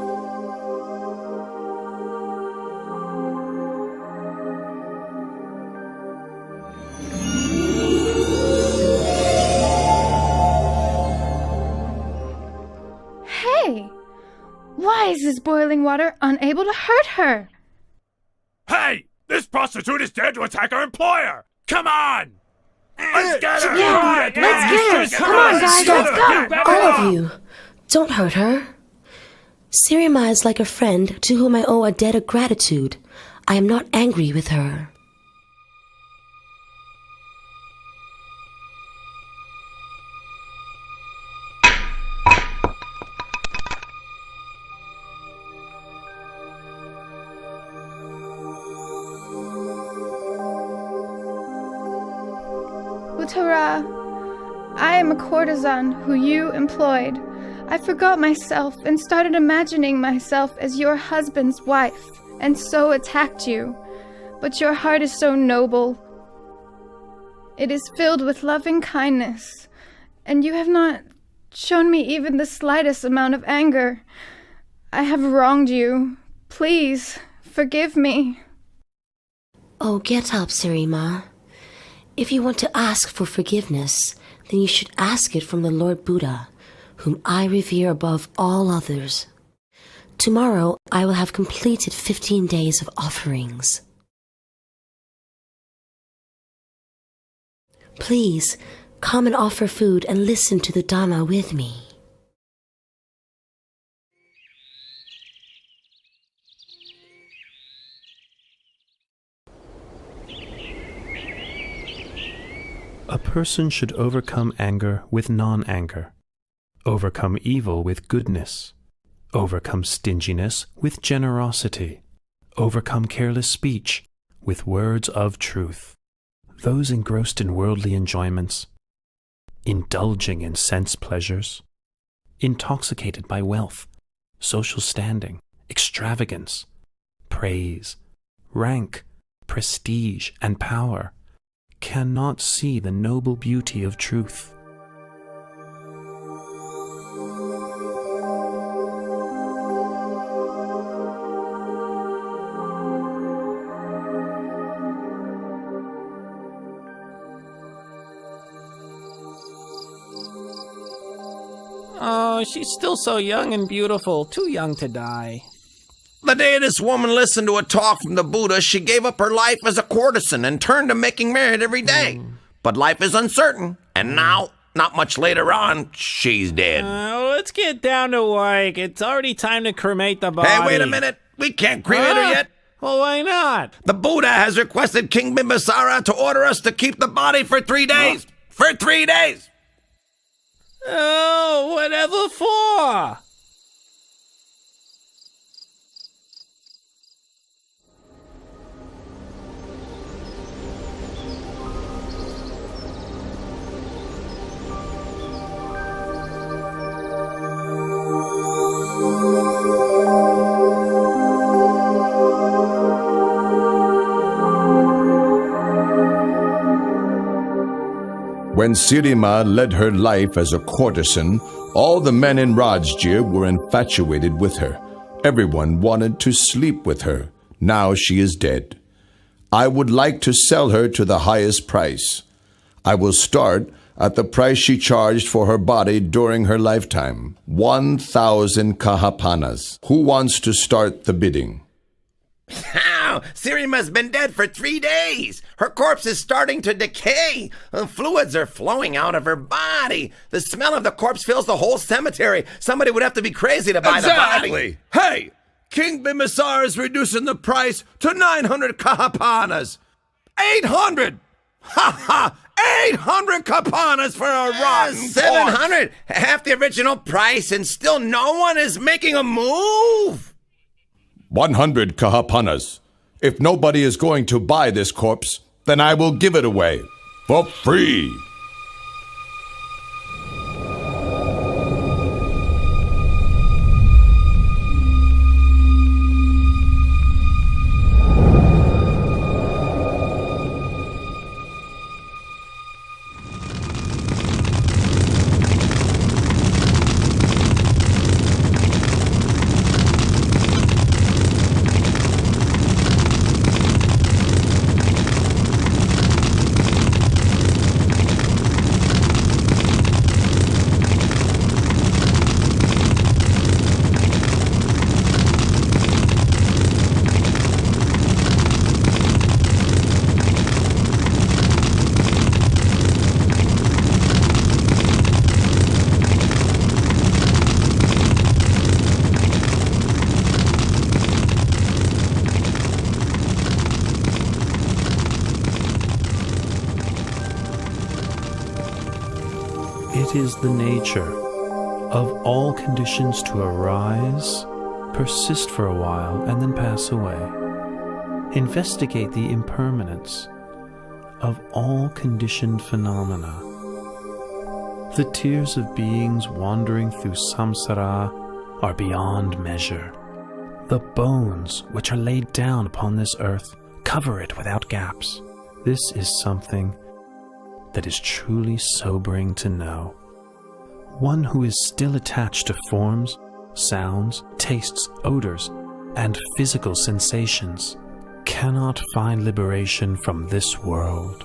S12: Why is this boiling water unable to hurt her?
S21: Hey! This prostitute is dared to attack our employer! Come on! Let's get her!
S6: Yeah, let's get her! Come on, guys, let's go! All of you, don't hurt her. Sirima is like a friend to whom I owe a debt of gratitude. I am not angry with her.
S12: Uttara, I am a courtesan who you employed. I forgot myself and started imagining myself as your husband's wife, and so attacked you. But your heart is so noble. It is filled with loving kindness, and you have not shown me even the slightest amount of anger. I have wronged you. Please, forgive me.
S6: Oh, get up, Sirima. If you want to ask for forgiveness, then you should ask it from the Lord Buddha, whom I revere above all others. Tomorrow I will have completed 15 days of offerings. Please, come and offer food and listen to the Dhamma with me.
S20: A person should overcome anger with non-anger, overcome evil with goodness, overcome stinginess with generosity, overcome careless speech with words of truth. Those engrossed in worldly enjoyments, indulging in sense pleasures, intoxicated by wealth, social standing, extravagance, praise, rank, prestige, and power, cannot see the noble beauty of truth.
S15: Oh, she's still so young and beautiful, too young to die.
S13: The day this woman listened to a talk from the Buddha, she gave up her life as a courtesan and turned to making merit every day. But life is uncertain, and now, not much later on, she's dead.
S15: Let's get down to work. It's already time to cremate the body.
S13: Hey, wait a minute. We can't cremate her yet.
S15: Well, why not?
S13: The Buddha has requested King Bimbisara to order us to keep the body for 3 days. For 3 days!
S15: Oh, whatever for?
S8: When Sirima led her life as a courtesan, all the men in Rajgir were infatuated with her. Everyone wanted to sleep with her. Now she is dead. I would like to sell her to the highest price. I will start at the price she charged for her body during her lifetime, 1,000 kahapanas. Who wants to start the bidding?
S13: Sirima's been dead for 3 days. Her corpse is starting to decay. Fluids are flowing out of her body. The smell of the corpse fills the whole cemetery. Somebody would have to be crazy to buy the body.
S8: Hey, King Bimbisara is reducing the price to 900 kahapanas. 800! Ha ha! 800 kapanas for a rotten
S13: 700! Half the original price, and still no one is making a move!
S8: 100 kahapanas. If nobody is going to buy this corpse, then I will give it away for free.
S20: It is the nature of all conditions to arise, persist for a while, and then pass away. Investigate the impermanence of all conditioned phenomena. The tears of beings wandering through samsara are beyond measure. The bones which are laid down upon this earth cover it without gaps. This is something that is truly sobering to know. One who is still attached to forms, sounds, tastes, odors, and physical sensations cannot find liberation from this world.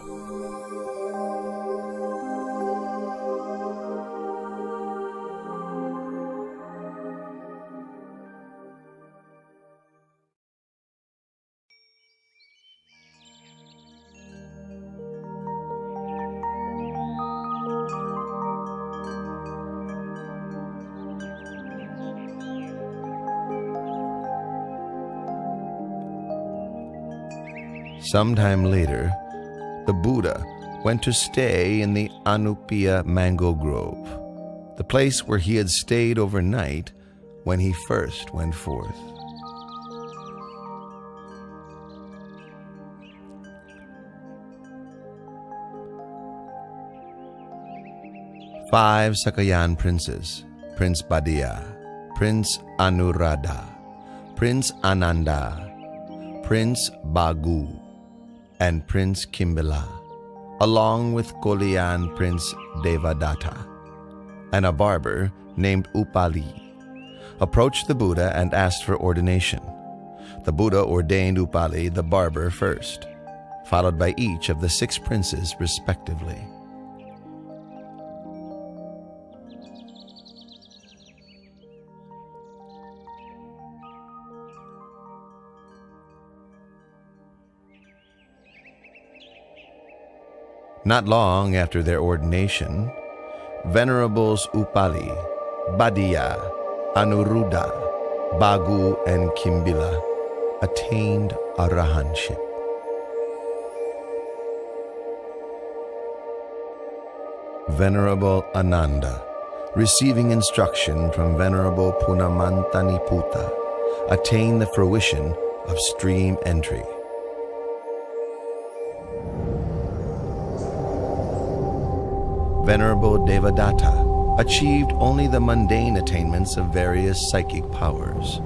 S1: Sometime later, the Buddha went to stay in the Anupiya mango grove, the place where he had stayed overnight when he first went forth. Five Sakayan princes, Prince Badiya, Prince Anuradha, Prince Ananda, Prince Bagu, and Prince Kimbila, along with Kolian Prince Devadatta, and a barber named Upali, approached the Buddha and asked for ordination. The Buddha ordained Upali the barber first, followed by each of the 6 princes respectively. Not long after their ordination, Venerables Upali, Badiya, Anuruddha, Bagu, and Kimbila attained arahantship. Venerable Ananda, receiving instruction from Venerable Punamantaniputta, attained the fruition of stream entry. Venerable Devadatta achieved only the mundane attainments of various psychic powers.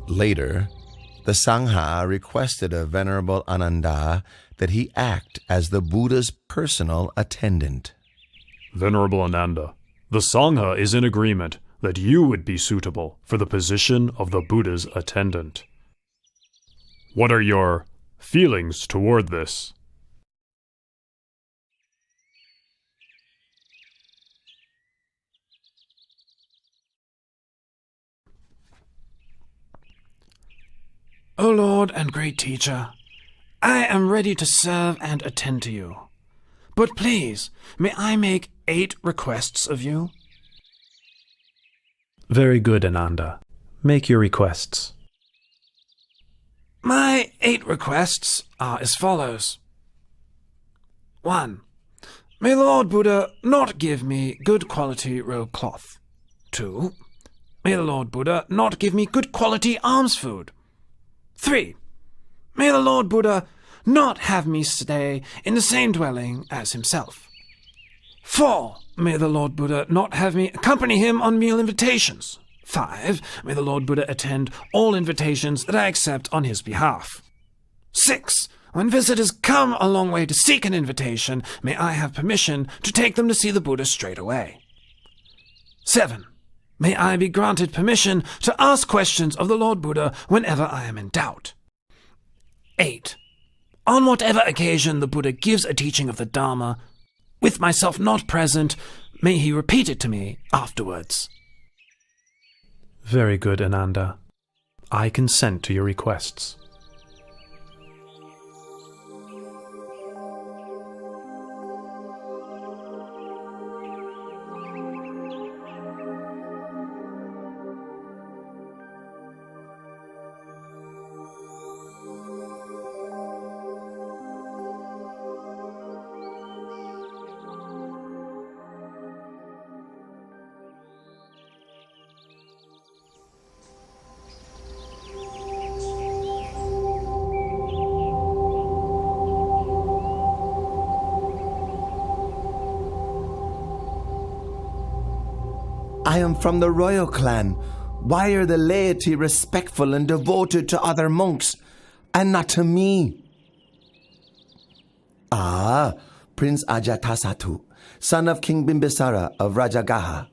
S1: Later, The Sangha requested of Venerable Ananda that he act as the Buddha's personal attendant.
S3: Venerable Ananda, the Sangha is in agreement that you would be suitable for the position of the Buddha's attendant. What are your feelings toward this?
S15: O Lord and great teacher, I am ready to serve and attend to you. But please, may I make 8 requests of you?
S20: Very good, Ananda. Make your requests.
S15: My 8 requests are as follows. 1. May the Lord Buddha not give me good quality robe cloth. 2. May the Lord Buddha not give me good quality alms food. 3. May the Lord Buddha not have me stay in the same dwelling as himself. 4. May the Lord Buddha not have me accompany him on meal invitations. 5. May the Lord Buddha attend all invitations that I accept on his behalf. 6. When visitors come a long way to seek an invitation, may I have permission to take them to see the Buddha straight away. 7. May I be granted permission to ask questions of the Lord Buddha whenever I am in doubt. 8. On whatever occasion the Buddha gives a teaching of the Dharma, with myself not present, may he repeat it to me afterwards.
S20: Very good, Ananda. I consent to your requests.
S8: I am from the royal clan. Why are the laity respectful and devoted to other monks, and not to me? Prince Ajatasattu, son of King Bimbisara of Rajagaha.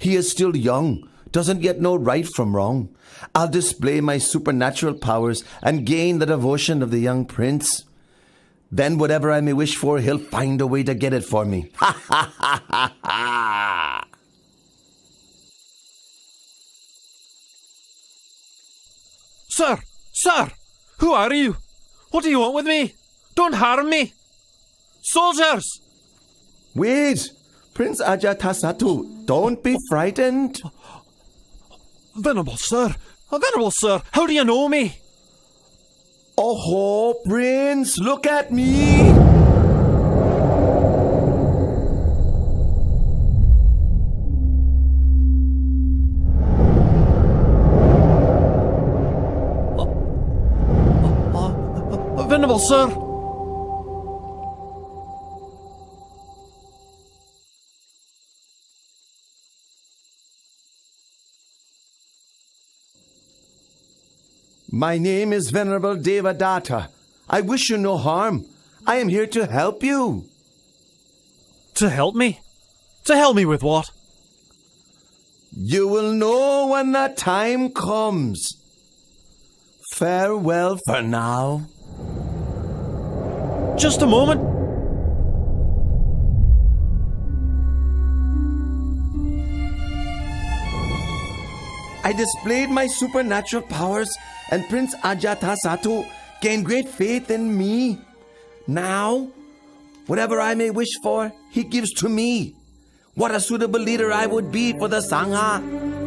S8: He is still young, doesn't yet know right from wrong. I'll display my supernatural powers and gain the devotion of the young prince. Then whatever I may wish for, he'll find a way to get it for me. Ha ha ha ha ha!
S15: Sir! Who are you? What do you want with me? Don't harm me! Soldiers!
S8: Wait! Prince Ajatasattu, don't be frightened.
S15: Venerable sir, how do you know me?
S8: Oh, Prince, look at me!
S15: Venerable sir!
S8: My name is Venerable Devadatta. I wish you no harm. I am here to help you.
S15: To help me? To help me with what?
S8: You will know when that time comes. Farewell for now.
S15: Just a moment.
S8: I displayed my supernatural powers, and Prince Ajatasattu gained great faith in me. Now, whatever I may wish for, he gives to me. What a suitable leader I would be for the Sangha.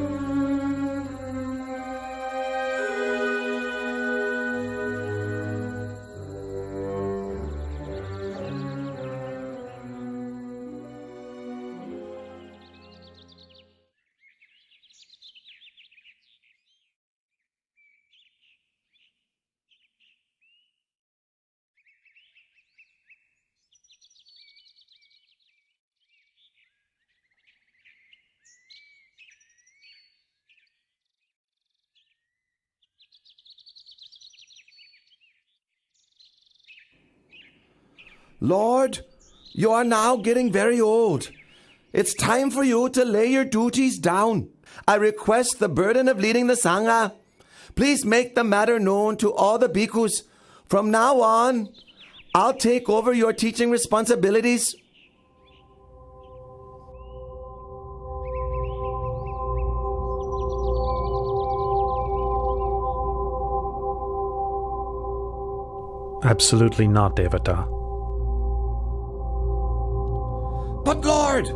S8: Lord, you are now getting very old. It's time for you to lay your duties down. I request the burden of leading the Sangha. Please make the matter known to all the bhikkhus. From now on, I'll take over your teaching responsibilities.
S20: Absolutely not, Devata.
S8: But Lord!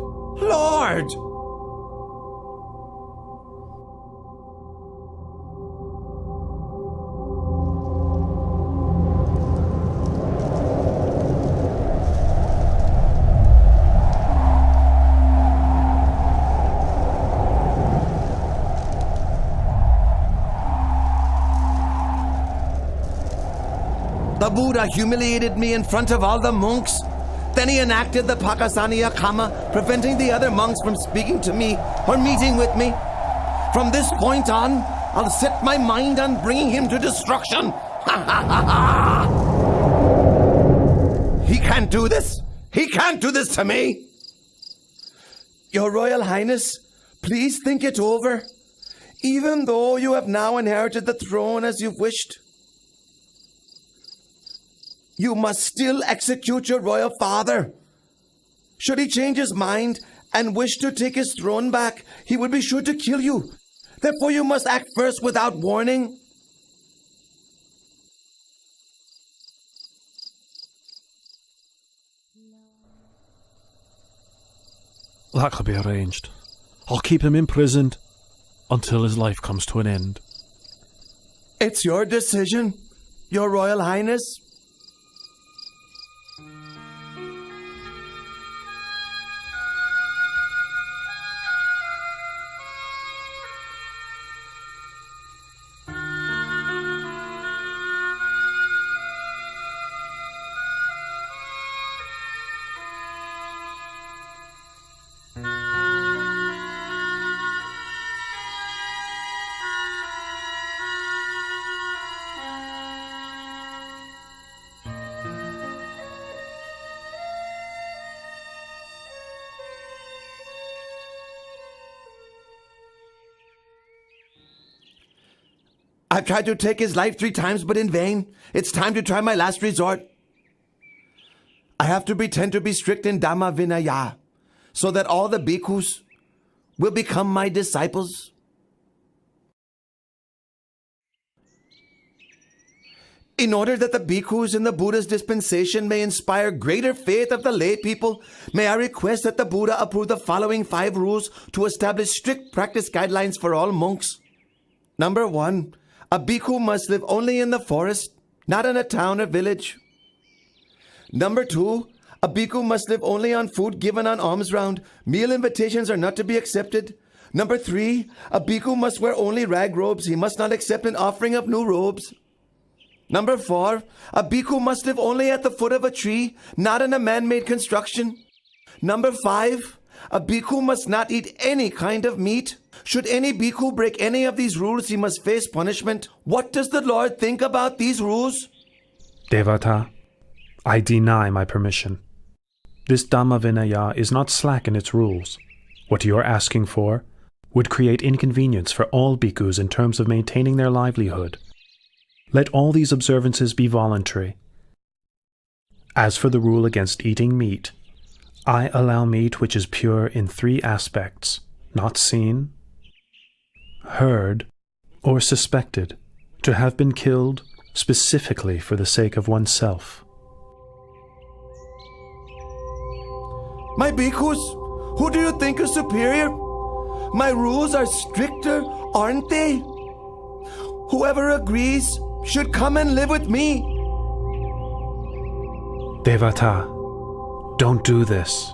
S8: The Buddha humiliated me in front of all the monks. Then he enacted the Pakasaniya Kama, preventing the other monks from speaking to me or meeting with me. From this point on, I'll set my mind on bringing him to destruction. He can't do this. He can't do this to me. Your Royal Highness, please think it over. Even though you have now inherited the throne as you've wished, you must still execute your royal father. Should he change his mind and wish to take his throne back, he would be sure to kill you. Therefore, you must act first without warning.
S20: That could be arranged. I'll keep him imprisoned until his life comes to an end.
S8: It's your decision, Your Royal Highness. I've tried to take his life 3 times, but in vain. It's time to try my last resort. I have to pretend to be strict in Dhamma Vinaya, so that all the bhikkhus will become my disciples. In order that the bhikkhus in the Buddha's dispensation may inspire greater faith of the lay people, may I request that the Buddha approve the following 5 rules to establish strict practice guidelines for all monks. Number 1. A bhikkhu must live only in the forest, not in a town or village. Number 2. A bhikkhu must live only on food given on alms round. Meal invitations are not to be accepted. Number 3. A bhikkhu must wear only rag robes. He must not accept an offering of new robes. Number 4. A bhikkhu must live only at the foot of a tree, not in a man-made construction. Number 5. A bhikkhu must not eat any kind of meat. Should any bhikkhu break any of these rules, he must face punishment. What does the Lord think about these rules?
S20: Devata, I deny my permission. This Dhamma Vinaya is not slack in its rules. What you're asking for would create inconvenience for all bhikkhus in terms of maintaining their livelihood. Let all these observances be voluntary. As for the rule against eating meat, I allow meat which is pure in 3 aspects, not seen, heard, or suspected, to have been killed specifically for the sake of oneself.
S8: My bhikkhus, who do you think is superior? My rules are stricter, aren't they? Whoever agrees should come and live with me.
S20: Devata, don't do this.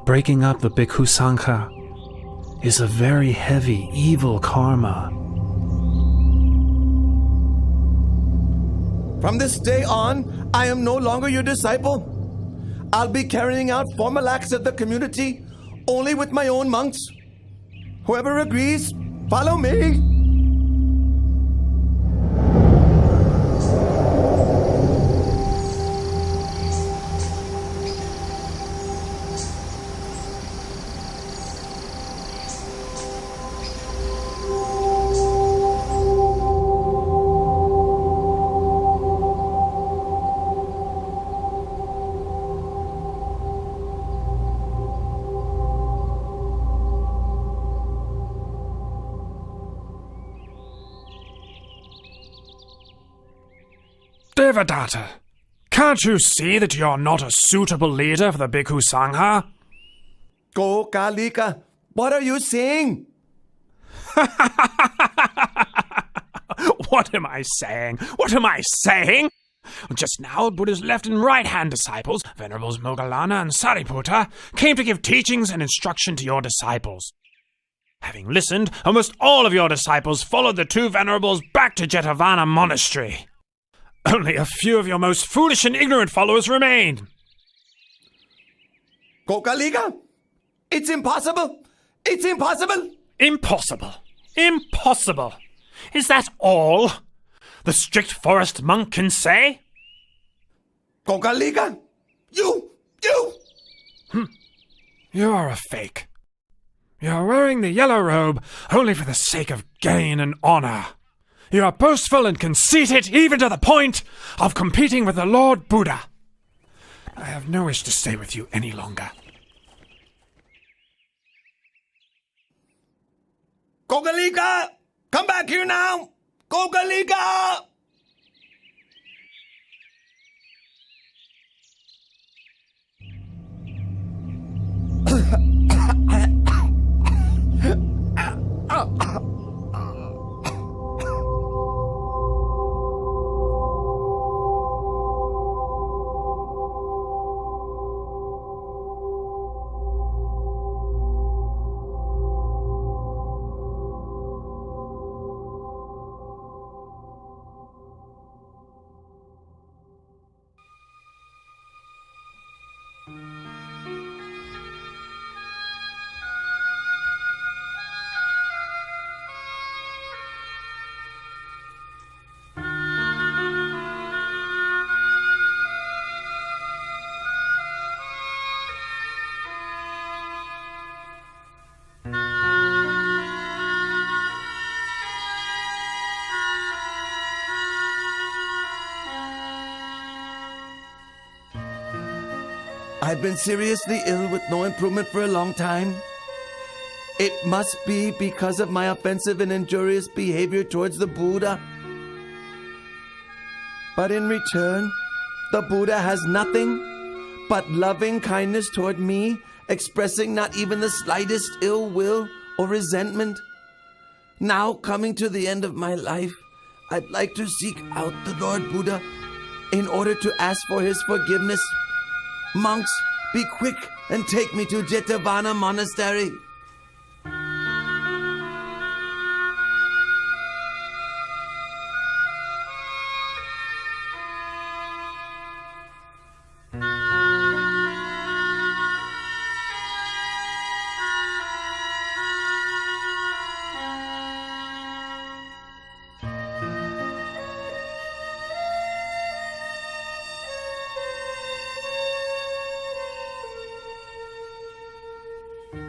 S20: Breaking up the Bhikkhu Sangha is a very heavy, evil karma.
S8: From this day on, I am no longer your disciple. I'll be carrying out formal acts of the community only with my own monks. Whoever agrees, follow me.
S5: Devadatta, can't you see that you're not a suitable leader for the Bhikkhu Sangha?
S8: Kokalika, what are you saying?
S5: What am I saying? What am I saying? Just now, Buddha's left and right-hand disciples, Venerables Moggallana and Sariputta, came to give teachings and instruction to your disciples. Having listened, almost all of your disciples followed the two Venerables back to Jetavana Monastery. Only a few of your most foolish and ignorant followers remain.
S8: Kokalika, it's impossible! It's impossible!
S5: Impossible! Impossible! Is that all the strict forest monk can say?
S8: Kokalika, you!
S5: You are a fake. You're wearing the yellow robe only for the sake of gain and honor. You are boastful and conceited even to the point of competing with the Lord Buddha. I have no wish to stay with you any longer.
S8: Kokalika! Come back here now! Kokalika! I've been seriously ill with no improvement for a long time. It must be because of my offensive and injurious behavior towards the Buddha. But in return, the Buddha has nothing but loving kindness toward me, expressing not even the slightest ill will or resentment. Now, coming to the end of my life, I'd like to seek out the Lord Buddha in order to ask for his forgiveness. Monks, be quick and take me to Jetavana Monastery.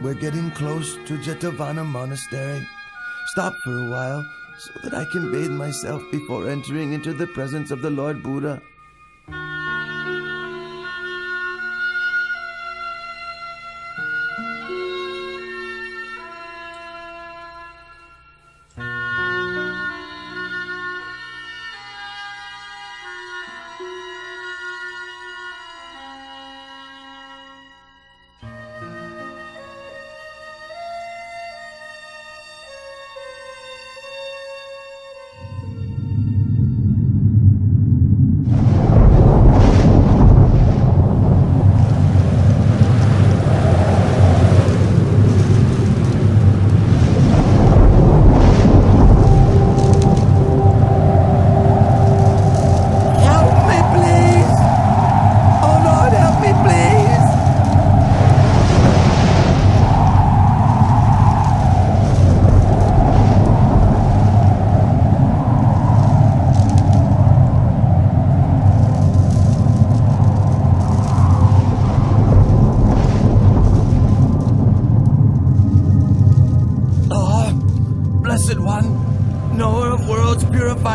S8: We're getting close to Jetavana Monastery. Stop for a while so that I can bathe myself before entering into the presence of the Lord Buddha.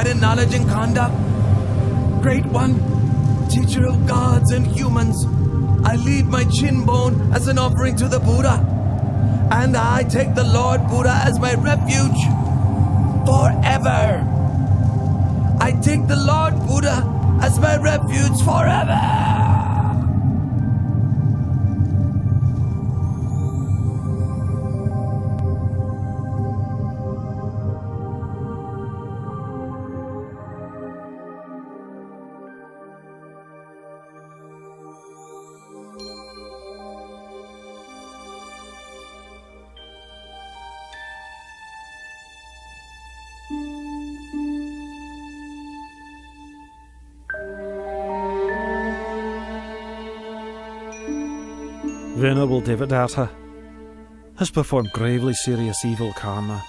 S8: In knowledge and conduct, Great One, Teacher of gods and humans, I leave my chin bone as an offering to the Buddha, and I take the Lord Buddha as my refuge forever. I take the Lord Buddha
S13: as my refuge forever.
S15: Venerable Devadatta has performed gravely serious evil karma.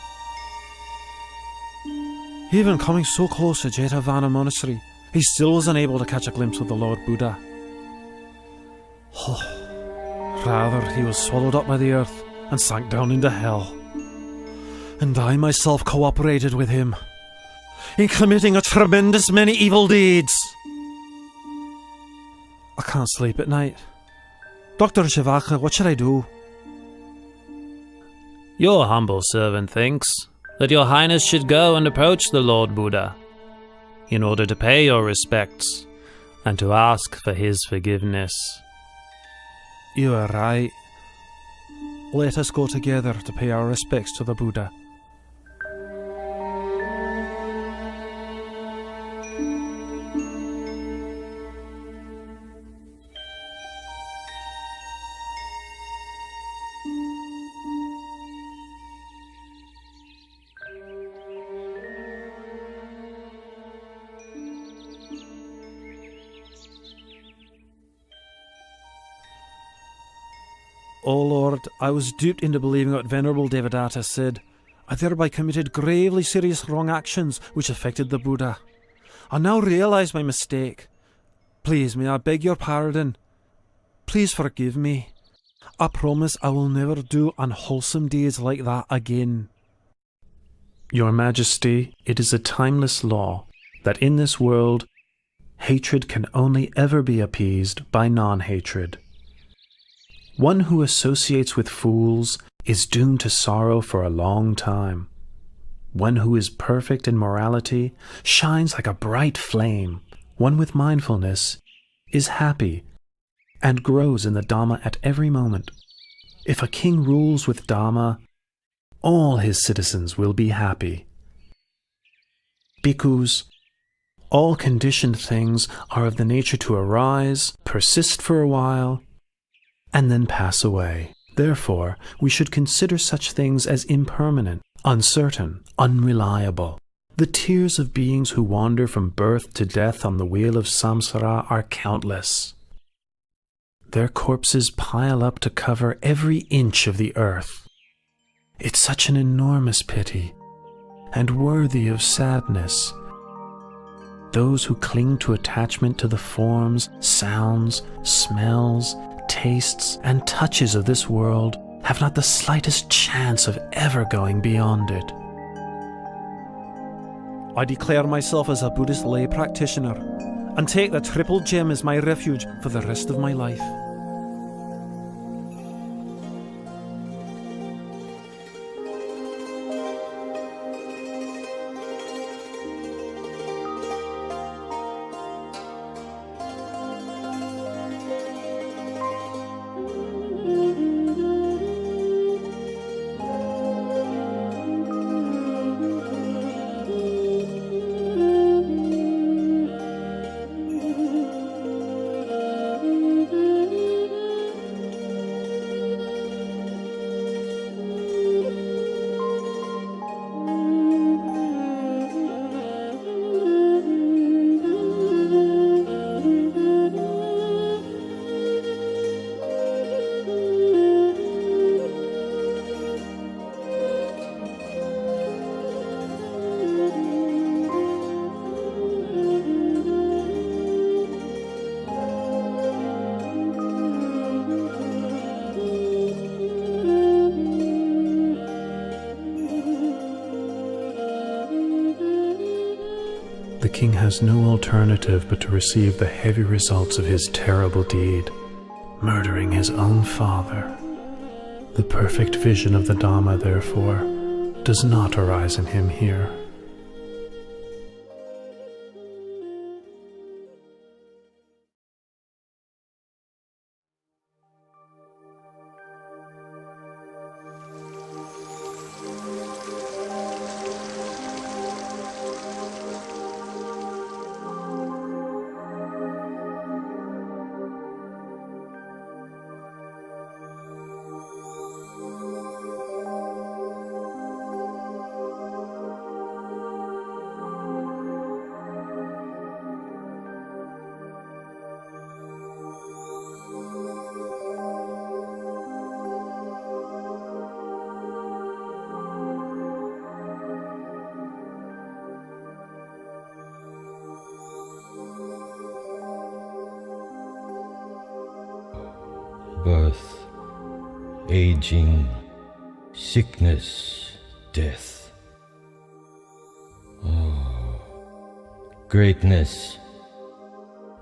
S15: Even coming so close to Jetavana Monastery, he still was unable to catch a glimpse of the Lord Buddha. Rather, he was swallowed up by the earth and sank down into hell. And I myself cooperated with him in committing a tremendous many evil deeds. I can't sleep at night. Dr. Shivaka, what should I do?
S7: Your humble servant thinks that your highness should go and approach the Lord Buddha in order to pay your respects and to ask for his forgiveness.
S15: You are right. Let us go together to pay our respects to the Buddha. O Lord, I was duped into believing what Venerable Devadatta said. I thereby committed gravely serious wrong actions which affected the Buddha. I now realize my mistake. Please, may I beg your pardon? Please forgive me. I promise I will never do unwholesome deeds like that again.
S20: Your Majesty, it is a timeless law that in this world, hatred can only ever be appeased by non-hatred. One who associates with fools is doomed to sorrow for a long time. One who is perfect in morality shines like a bright flame. One with mindfulness is happy and grows in the Dhamma at every moment. If a king rules with Dhamma, all his citizens will be happy. Bhikkhus, all conditioned things are of the nature to arise, persist for a while, and then pass away. Therefore, we should consider such things as impermanent, uncertain, unreliable. The tears of beings who wander from birth to death on the wheel of samsara are countless. Their corpses pile up to cover every inch of the earth. It's such an enormous pity, and worthy of sadness. Those who cling to attachment to the forms, sounds, smells, tastes, and touches of this world have not the slightest chance of ever going beyond it.
S15: I declare myself as a Buddhist lay practitioner and take the Triple Gem as my refuge for the rest of my life.
S20: The king has no alternative but to receive the heavy results of his terrible deed, murdering his own father. The perfect vision of the Dhamma, therefore, does not arise in him here.
S2: birth, aging, sickness, death. Oh, greatness,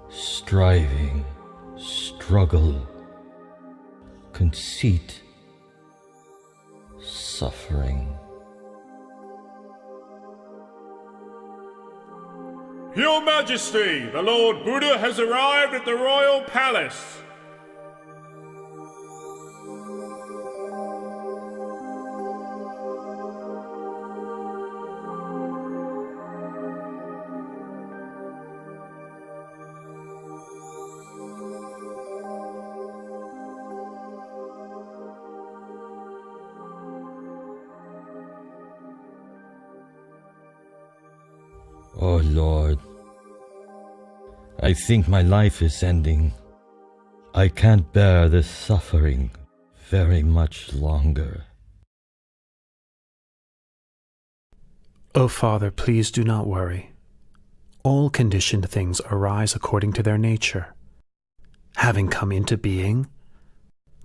S2: striving, struggle, conceit, suffering.
S21: Your Majesty, the Lord Buddha has arrived at the royal palace.
S2: Oh Lord, I think my life is ending. I can't bear this suffering very much longer.
S20: O Father, please do not worry. All conditioned things arise according to their nature. Having come into being,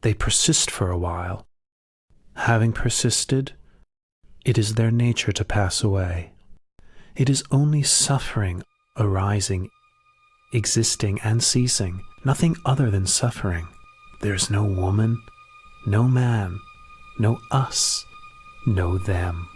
S20: they persist for a while. Having persisted, it is their nature to pass away. It is only suffering arising, existing, and ceasing, nothing other than suffering. There is no woman, no man, no us, no them.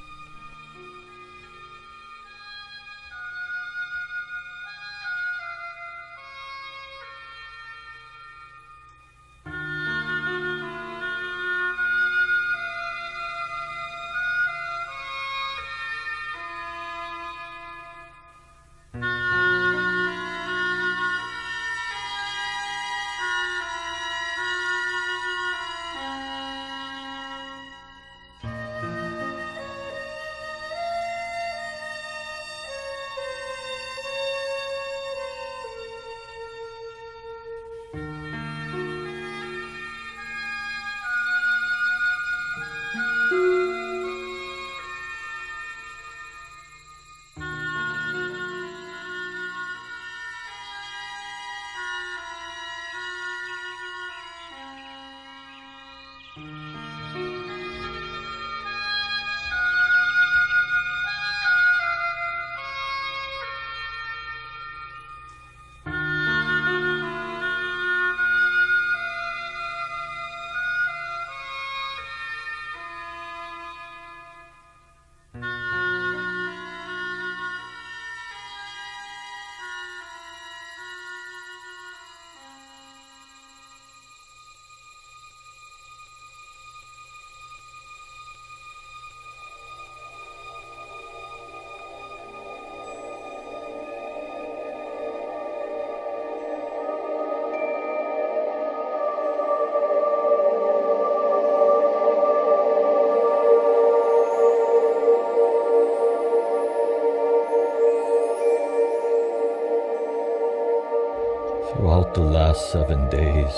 S2: Throughout the last 7 days,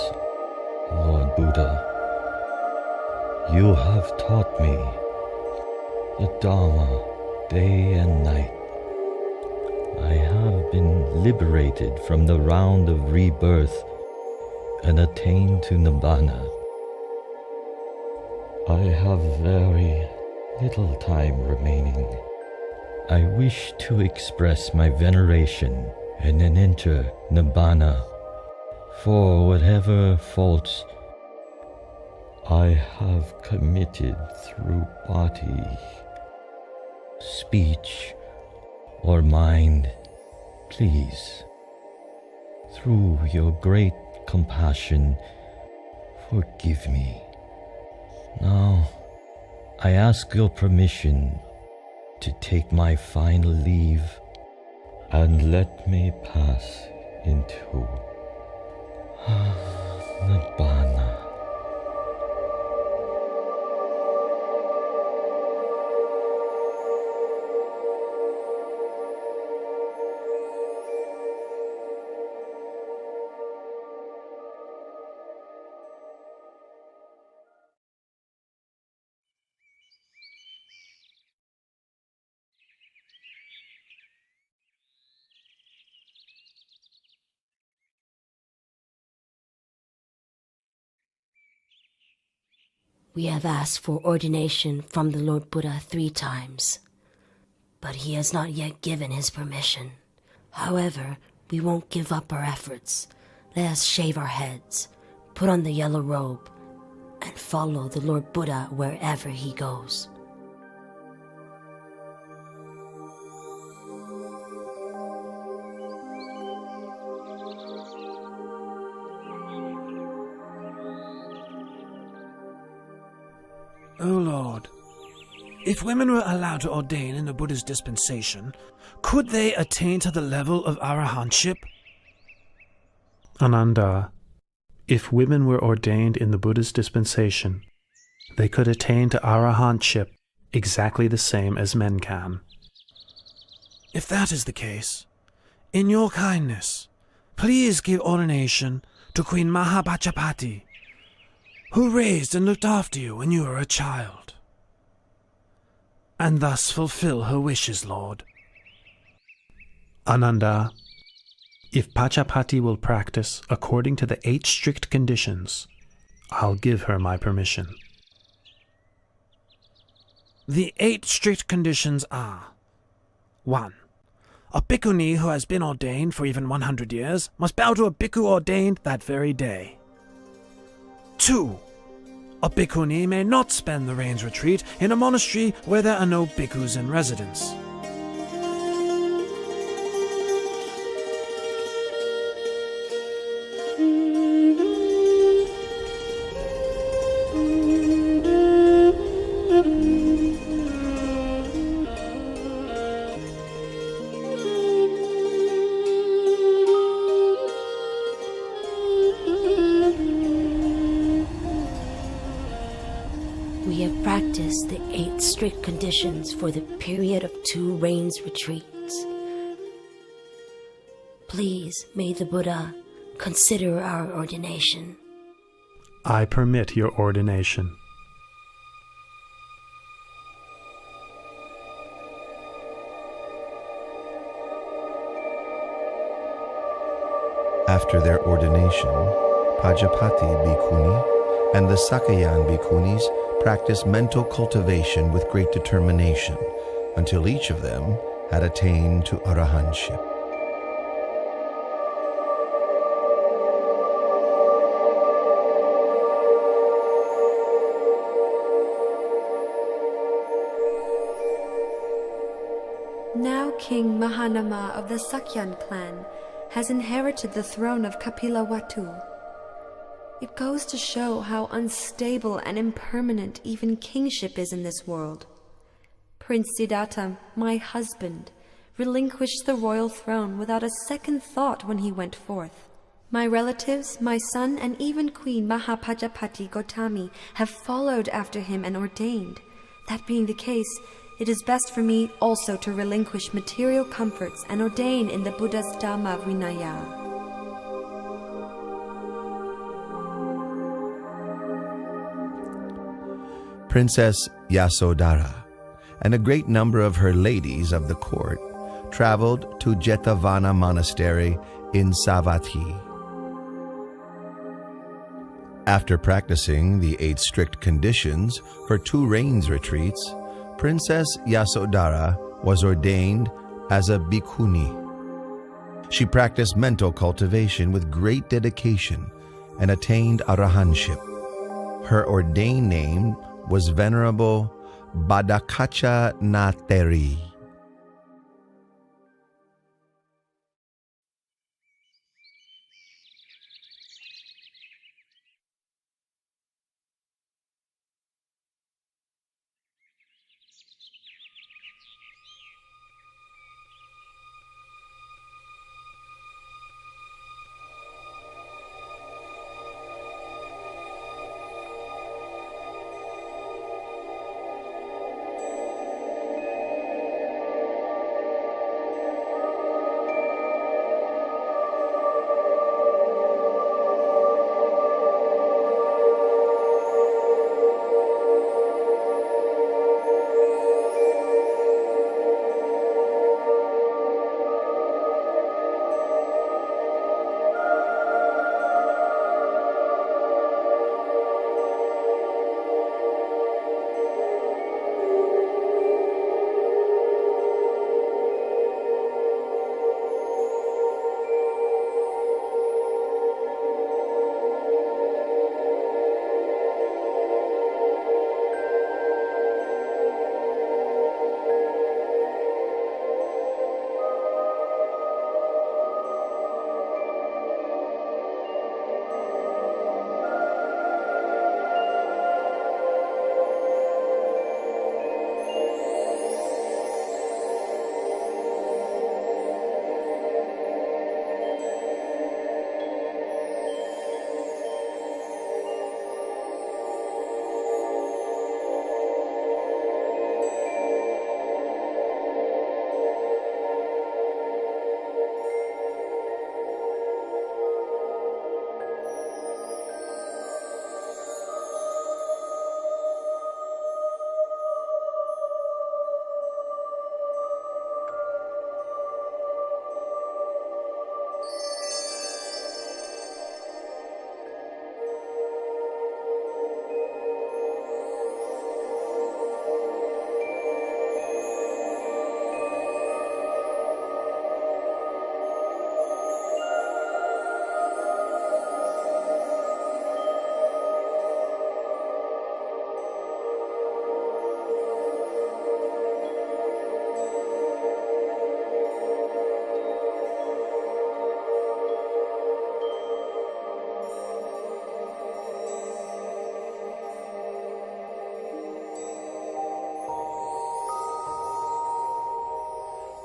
S2: Lord Buddha, you have taught me the Dharma day and night. I have been liberated from the round of rebirth and attained to Nibbana. I have very little time remaining. I wish to express my veneration and then enter Nibbana for whatever faults I have committed through body, speech, or mind. Please, through your great compassion, forgive me. Now, I ask your permission to take my final leave and let me pass into Nibbana.
S6: We have asked for ordination from the Lord Buddha 3 times, but he has not yet given his permission. However, we won't give up our efforts. Let us shave our heads, put on the yellow robe, and follow the Lord Buddha wherever he goes.
S15: O Lord, if women were allowed to ordain in the Buddha's dispensation, could they attain to the level of arahantship?
S20: Ananda, if women were ordained in the Buddha's dispensation, they could attain to arahantship exactly the same as men can.
S15: If that is the case, in your kindness, please give ordination to Queen Mahapajapati, who raised and looked after you when you were a child, and thus fulfill her wishes, Lord.
S20: Ananda, if Pachapati will practice according to the 8 strict conditions, I'll give her my permission.
S15: The 8 strict conditions are: 1. A bhikkhuni who has been ordained for even 100 years must bow to a bhikkhu ordained that very day. 2. A bhikkhuni may not spend the rains retreat in a monastery where there are no bhikkhus in residence.
S6: 8 strict conditions for the period of 2 rains retreats. Please, may the Buddha consider our ordination.
S20: I permit your ordination.
S1: After their ordination, Pajapati Bhikkhuni and the Sakayan Bhikkhunis practiced mental cultivation with great determination until each of them had attained to arahantship.
S4: Now King Mahanama of the Sakyan clan has inherited the throne of Kapilavatthu. It goes to show how unstable and impermanent even kingship is in this world. Prince Siddhartha, my husband, relinquished the royal throne without a second thought when he went forth. My relatives, my son, and even Queen Mahapajapati Gautami have followed after him and ordained. That being the case, it is best for me also to relinquish material comforts and ordain in the Buddha's Dhamma Vinaya.
S1: Princess Yasodhara and a great number of her ladies of the court traveled to Jetavana Monastery in Savatthi. After practicing the 8 strict conditions for 2 rains retreats, Princess Yasodhara was ordained as a bhikkhuni. She practiced mental cultivation with great dedication and attained arahantship. Her ordained name was Venerable Badakacha Nateri.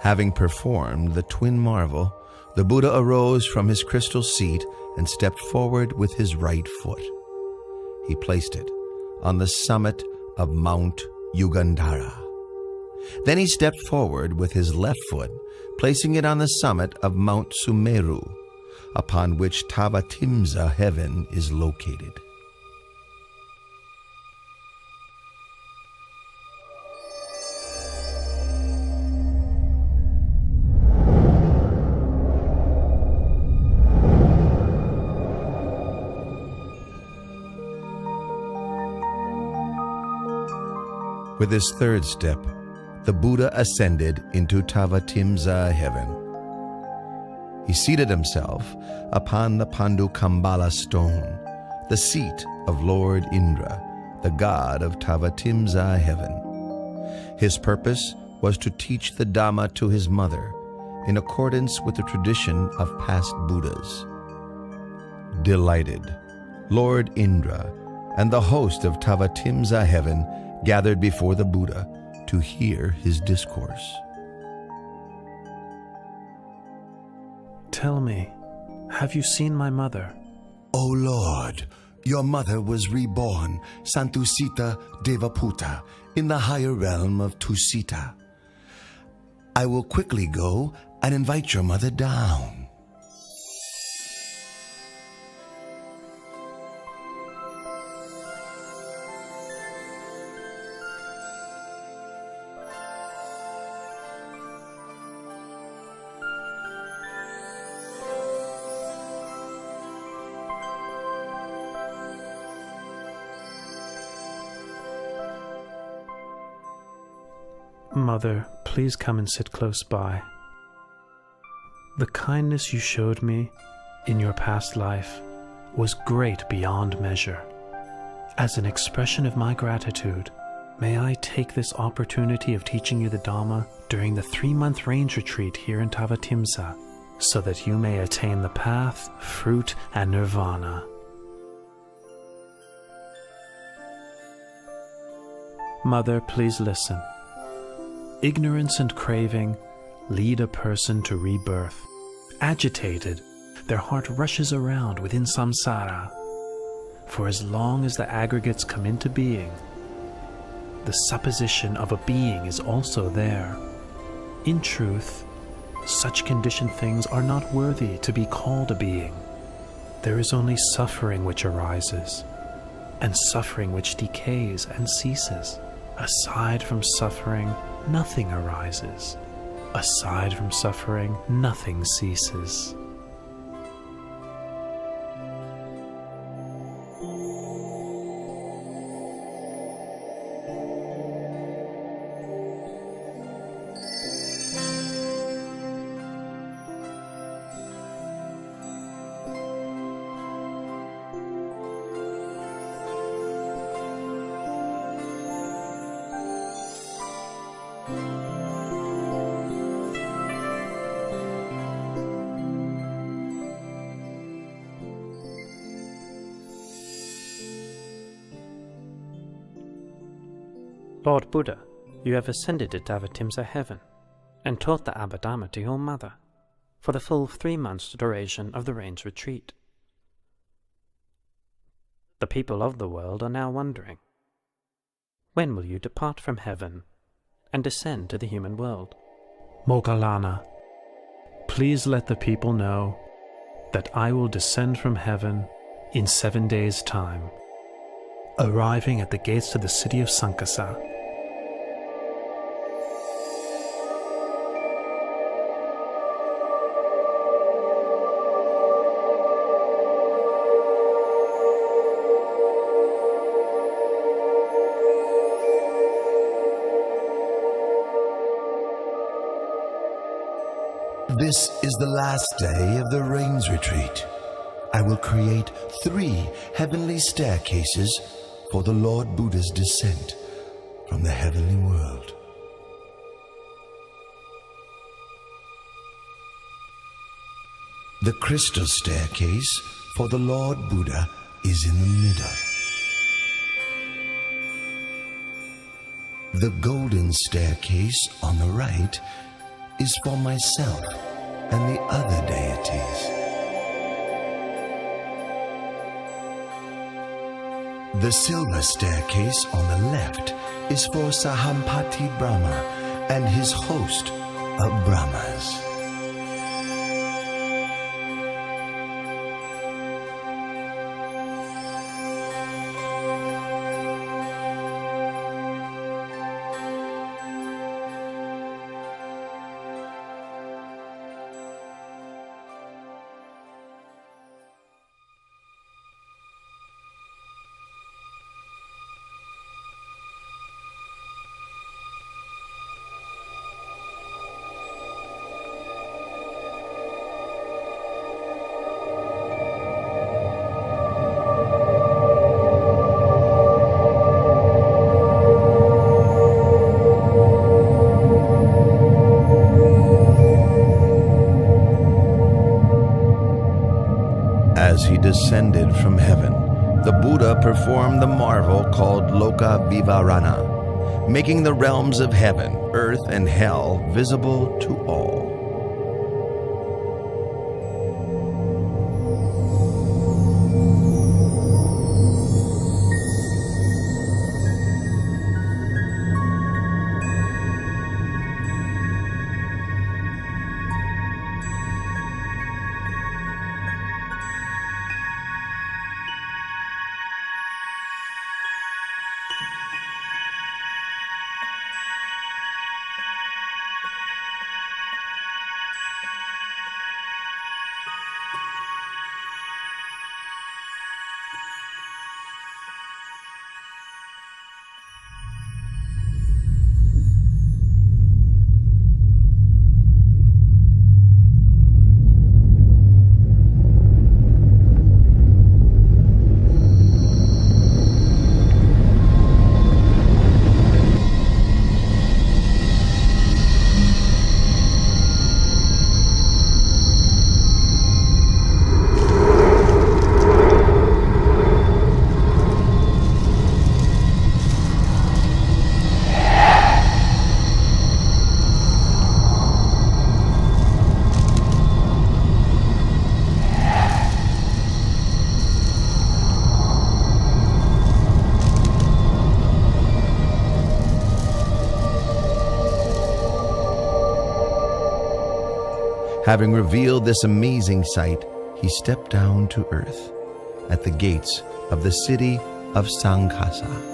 S1: Having performed the twin marvel, the Buddha arose from his crystal seat and stepped forward with his right foot. He placed it on the summit of Mount Yugandhara. Then he stepped forward with his left foot, placing it on the summit of Mount Sumeru, upon which Tavatimsa heaven is located. With his third step, the Buddha ascended into Tavatimsa heaven. He seated himself upon the Pandukambala stone, the seat of Lord Indra, the god of Tavatimsa heaven. His purpose was to teach the Dhamma to his mother, in accordance with the tradition of past Buddhas. Delighted, Lord Indra and the host of Tavatimsa heaven gathered before the Buddha to hear his discourse.
S20: Tell me, have you seen my mother?
S8: O Lord, your mother was reborn, Santusita Devaputa, in the higher realm of Tusita. I will quickly go and invite your mother down.
S20: Mother, please come and sit close by. The kindness you showed me in your past life was great beyond measure. As an expression of my gratitude, may I take this opportunity of teaching you the Dhamma during the 3-month range retreat here in Tavatimsa, so that you may attain the path, fruit, and nirvana. Mother, please listen. Ignorance and craving lead a person to rebirth. Agitated, their heart rushes around within samsara. For as long as the aggregates come into being, the supposition of a being is also there. In truth, such conditioned things are not worthy to be called a being. There is only suffering which arises, and suffering which decays and ceases. Aside from suffering, nothing arises. Aside from suffering, nothing ceases.
S7: Lord Buddha, you have ascended to Tavatimsa heaven, and taught the Abhidhamma to your mother, for the full 3 months' duration of the rain's retreat. The people of the world are now wondering, when will you depart from heaven and descend to the human world?
S20: Moggallana, please let the people know that I will descend from heaven in 7 days' time, arriving at the gates of the city of Sankasa.
S8: This is the last day of the rains retreat. I will create 3 heavenly staircases for the Lord Buddha's descent from the heavenly world. The crystal staircase for the Lord Buddha is in the middle. The golden staircase on the right
S1: is for myself and the other deities. The silver staircase on the left is for Sahampati Brahma and his host of Brahmas. As he descended from heaven, the Buddha performed the marvel called Loka Vivarana, making the realms of heaven, earth, and hell visible to all. Having revealed this amazing sight, he stepped down to earth at the gates of the city of Sankasa.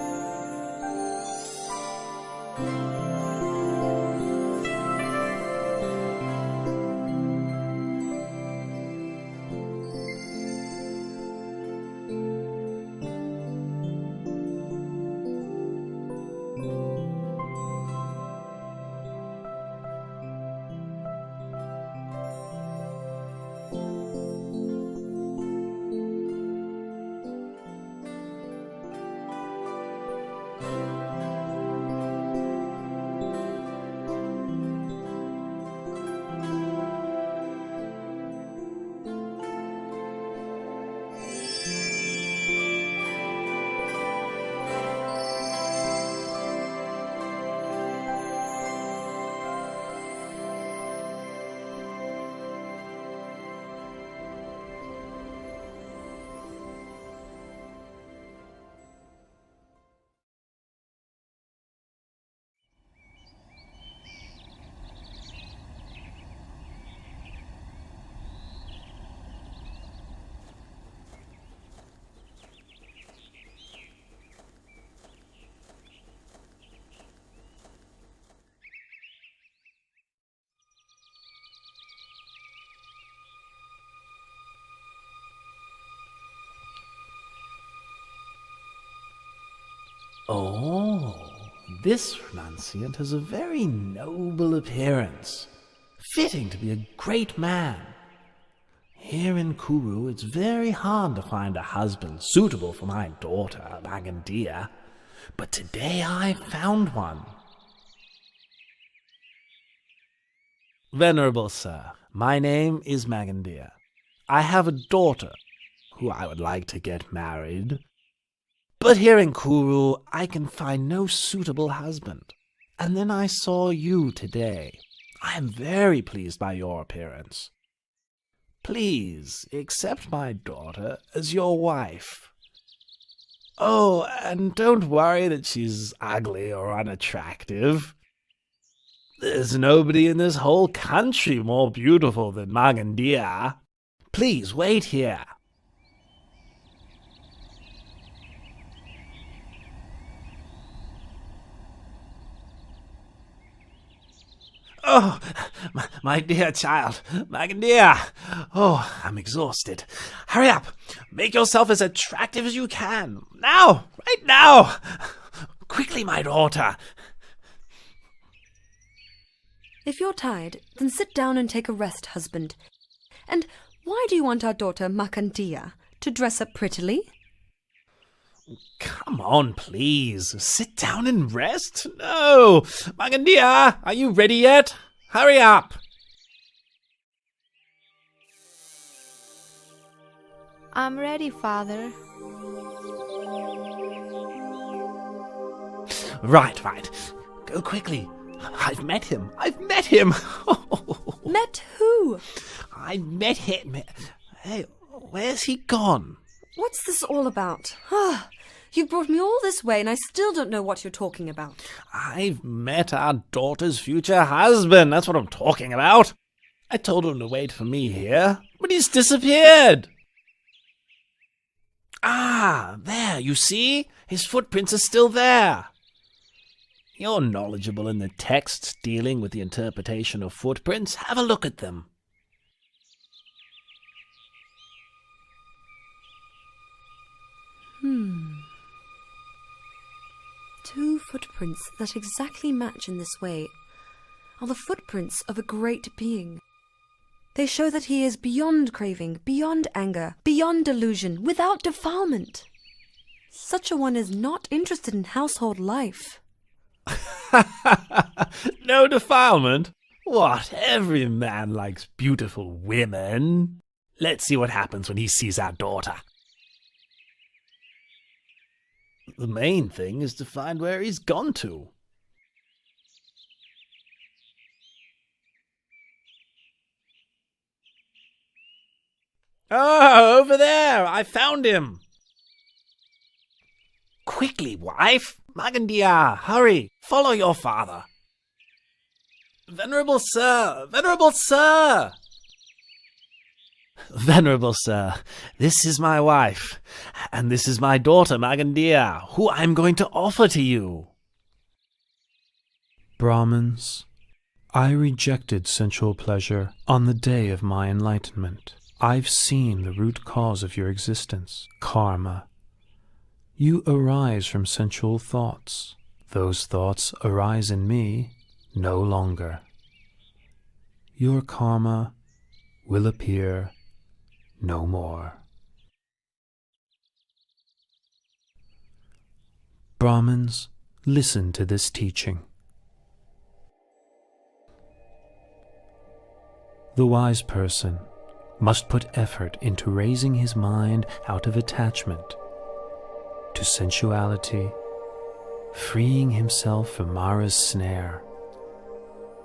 S15: Oh, this renunciant has a very noble appearance, fitting to be a great man. Here in Kuru, it's very hard to find a husband suitable for my daughter, Magandia, but today I found one. Venerable sir, my name is Magandia. I have a daughter who I would like to get married. But here in Kuru, I can find no suitable husband. And then I saw you today. I am very pleased by your appearance. Please accept my daughter as your wife. Oh, and don't worry that she's ugly or unattractive. There's nobody in this whole country more beautiful than Magandia. Please wait here. Oh, my dear child, Magandia. Oh, I'm exhausted. Hurry up. Make yourself as attractive as you can. Now, right now. Quickly, my daughter.
S4: If you're tired, then sit down and take a rest, husband. And why do you want our daughter, Makandia, to dress up prettily?
S15: Come on, please. Sit down and rest? No. Magandia, are you ready yet? Hurry up.
S12: I'm ready, Father.
S15: Right. Go quickly. I've met him.
S4: Met who?
S15: I met him. Hey, where's he gone?
S4: What's this all about? You brought me all this way and I still don't know what you're talking about.
S15: I've met our daughter's future husband. That's what I'm talking about. I told him to wait for me here, but he's disappeared. Ah, there, you see? His footprints are still there. You're knowledgeable in the texts dealing with the interpretation of footprints. Have a look at them.
S4: Two footprints that exactly match in this way are the footprints of a great being. They show that he is beyond craving, beyond anger, beyond delusion, without defilement. Such a one is not interested in household life.
S15: No defilement? What? Every man likes beautiful women. Let's see what happens when he sees our daughter. The main thing is to find where he's gone to. Oh, over there! I found him! Quickly, wife! Magandia, hurry! Follow your father! Venerable sir! Venerable sir! Venerable sir, this is my wife, and this is my daughter Magandia, who I'm going to offer to you.
S20: Brahmins, I rejected sensual pleasure on the day of my enlightenment. I've seen the root cause of your existence, karma. You arise from sensual thoughts. Those thoughts arise in me no longer. Your karma will appear no more. Brahmins, listen to this teaching. The wise person must put effort into raising his mind out of attachment to sensuality, freeing himself from Mara's snare,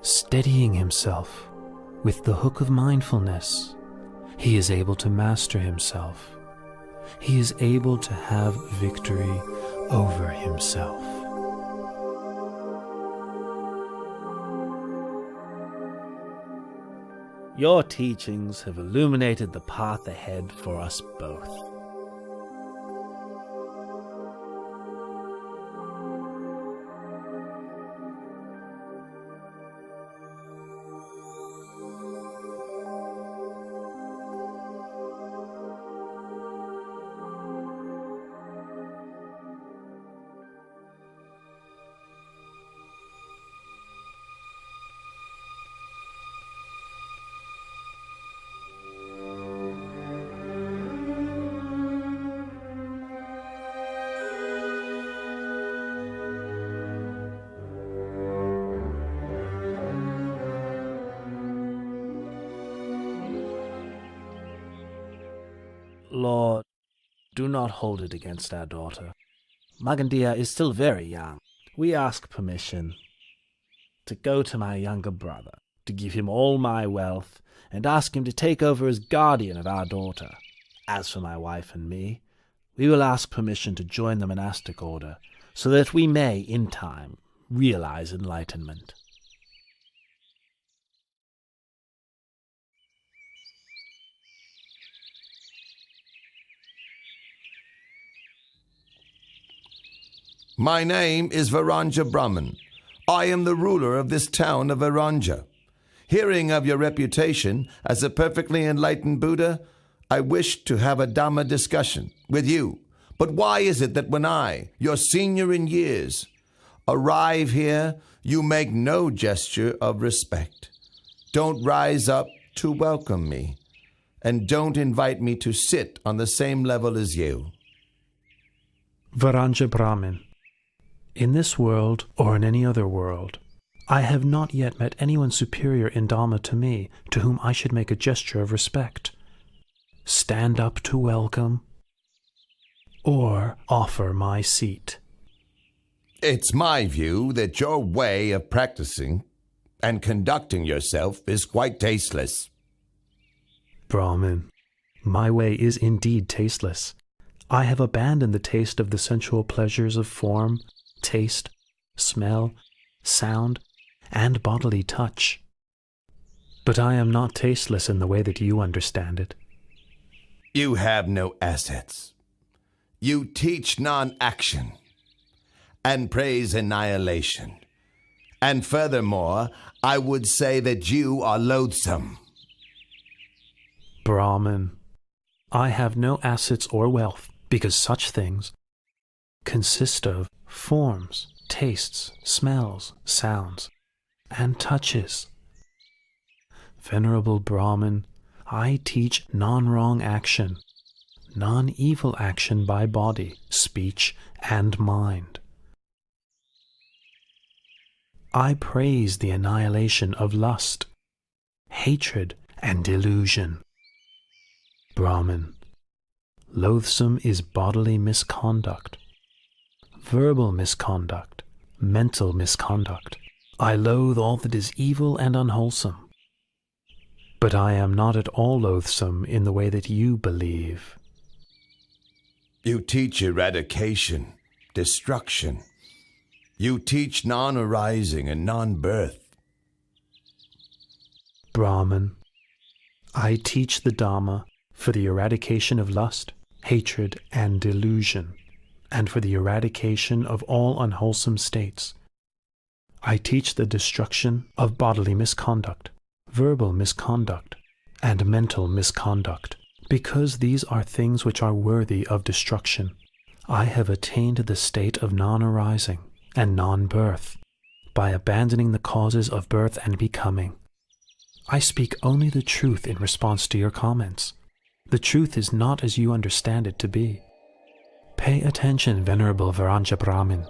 S20: steadying himself with the hook of mindfulness. He is able to master himself. He is able to have victory over himself.
S15: Your teachings have illuminated the path ahead for us both. Lord, do not hold it against our daughter. Magandia is still very young. We ask permission to go to my younger brother
S16: to give him all my wealth and ask him to take over as guardian of our daughter. As for my wife and me, we will ask permission to join the monastic order, so that we may, in time, realize enlightenment.
S8: My name is Varanja Brahman. I am the ruler of this town of Varanja. Hearing of your reputation as a perfectly enlightened Buddha, I wish to have a Dhamma discussion with you. But why is it that when I, your senior in years, arrive here, you make no gesture of respect, don't rise up to welcome me, and don't invite me to sit on the same level as you?
S20: Varanja Brahmin, in this world or in any other world, I have not yet met anyone superior in Dhamma to me, to whom I should make a gesture of respect, stand up to welcome, or offer my seat.
S8: It's my view that your way of practicing and conducting yourself is quite tasteless.
S20: Brahmin, my way is indeed tasteless. I have abandoned the taste of the sensual pleasures of form, taste, smell, sound, and bodily touch. But I am not tasteless in the way that you understand it.
S8: You have no assets. You teach non-action and praise annihilation. And furthermore, I would say that you are loathsome.
S20: Brahmin, I have no assets or wealth, because such things consist of forms, tastes, smells, sounds, and touches. Venerable Brahmin, I teach non-wrong action, non-evil action by body, speech, and mind. I praise the annihilation of lust, hatred, and delusion. Brahmin, loathsome is bodily misconduct, verbal misconduct, mental misconduct. I loathe all that is evil and unwholesome. But I am not at all loathsome in the way that you believe.
S8: You teach eradication, destruction. You teach non-arising and non-birth.
S20: Brahman, I teach the Dhamma for the eradication of lust, hatred, and delusion, and for the eradication of all unwholesome states. I teach the destruction of bodily misconduct, verbal misconduct, and mental misconduct, because these are things which are worthy of destruction. I have attained the state of non-arising and non-birth by abandoning the causes of birth and becoming. I speak only the truth in response to your comments. The truth is not as you understand it to be. Pay attention, Venerable Varanja Brahmin,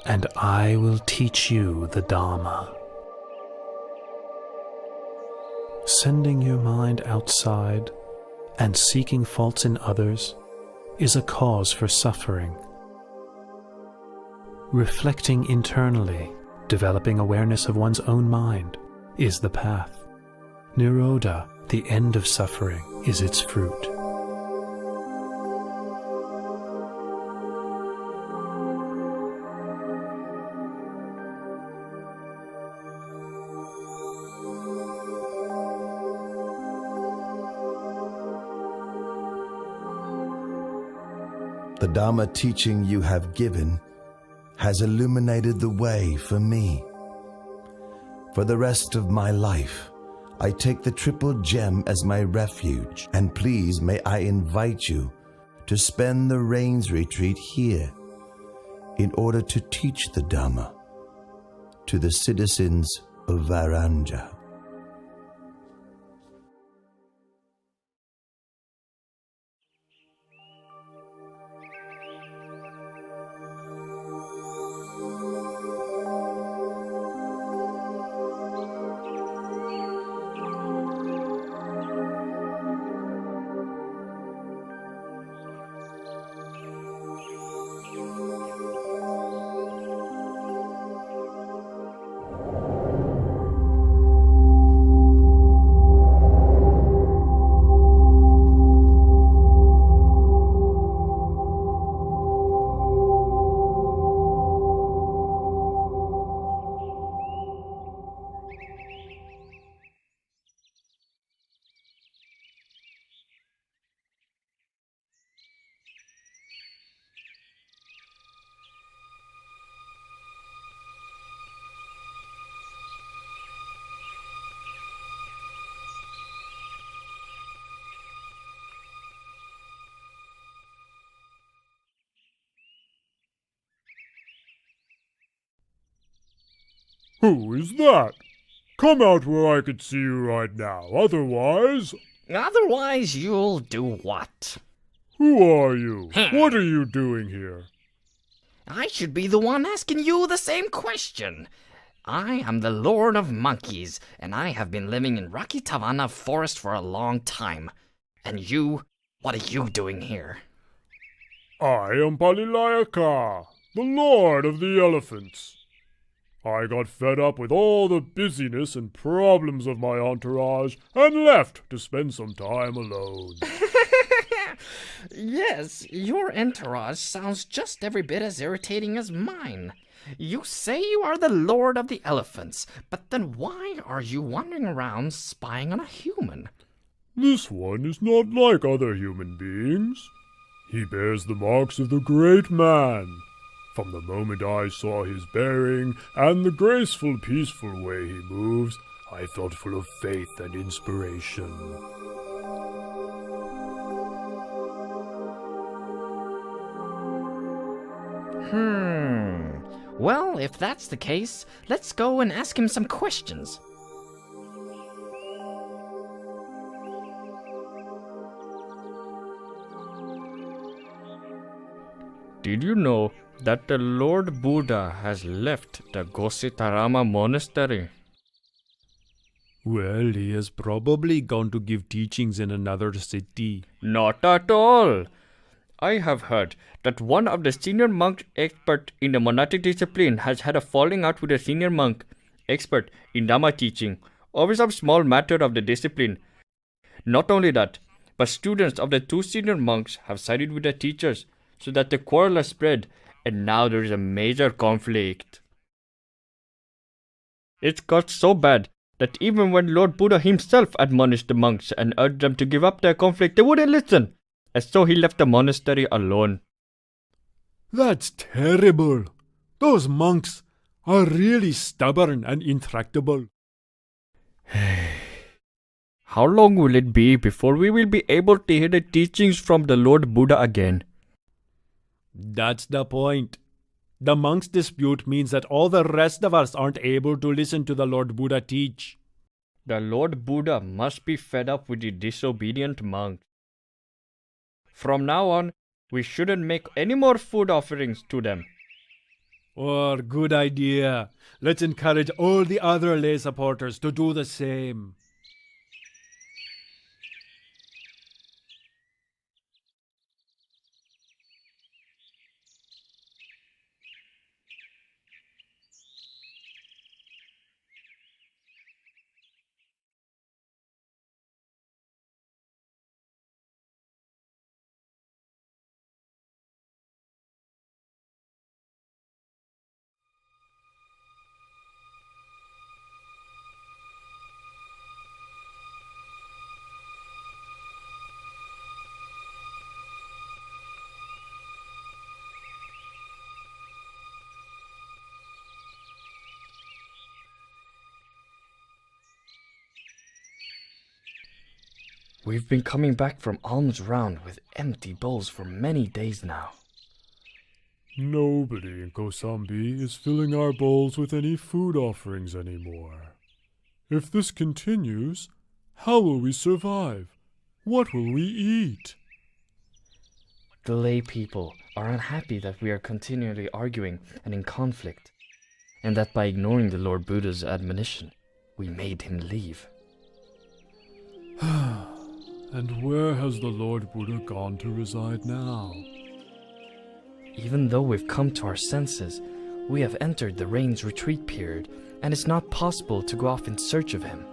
S20: and I will teach you the Dhamma. Sending your mind outside and seeking faults in others is a cause for suffering. Reflecting internally, developing awareness of one's own mind, is the path. Nirodha, the end of suffering, is its fruit.
S8: The Dhamma teaching you have given has illuminated the way for me. For the rest of my life, I take the triple gem as my refuge, and please may I invite you to spend the rains retreat here in order to teach the Dhamma to the citizens of Varanja.
S3: Who is that? Come out where I could see you right now. Otherwise...
S17: Otherwise, you'll do what?
S3: Who are you? What are you doing here?
S17: I should be the one asking you the same question. I am the Lord of Monkeys, and I have been living in Rocky Tavana Forest for a long time. And you, what are you doing here?
S3: I am Palilayaka, the Lord of the Elephants. I got fed up with all the busyness and problems of my entourage and left to spend some time alone.
S17: Yes, your entourage sounds just every bit as irritating as mine. You say you are the Lord of the Elephants, but then why are you wandering around spying on a human?
S3: This one is not like other human beings. He bears the marks of the great man. From the moment I saw his bearing and the graceful, peaceful way he moves, I felt full of faith and inspiration.
S17: Well, if that's the case, let's go and ask him some questions.
S11: Did you know that the Lord Buddha has left the Gositarama monastery?
S3: Well, he has probably gone to give teachings in another city.
S11: Not at all. I have heard that one of the senior monk expert in the monastic discipline has had a falling out with a senior monk expert in Dhamma teaching over some small matter of the discipline. Not only that, but students of the two senior monks have sided with the teachers so that the quarrel has spread, and now there is a major conflict. It got so bad that even when Lord Buddha himself admonished the monks and urged them to give up their conflict, they wouldn't listen, and so he left the monastery alone.
S3: That's terrible. Those monks are really stubborn and intractable.
S11: How long will it be before we will be able to hear the teachings from the Lord Buddha again?
S3: That's the point. The monks' dispute means that all the rest of us aren't able to listen to the Lord Buddha teach.
S11: The Lord Buddha must be fed up with the disobedient monks. From now on, we shouldn't make any more food offerings to them.
S3: Oh, good idea. Let's encourage all the other lay supporters to do the same.
S11: We've been coming back from alms round with empty bowls for many days now.
S3: Nobody in Kosambi is filling our bowls with any food offerings anymore. If this continues, how will we survive? What will we eat?
S11: The lay people are unhappy that we are continually arguing and in conflict, and that by ignoring the Lord Buddha's admonition, we made him leave.
S3: And where has the Lord Buddha gone to reside now?
S11: Even though we've come to our senses, we have entered the rain's retreat period, and it's not possible to go off in search of him.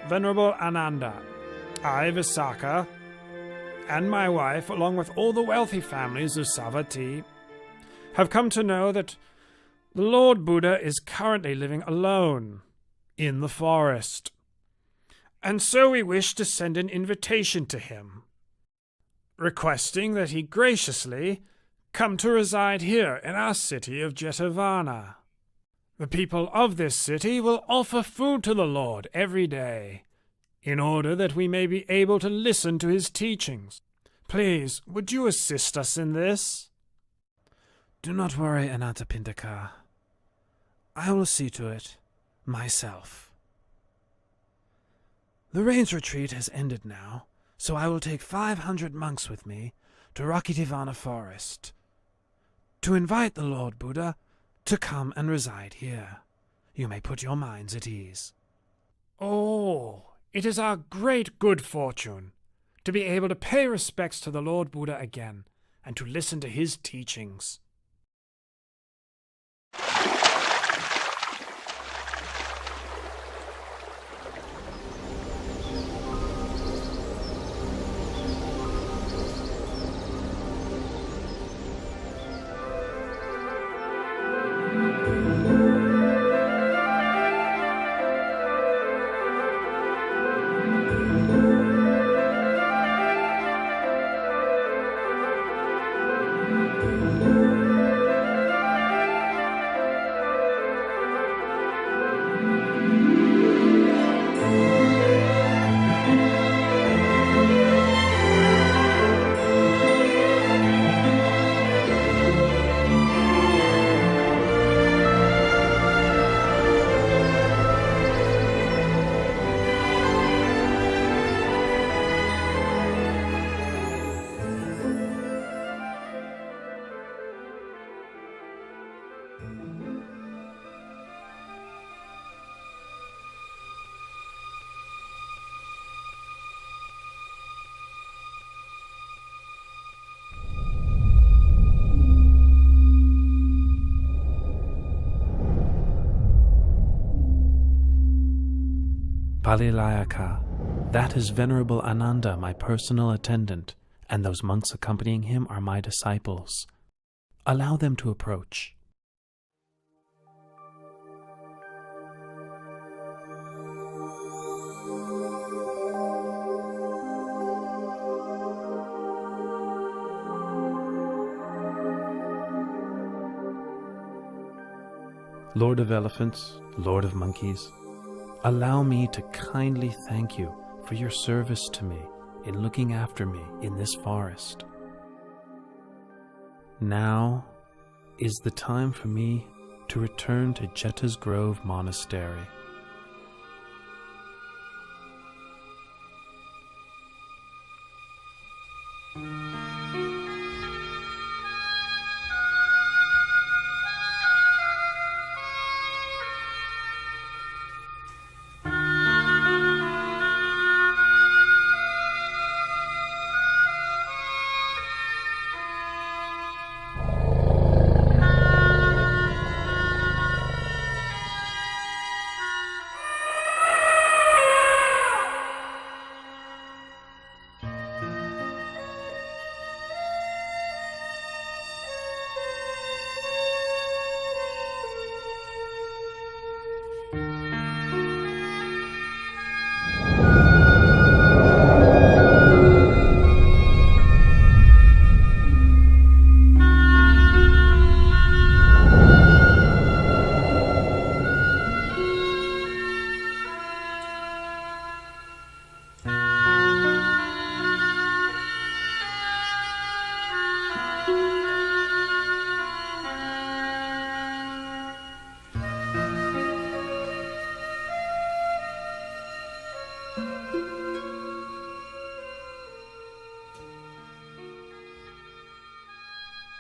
S15: Venerable Ananda, I, Visakha, and my wife, along with all the wealthy families of Savatthi, have come to know that the Lord Buddha is currently living alone in the forest. And so we wish to send an invitation to him, requesting that he graciously come to reside here in our city of Jetavana. The people of this city will offer food to the Lord every day, in order that we may be able to listen to his teachings. Please, would you assist us in this?
S16: Do not worry, Anathapindika. I will see to it myself. The rains retreat has ended now, so I will take 500 monks with me to Rakhitivana Forest to invite the Lord Buddha to come and reside here. You may put your minds at ease.
S15: Oh, it is our great good fortune to be able to pay respects to the Lord Buddha again and to listen to his teachings.
S20: Palilayaka, that is Venerable Ananda, my personal attendant, and those monks accompanying him are my disciples. Allow them to approach. Lord of Elephants, Lord of Monkeys, allow me to kindly thank you for your service to me in looking after me in this forest. Now is the time for me to return to Jeta's Grove Monastery.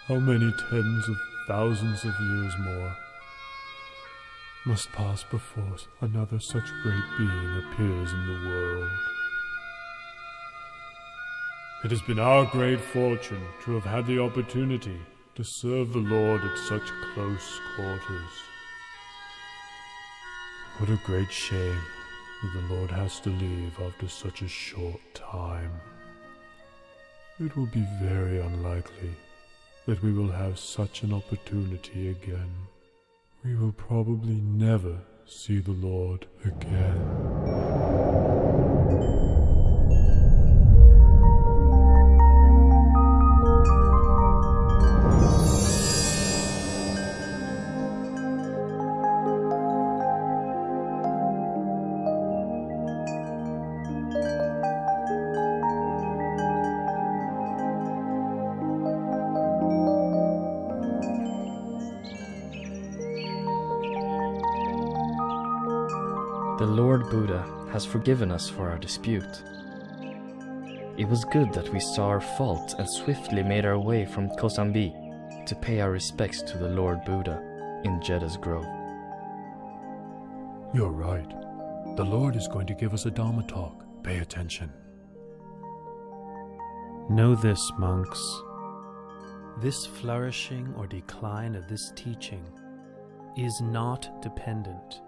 S3: How many tens of thousands of years more must pass before another such great being appears in the world? It has been our great fortune to have had the opportunity to serve the Lord at such close quarters. What a great shame that the Lord has to leave after such a short time. It will be very unlikely that we will have such an opportunity again. We will probably never see the Lord again.
S14: The Lord Buddha has forgiven us for our dispute. It was good that we saw our fault and swiftly made our way from Kosambi to pay our respects to the Lord Buddha in Jedda's grove.
S3: You're right. The Lord is going to give us a Dharma talk. Pay attention.
S20: Know this, monks. This flourishing or decline of this teaching is not dependent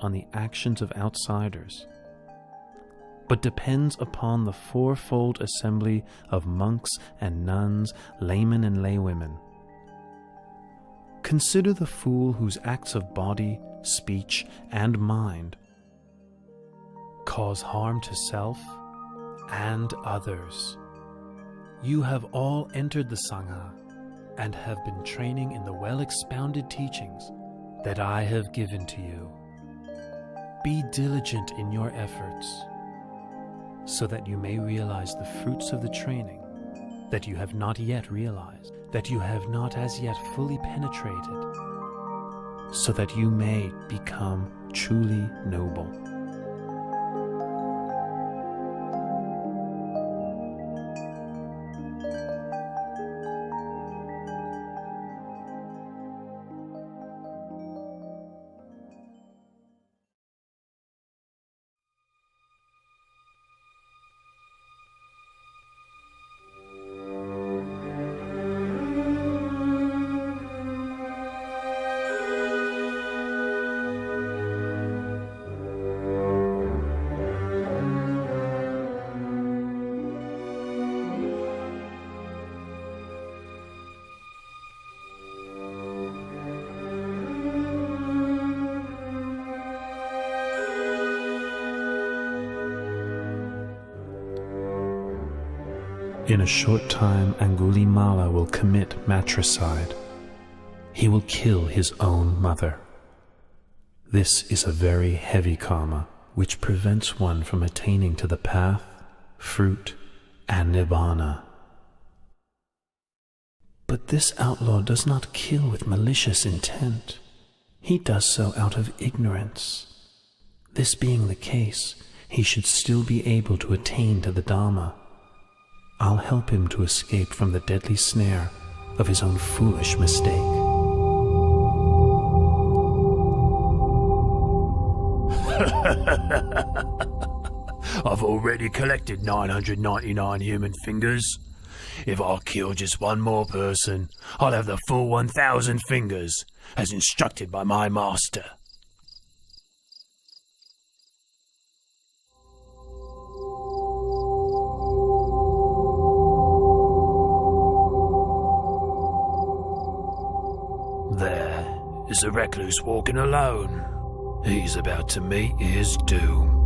S20: on the actions of outsiders, but depends upon the fourfold assembly of monks and nuns, laymen and laywomen. Consider the fool whose acts of body, speech, and mind cause harm to self and others. You have all entered the Sangha and have been training in the well-expounded teachings that I have given to you. Be diligent in your efforts, so that you may realize the fruits of the training that you have not yet realized, that you have not as yet fully penetrated, so that you may become truly noble. In a short time, Angulimala will commit matricide. He will kill his own mother. This is a very heavy karma, which prevents one from attaining to the path, fruit, and nibbana. But this outlaw does not kill with malicious intent. He does so out of ignorance. This being the case, he should still be able to attain to the Dharma. I'll help him to escape from the deadly snare of his own foolish mistake.
S18: I've already collected 999 human fingers. If I kill just one more person, I'll have the full 1,000 fingers, as instructed by my master. There is a recluse walking alone. He's about to meet his doom.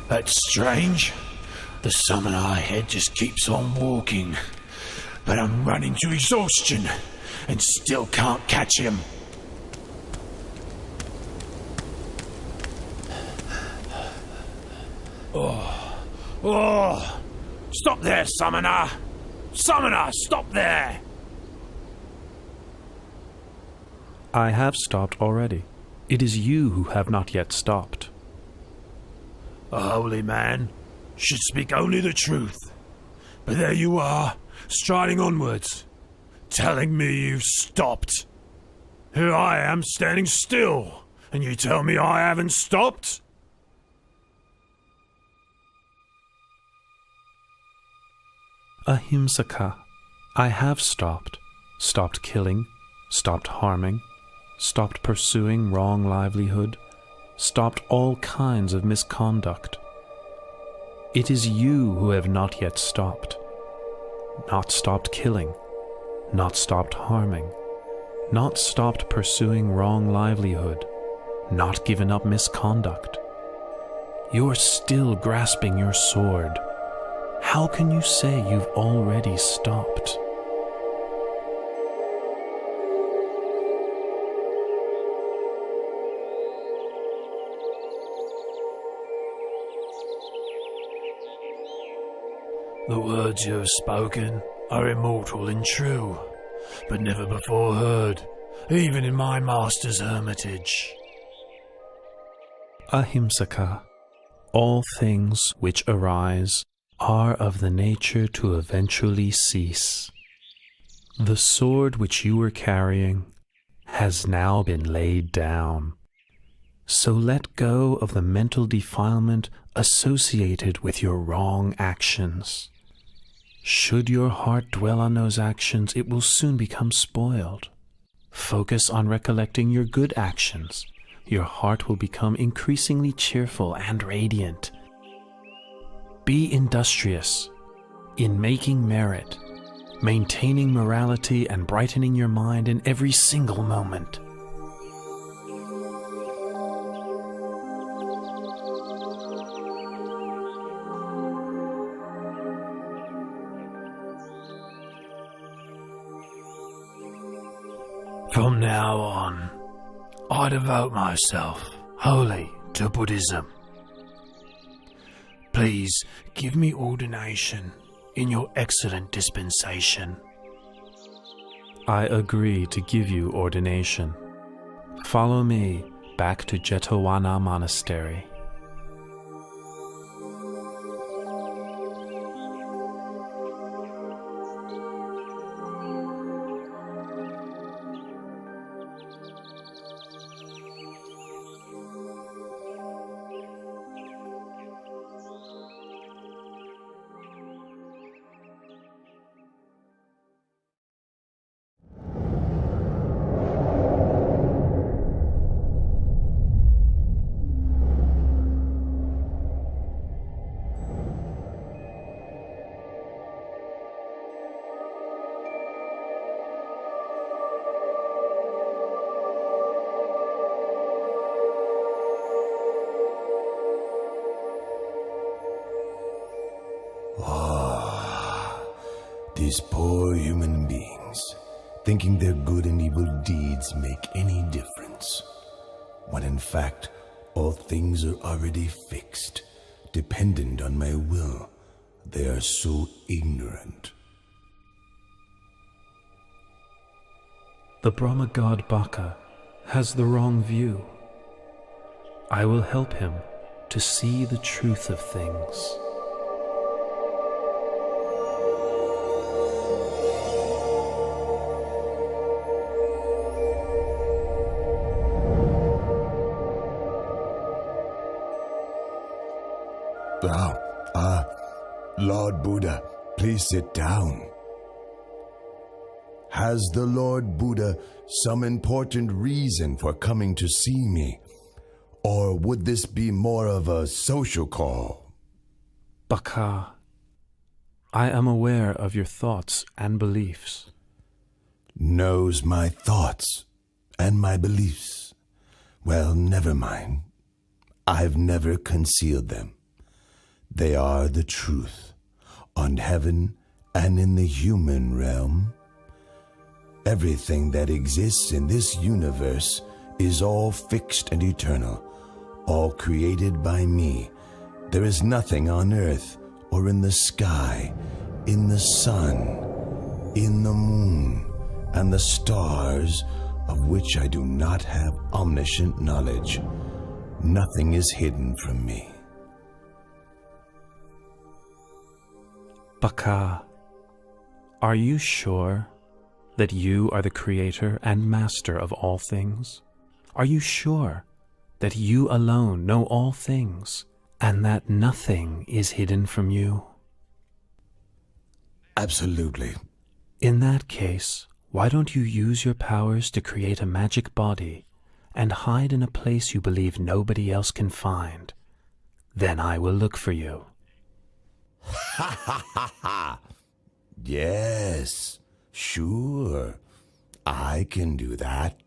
S18: That's strange. The summoner ahead just keeps on walking. But I'm running to exhaustion and still can't catch him. Oh! Stop there, summoner! Summoner, stop there!
S20: I have stopped already. It is you who have not yet stopped.
S21: A holy man should speak only the truth. But there you are, striding onwards, telling me you've stopped. Here I am standing still, and you tell me I haven't stopped?
S20: Ahimsaka, I have stopped. Stopped killing, stopped harming, stopped pursuing wrong livelihood, stopped all kinds of misconduct. It is you who have not yet stopped. Not stopped killing, not stopped harming, not stopped pursuing wrong livelihood, not given up misconduct. You're still grasping your sword. How can you say you've already stopped?
S18: The words you have spoken are immortal and true, but never before heard, even in my master's hermitage.
S20: Ahimsaka, all things which arise are of the nature to eventually cease. The sword which you were carrying has now been laid down. So let go of the mental defilement associated with your wrong actions. Should your heart dwell on those actions, it will soon become spoiled. Focus on recollecting your good actions. Your heart will become increasingly cheerful and radiant. Be industrious in making merit, maintaining morality, and brightening your mind in every single moment.
S18: From now on, I devote myself wholly to Buddhism. Please give me ordination in your excellent dispensation.
S20: I agree to give you ordination. Follow me back to Jetavana Monastery.
S1: These poor human beings, thinking their good and evil deeds make any difference, when in fact all things are already fixed, dependent on my will. They are so ignorant.
S20: The Brahma god Baka has the wrong view. I will help him to see the truth of things.
S1: Lord Buddha, please sit down. Has the Lord Buddha some important reason for coming to see me? Or would this be more of a social call?
S20: Baka, I am aware of your thoughts and beliefs.
S1: Knows my thoughts and my beliefs. Well, never mind. I've never concealed them. They are the truth, on heaven and in the human realm. Everything that exists in this universe is all fixed and eternal, all created by me. There is nothing on earth or in the sky, in the sun, in the moon, and the stars, of which I do not have omniscient knowledge. Nothing is hidden from me.
S20: Baka, are you sure that you are the creator and master of all things? Are you sure that you alone know all things, and that nothing is hidden from you?
S8: Absolutely.
S20: In that case, why don't you use your powers to create a magic body and hide in a place you believe nobody else can find? Then I will look for you.
S8: Ha ha ha ha! Yes, sure. I can do that.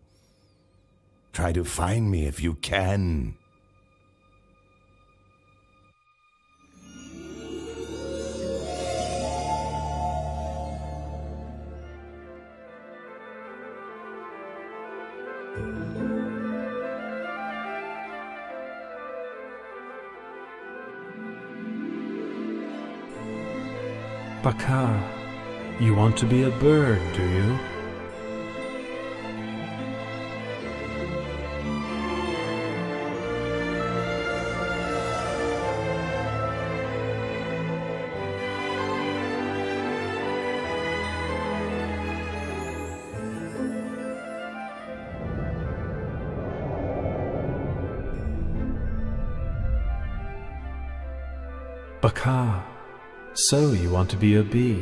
S8: Try to find me if you can.
S20: Baka, you want to be a bird, do you? Baka, so you want to be a bee.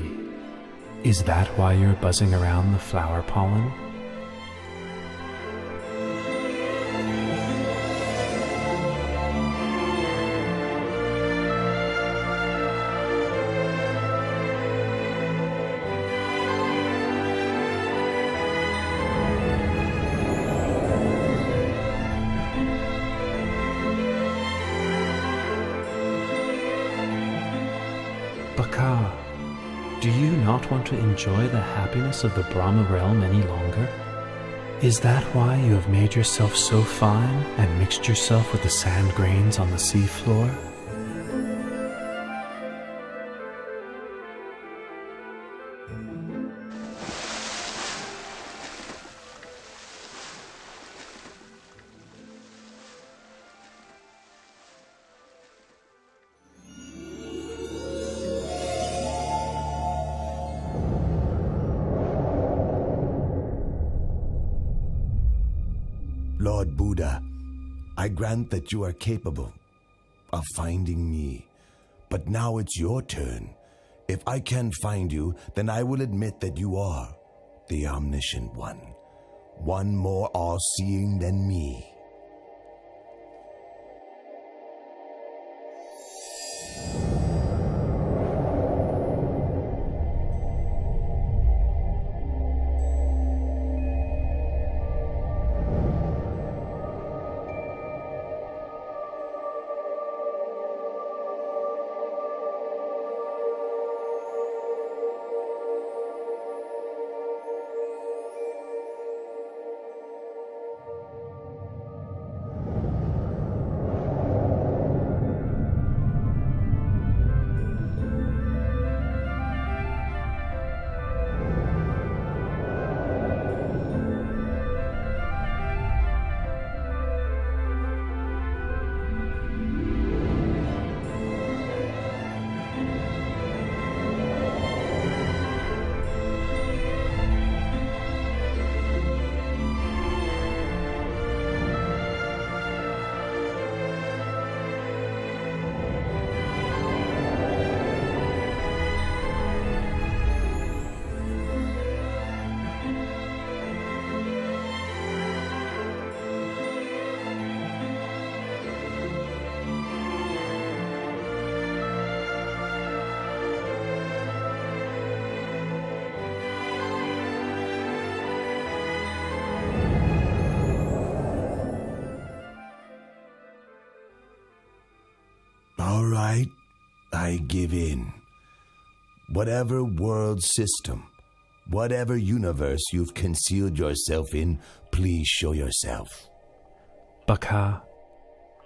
S20: Is that why you're buzzing around the flower pollen? Baka, do you not want to enjoy the happiness of the Brahma realm any longer? Is that why you have made yourself so fine and mixed yourself with the sand grains on the seafloor?
S8: Lord Buddha, I grant that you are capable of finding me. But now it's your turn. If I can find you, then I will admit that you are the omniscient one. One more all-seeing than me. All right, I give in. Whatever world system, whatever universe you've concealed yourself in, please show yourself.
S20: Baka,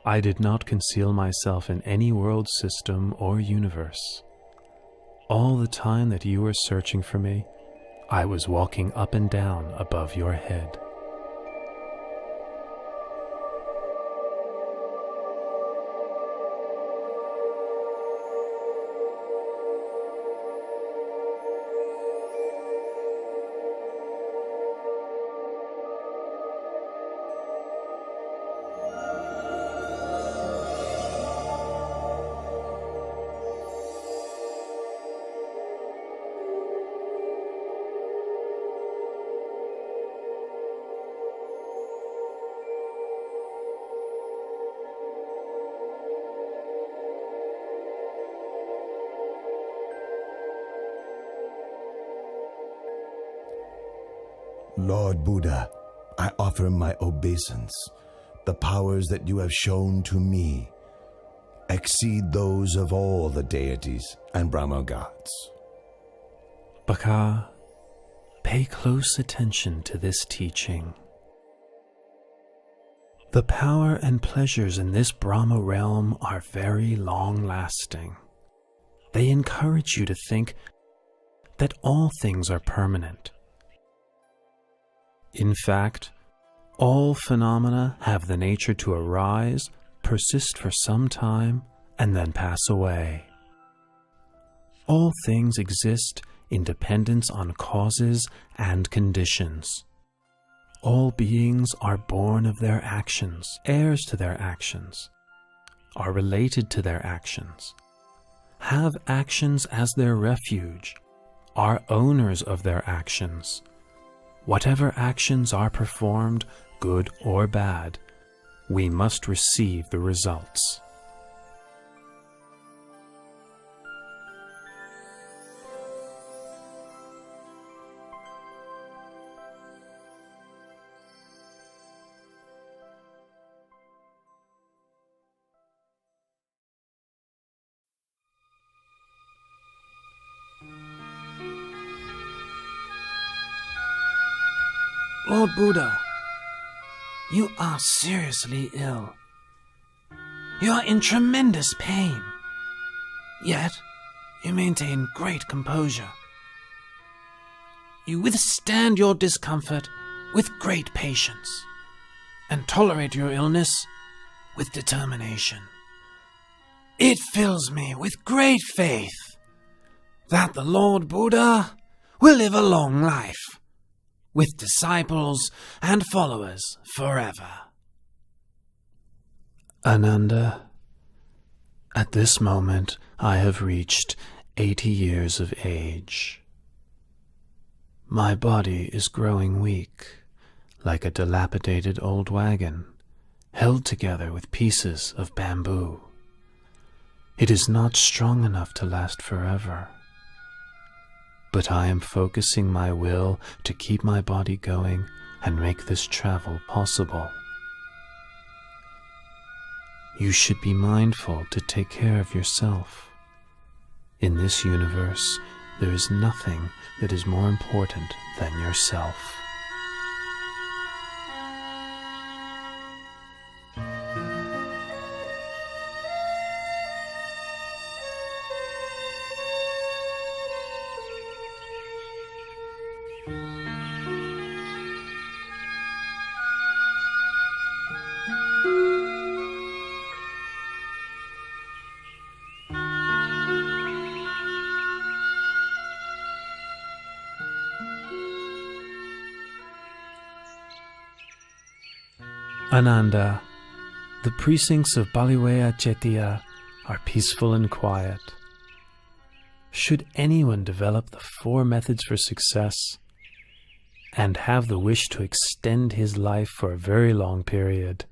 S20: I did not conceal myself in any world system or universe. All the time that you were searching for me, I was walking up and down above your head.
S1: Lord Buddha, I offer my obeisance. The powers that you have shown to me exceed those of all the deities and Brahma gods.
S20: Baka, pay close attention to this teaching. The power and pleasures in this Brahma realm are very long-lasting. They encourage you to think that all things are permanent. In fact, all phenomena have the nature to arise, persist for some time, and then pass away. All things exist in dependence on causes and conditions. All beings are born of their actions, heirs to their actions, are related to their actions, have actions as their refuge, are owners of their actions. Whatever actions are performed, good or bad, we must receive the results.
S15: Lord Buddha, you are seriously ill. You are in tremendous pain. Yet, you maintain great composure. You withstand your discomfort with great patience, and tolerate your illness with determination. It fills me with great faith that the Lord Buddha will live a long life, with disciples and followers forever.
S20: Ananda, at this moment I have reached 80 years of age. My body is growing weak, like a dilapidated old wagon, held together with pieces of bamboo. It is not strong enough to last forever. But I am focusing my will to keep my body going and make this travel possible. You should be mindful to take care of yourself. In this universe, there is nothing that is more important than yourself. Ananda, the precincts of Baliwea Chettiya are peaceful and quiet. Should anyone develop the 4 methods for success and have the wish to extend his life for a very long period,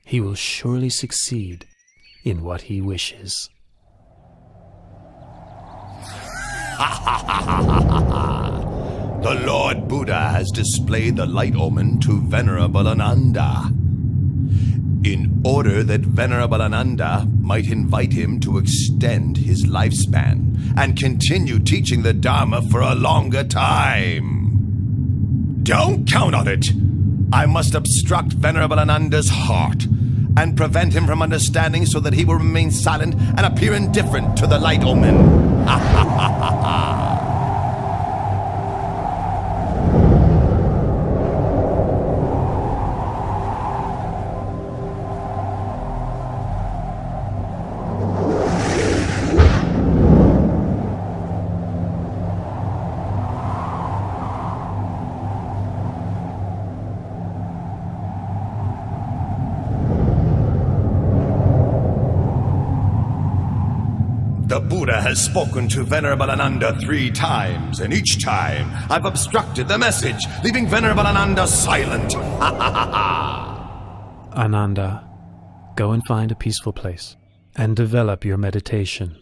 S20: he will surely succeed in what he wishes.
S8: The Lord Buddha has displayed the light omen to Venerable Ananda, in order that Venerable Ananda might invite him to extend his lifespan and continue teaching the Dharma for a longer time. Don't count on it! I must obstruct Venerable Ananda's heart and prevent him from understanding so that he will remain silent and appear indifferent to the light omen. Ha ha ha ha ha! The Buddha has spoken to Venerable Ananda 3 times, and each time I've obstructed the message, leaving Venerable Ananda silent. Ha ha ha ha!
S20: Ananda, go and find a peaceful place and develop your meditation.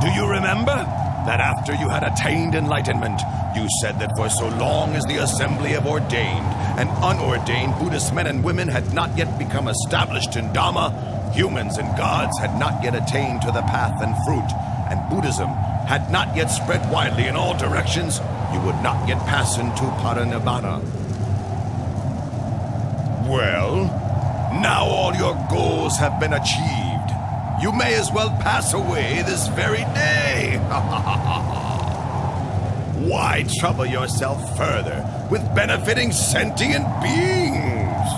S8: Do you remember that after you had attained enlightenment, you said that for so long as the assembly of ordained and unordained Buddhist men and women had not yet become established in Dhamma, humans and gods had not yet attained to the path and fruit, and Buddhism had not yet spread widely in all directions, you would not yet pass into Parinibbana. Well, now all your goals have been achieved. You may as well pass away this very day. Why trouble yourself further with benefiting sentient beings?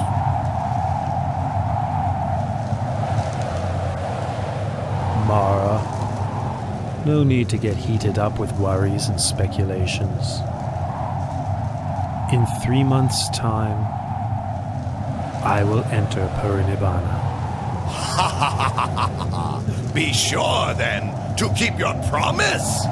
S20: Mara, no need to get heated up with worries and speculations. In 3 months' time, I will enter Parinibbana.
S8: Be sure, then, to keep your promise.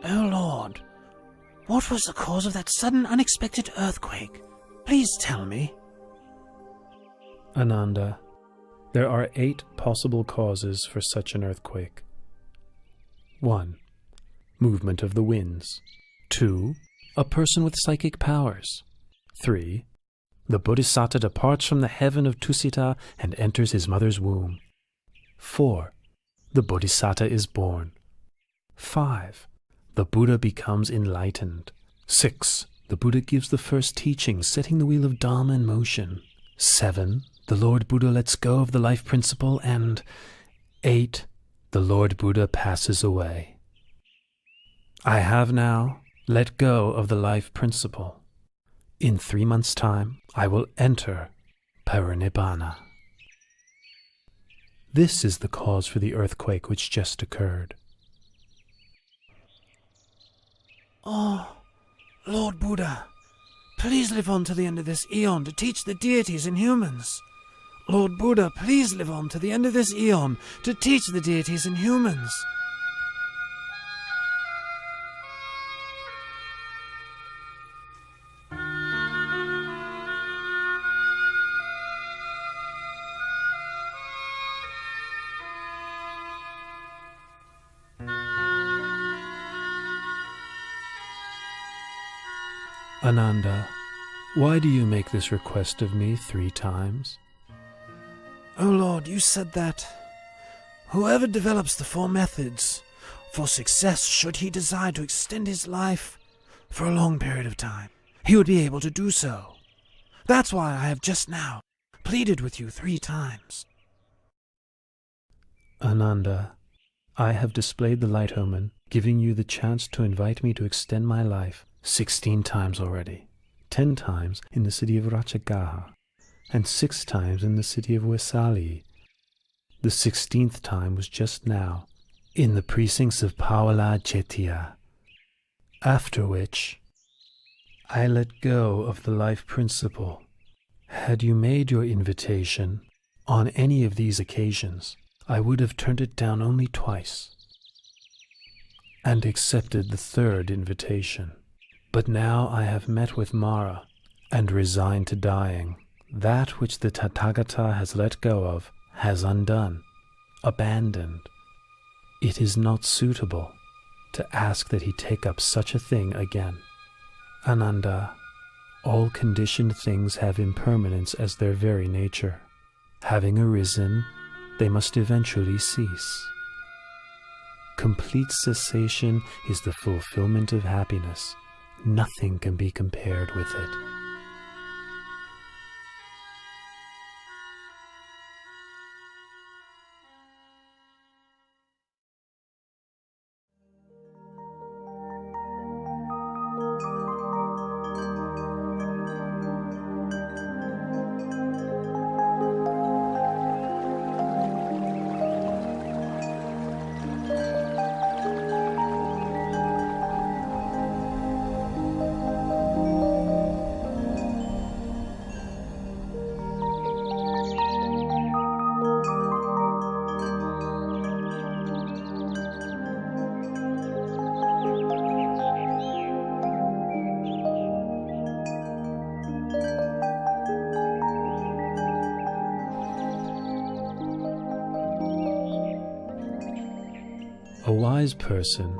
S15: Oh Lord, what was the cause of that sudden unexpected earthquake? Please tell me.
S20: Ananda, there are 8 possible causes for such an earthquake. 1. Movement of the winds. 2. A person with psychic powers. 3. The Bodhisattva departs from the heaven of Tusita and enters his mother's womb. 4. The Bodhisattva is born. 5. The Buddha becomes enlightened. 6. The Buddha gives the first teaching, setting the wheel of Dharma in motion. 7. The Lord Buddha lets go of the life principle. And 8. The Lord Buddha passes away. I have now let go of the life principle. In 3 months' time, I will enter Parinibbana. This is the cause for the earthquake which just occurred.
S15: Oh, Lord Buddha, please live on to the end of this eon to teach the deities and humans. Lord Buddha, please live on to the end of this eon to teach the deities and humans.
S20: Ananda, why do you make this request of me 3 times?
S15: Oh Lord, you said that whoever develops the 4 methods for success, should he desire to extend his life for a long period of time, he would be able to do so. That's why I have just now pleaded with you 3 times.
S20: Ananda, I have displayed the light omen, giving you the chance to invite me to extend my life 16 times already. 10 times in the city of Ratchagaha, and 6 times in the city of Vesali. The 16th time was just now, in the precincts of Pawala Jettiya. After which, I let go of the life principle. Had you made your invitation on any of these occasions, I would have turned it down only twice, and accepted the 3rd invitation. But now I have met with Mara, and resigned to dying, That which the Tathagata has let go of, has undone, abandoned. It is not suitable to ask that he take up such a thing again. Ananda, all conditioned things have impermanence as their very nature. Having arisen, they must eventually cease. Complete cessation is the fulfillment of happiness. Nothing can be compared with it. A wise person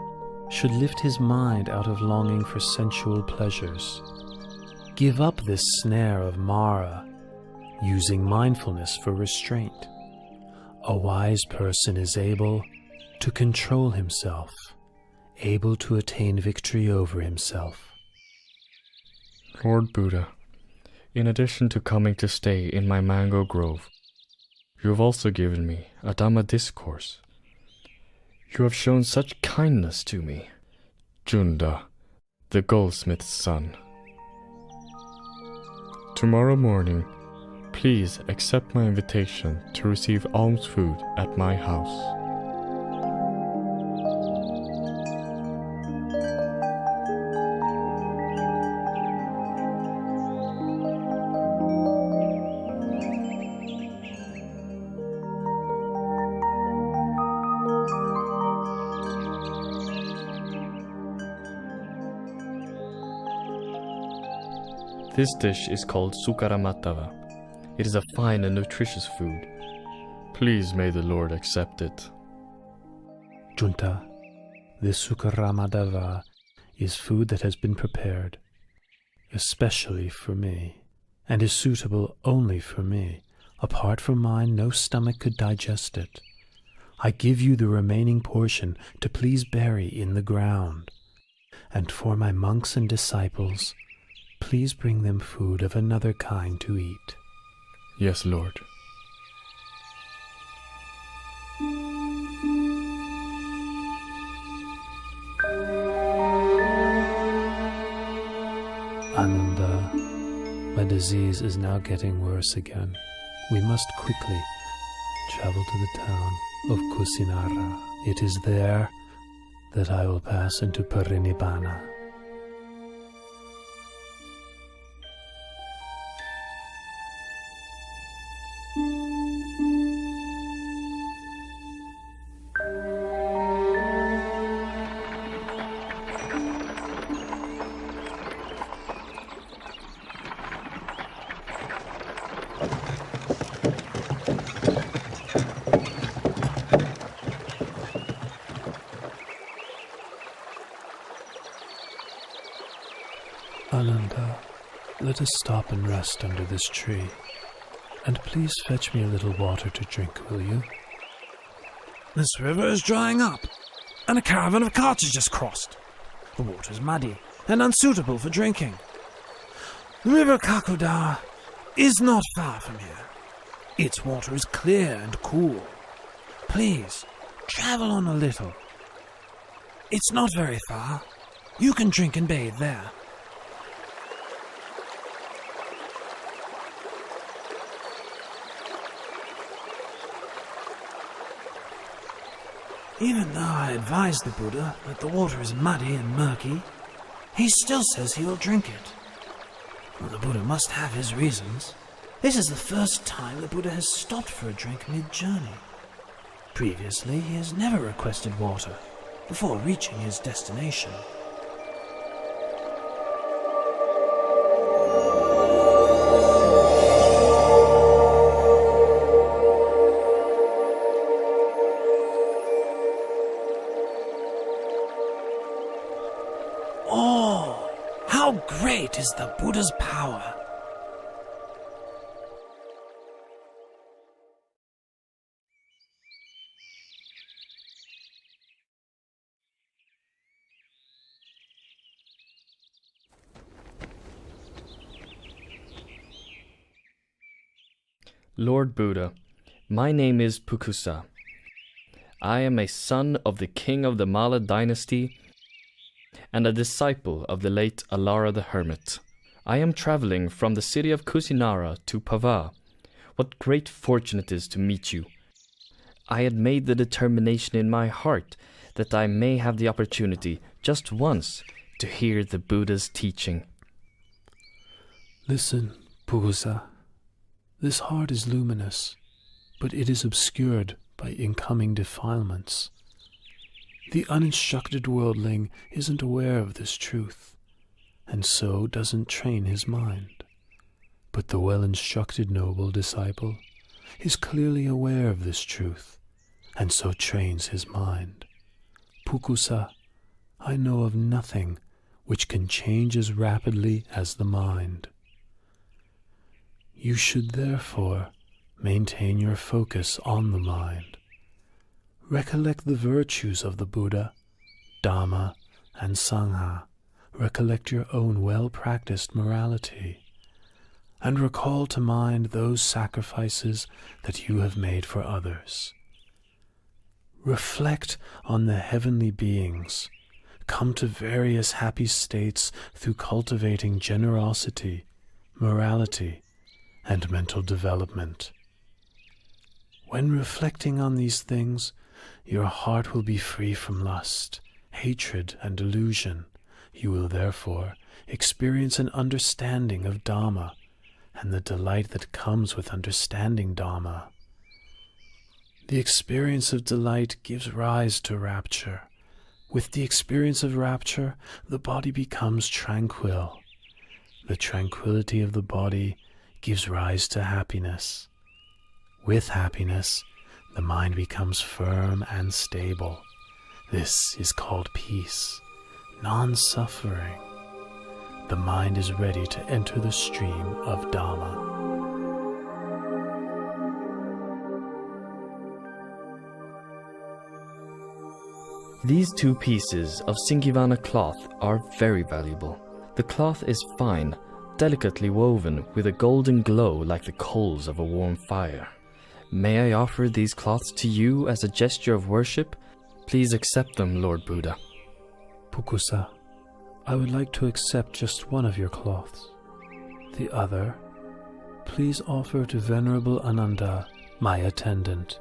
S20: should lift his mind out of longing for sensual pleasures. Give up this snare of Mara, using mindfulness for restraint. A wise person is able to control himself, able to attain victory over himself.
S14: Lord Buddha, in addition to coming to stay in my mango grove, you have also given me a Dhamma discourse. You have shown such kindness to me, Junda, the goldsmith's son. Tomorrow morning, please accept my invitation to receive alms food at my house. This dish is called sukaramatava. It is a fine and nutritious food. Please may the Lord accept it.
S20: Junta, this sukaramatava is food that has been prepared, especially for me, and is suitable only for me. Apart from mine, no stomach could digest it. I give you the remaining portion to please bury in the ground. And for my monks and disciples, please bring them food of another kind to eat.
S14: Yes, Lord.
S20: Ananda, my disease is now getting worse again. We must quickly travel to the town of Kusinara. It is there that I will pass into Parinibbana. Ananda, let us stop and rest under this tree. And please fetch me a little water to drink, will you?
S15: This river is drying up, and a caravan of carts has just crossed. The water is muddy and unsuitable for drinking. The river Kakuda is not far from here. Its water is clear and cool. Please, travel on a little. It's not very far. You can drink and bathe there. Even though I advised the Buddha that the water is muddy and murky, he still says he will drink it. Well, the Buddha must have his reasons. This is the first time the Buddha has stopped for a drink mid-journey. Previously, he has never requested water before reaching his destination. is the Buddha's power.
S14: Lord Buddha, my name is Pukusa. I am a son of the king of the Mala dynasty and a disciple of the late Alara the Hermit. I am traveling from the city of Kusinara to Pava. What great fortune it is to meet you. I had made the determination in my heart that I may have the opportunity, just once, to hear the Buddha's teaching.
S20: Listen, Pukusa. This heart is luminous, but it is obscured by incoming defilements. The uninstructed worldling isn't aware of this truth, and so doesn't train his mind. But the well-instructed noble disciple is clearly aware of this truth, and so trains his mind. Pukusa, I know of nothing which can change as rapidly as the mind. You should therefore maintain your focus on the mind. Recollect the virtues of the Buddha, Dhamma, and Sangha. Recollect your own well-practiced morality. And recall to mind those sacrifices that you have made for others. Reflect on the heavenly beings. Come to various happy states through cultivating generosity, morality, and mental development. When reflecting on these things, your heart will be free from lust, hatred, and delusion. You will therefore experience an understanding of Dhamma and the delight that comes with understanding Dhamma. The experience of delight gives rise to rapture. With the experience of rapture, the body becomes tranquil. The tranquility of the body gives rise to happiness. With happiness, the mind becomes firm and stable. This is called peace, non-suffering. The mind is ready to enter the stream of Dhamma.
S14: These 2 pieces of Singivana cloth are very valuable. The cloth is fine, delicately woven with a golden glow like the coals of a warm fire. May I offer these cloths to you as a gesture of worship? Please accept them, Lord Buddha.
S20: Pukusa, I would like to accept just one of your cloths. The other, please offer to Venerable Ananda, my attendant.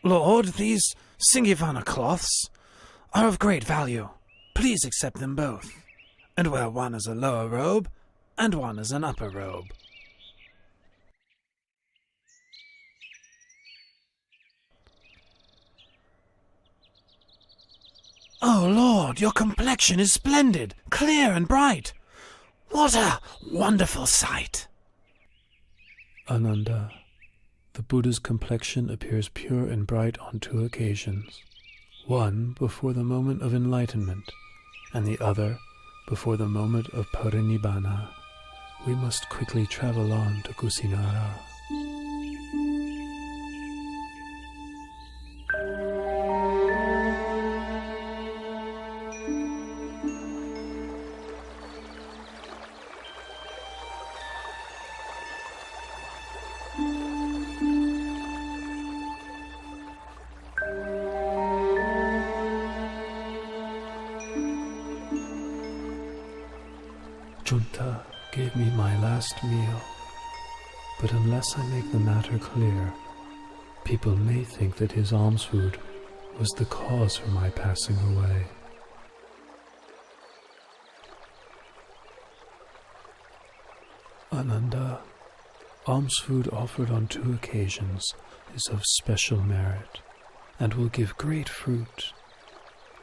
S15: Lord, these Singivana cloths are of great value. Please accept them both, and wear one as a lower robe and one as an upper robe. Oh, Lord, your complexion is splendid, clear and bright. What a wonderful sight!
S20: Ananda, the Buddha's complexion appears pure and bright on 2 occasions. One before the moment of enlightenment, and the other before the moment of parinibbana. We must quickly travel on to Kusinara. Junta gave me my last meal, but unless I make the matter clear, people may think that his alms food was the cause for my passing away. Ananda, Alms food offered on 2 occasions is of special merit, and will give great fruit.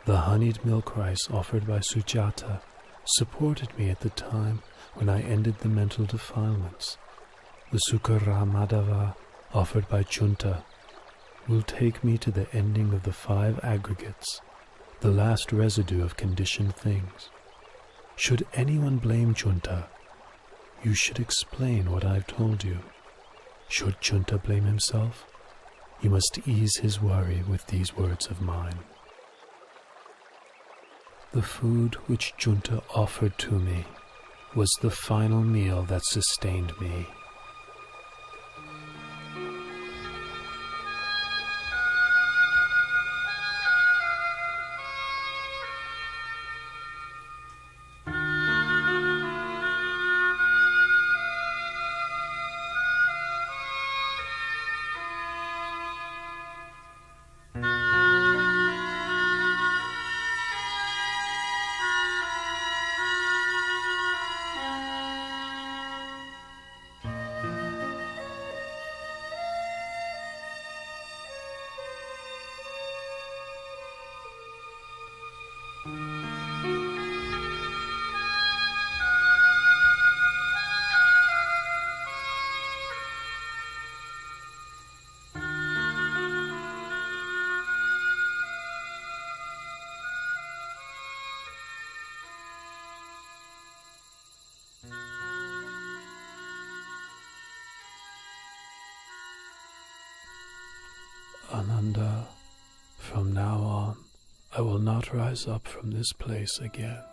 S20: The honeyed milk rice offered by Sujata supported me at the time when I ended the mental defilements. The Sukara Madhava offered by Junta will take me to the ending of the 5 aggregates, the last residue of conditioned things. Should anyone blame Junta, you should explain what I've told you. Should Junta blame himself, you must ease his worry with these words of mine. The food which Junta offered to me was the final meal that sustained me. Ananda, from now on, I will not rise up from this place again.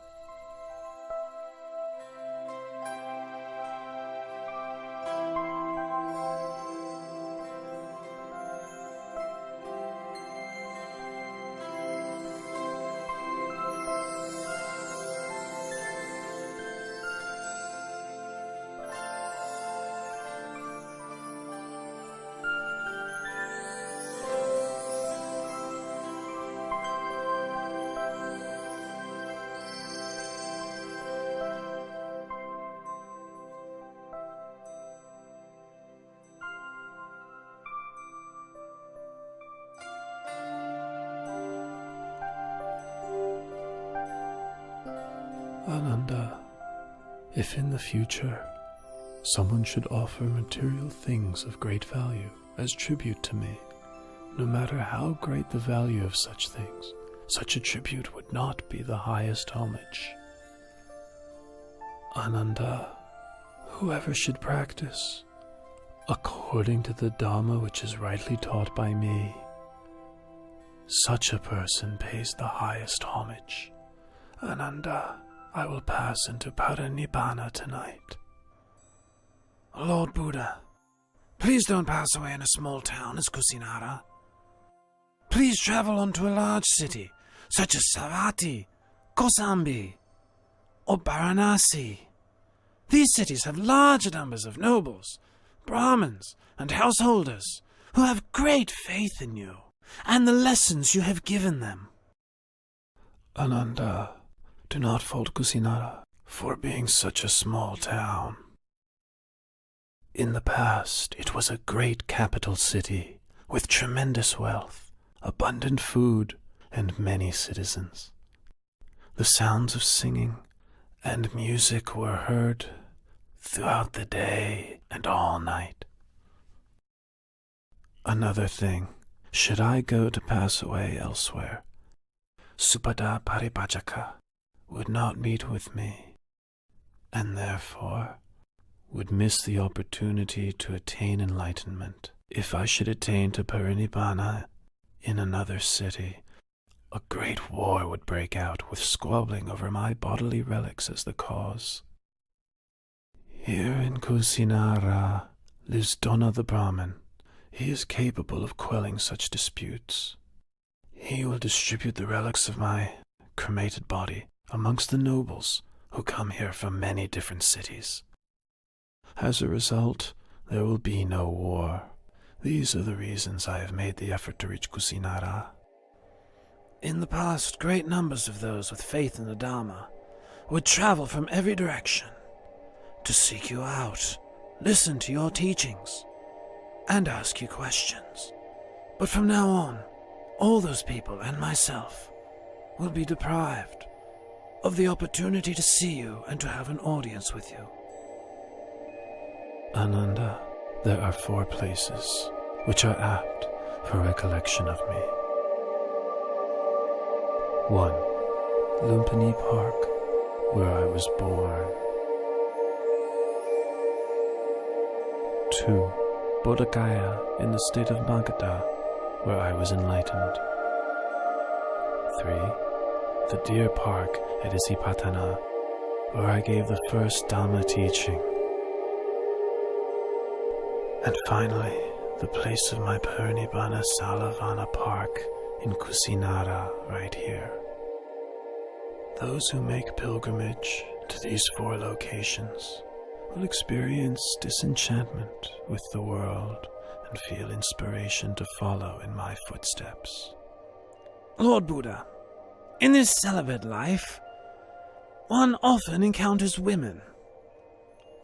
S20: Ananda, if in the future someone should offer material things of great value as tribute to me, no matter how great the value of such things, such a tribute would not be the highest homage. Ananda, whoever should practice according to the Dhamma which is rightly taught by me, such a person pays the highest homage. Ananda, I will pass into Parinibbana tonight.
S15: Lord Buddha, please don't pass away in a small town as Kusinara. Please travel on to a large city, such as Savatthi, Kosambi, or Varanasi. These cities have large numbers of nobles, Brahmins, and householders who have great faith in you and the lessons you have given them.
S20: Ananda, do not fault Kusinara for being such a small town. In the past, it was a great capital city with tremendous wealth, abundant food, and many citizens. The sounds of singing and music were heard throughout the day and all night. Another thing, should I go to pass away elsewhere, Supada Paripajaka would not meet with me, and therefore would miss the opportunity to attain enlightenment. If I should attain to Parinibbana in another city, a great war would break out with squabbling over my bodily relics as the cause. Here in Kusinara lives Dona the Brahmin. He is capable of quelling such disputes. He will distribute the relics of my cremated body amongst the nobles who come here from many different cities. As a result, there will be no war. These are the reasons I have made the effort to reach Kusinara.
S15: In the past, great numbers of those with faith in the Dhamma would travel from every direction to seek you out
S16: listen to your teachings, and ask you questions. But from now on, all those people and myself will be deprived of the opportunity to see you and to have an audience with you.
S20: Ananda, there are 4 places which are apt for recollection of me. 1. Lumpini Park, where I was born. 2. Bodh Gaya in the state of Magadha, where I was enlightened. 3. The Deer Park at Isipatana, where I gave the first Dhamma teaching. And finally, the place of my Parinibbana Salavana Park in Kusinara, right here. Those who make pilgrimage to these 4 locations will experience disenchantment with the world and feel inspiration to follow in my footsteps.
S16: Lord Buddha, in this celibate life, one often encounters women.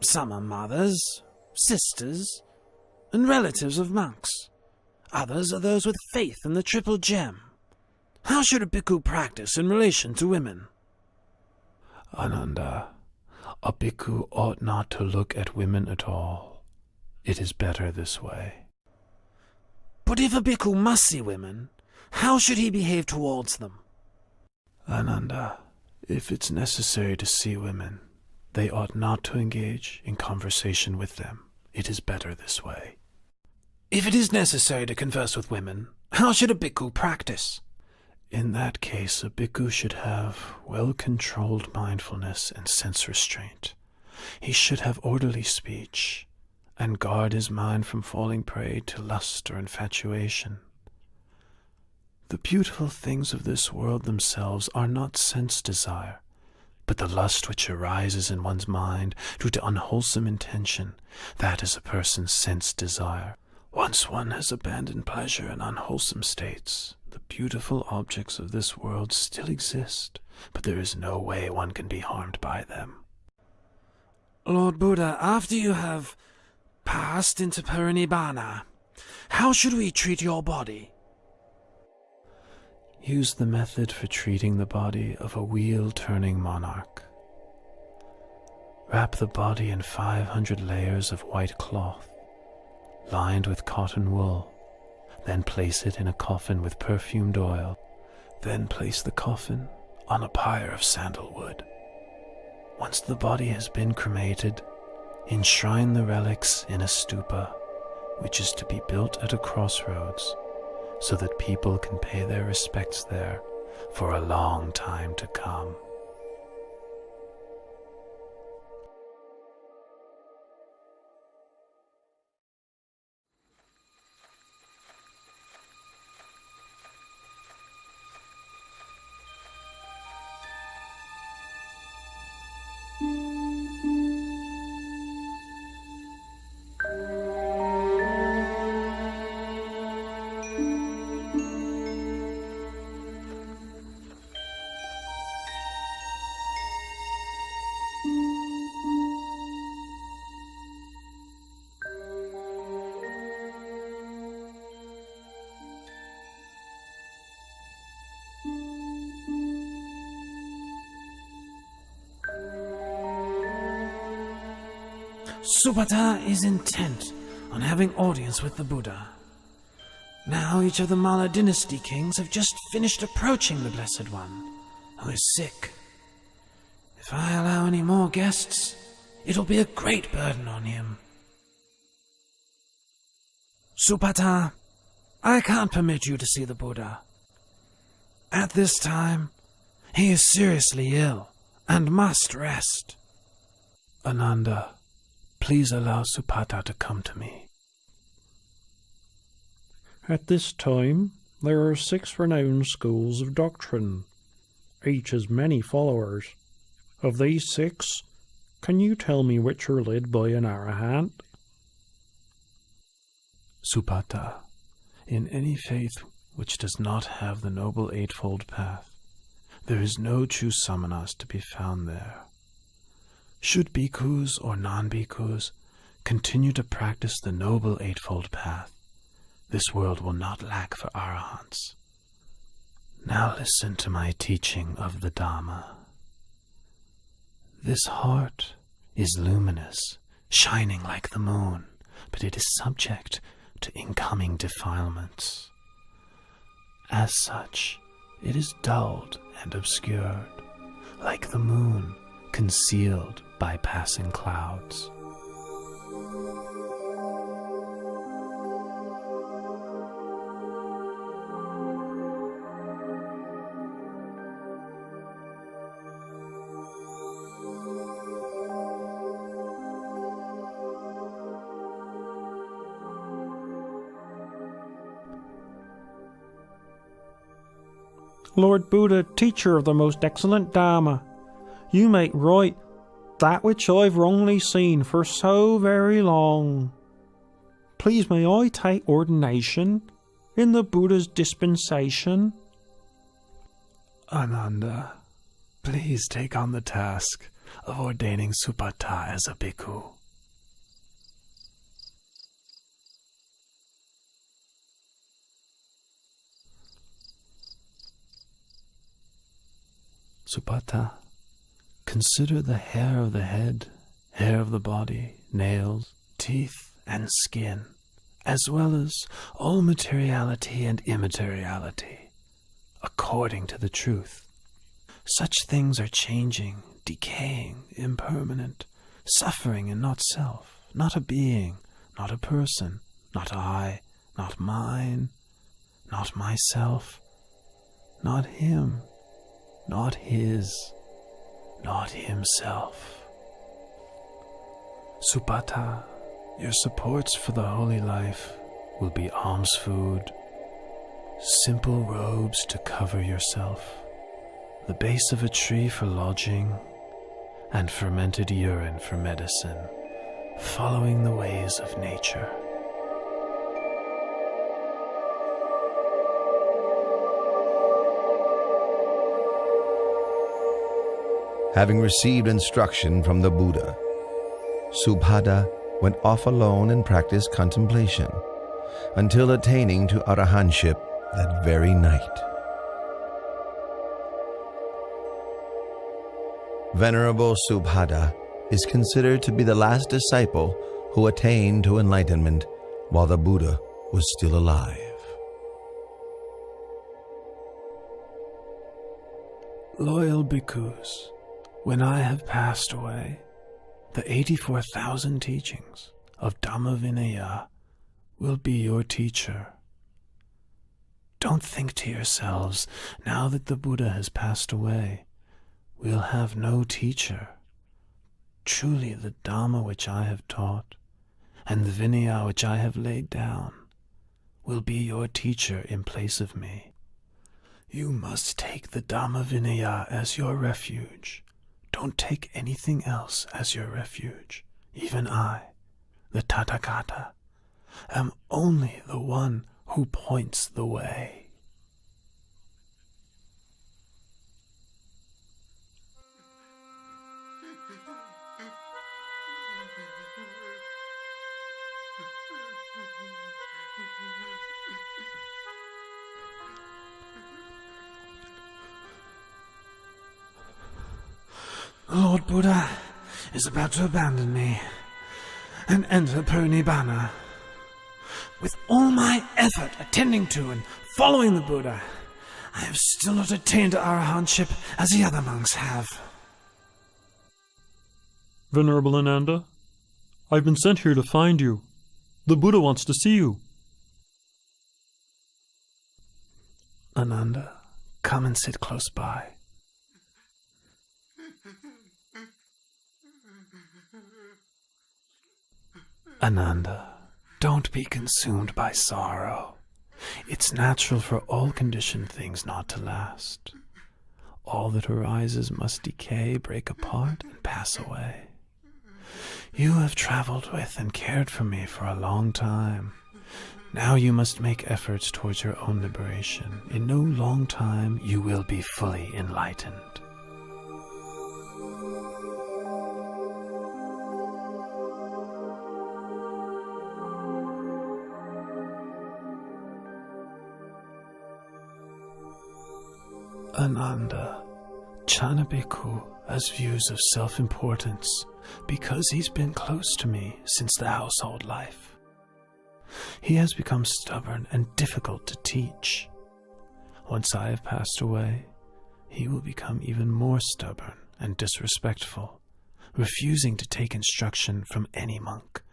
S16: Some are mothers, sisters, and relatives of monks. Others are those with faith in the triple gem. How should a bhikkhu practice in relation to women?
S20: Ananda, a bhikkhu ought not to look at women at all. It is better this way.
S16: But if a bhikkhu must see women, how should he behave towards them?
S20: Ananda, if it's necessary to see women, they ought not to engage in conversation with them. It is better this way.
S16: If it is necessary to converse with women, how should a bhikkhu practice?
S20: In that case, a bhikkhu should have well-controlled mindfulness and sense restraint. He should have orderly speech, and guard his mind from falling prey to lust or infatuation. The beautiful things of this world themselves are not sense desire, but the lust which arises in one's mind due to unwholesome intention, that is a person's sense desire. Once one has abandoned pleasure in unwholesome states, the beautiful objects of this world still exist, but there is no way one can be harmed by them.
S16: Lord Buddha, after you have passed into Parinibbana, how should we treat your body?
S20: Use the method for treating the body of a wheel-turning monarch. Wrap the body in 500 layers of white cloth, lined with cotton wool. Then place it in a coffin with perfumed oil. Then place the coffin on a pyre of sandalwood. Once the body has been cremated, enshrine the relics in a stupa, which is to be built at a crossroads, so that people can pay their respects there for a long time to come.
S16: Supata is intent on having audience with the Buddha. Now each of the Malla dynasty kings have just finished approaching the Blessed One, who is sick. If I allow any more guests, it'll be a great burden on him. Supata, I can't permit you to see the Buddha. At this time, he is seriously ill and must rest.
S20: Ananda, please allow Supata to come to me.
S3: At this time, there are 6 renowned schools of doctrine. Each has many followers. Of these 6, can you tell me which are led by an arahant?
S20: Supata, in any faith which does not have the Noble Eightfold Path, there is no true samanas to be found there. Should bhikkhus or non-bhikkhus Continue to practice the Noble Eightfold Path. This world will not lack for arahants. Now listen to my teaching of the Dhamma. This heart is luminous, shining like the moon, but it is subject to incoming defilements. As such, it is dulled and obscured, like the moon concealed by passing clouds.
S15: Lord Buddha, teacher of the most excellent Dharma, you make right that which I've wrongly seen for so very long. Please may I take ordination in the Buddha's dispensation?
S20: Ananda, please take on the task of ordaining Supata as a bhikkhu. Supata, consider the hair of the head, hair of the body, nails, teeth, and skin, as well as all materiality and immateriality, according to the truth. Such things are changing, decaying, impermanent, suffering and not self, not a being, not a person, not I, not mine, not myself, not him, not his, not himself. Supata, your supports for the holy life will be alms food, simple robes to cover yourself, the base of a tree for lodging, and fermented urine for medicine, following the ways of nature.
S1: Having received instruction from the Buddha, Subhada went off alone and practiced contemplation until attaining to arahantship that very night. Venerable Subhada is considered to be the last disciple who attained to enlightenment while the Buddha was still alive.
S20: Loyal bhikkhus, when I have passed away, the 84,000 teachings of Dhamma Vinaya will be your teacher. Don't think to yourselves, now that the Buddha has passed away, we'll have no teacher. Truly the Dhamma which I have taught, and the Vinaya which I have laid down, will be your teacher in place of me. You must take the Dhamma Vinaya as your refuge. Don't take anything else as your refuge. Even I, the Tathagata, am only the one who points the way.
S15: Lord Buddha is about to abandon me and enter Purnibbana. With all my effort attending to and following the Buddha, I have still not attained to arahantship as the other monks have.
S3: Venerable Ananda, I've been sent here to find you. The Buddha wants to see you.
S20: Ananda, come and sit close by. Ananda, don't be consumed by sorrow. It's natural for all conditioned things not to last. All that arises must decay, break apart, and pass away. You have traveled with and cared for me for a long time. Now you must make efforts towards your own liberation. In no long time you will be fully enlightened. Ananda, Chanabhikkhu has views of self-importance because he's been close to me since the household life. He has become stubborn and difficult to teach. Once I have passed away, he will become even more stubborn and disrespectful, refusing to take instruction from any monk.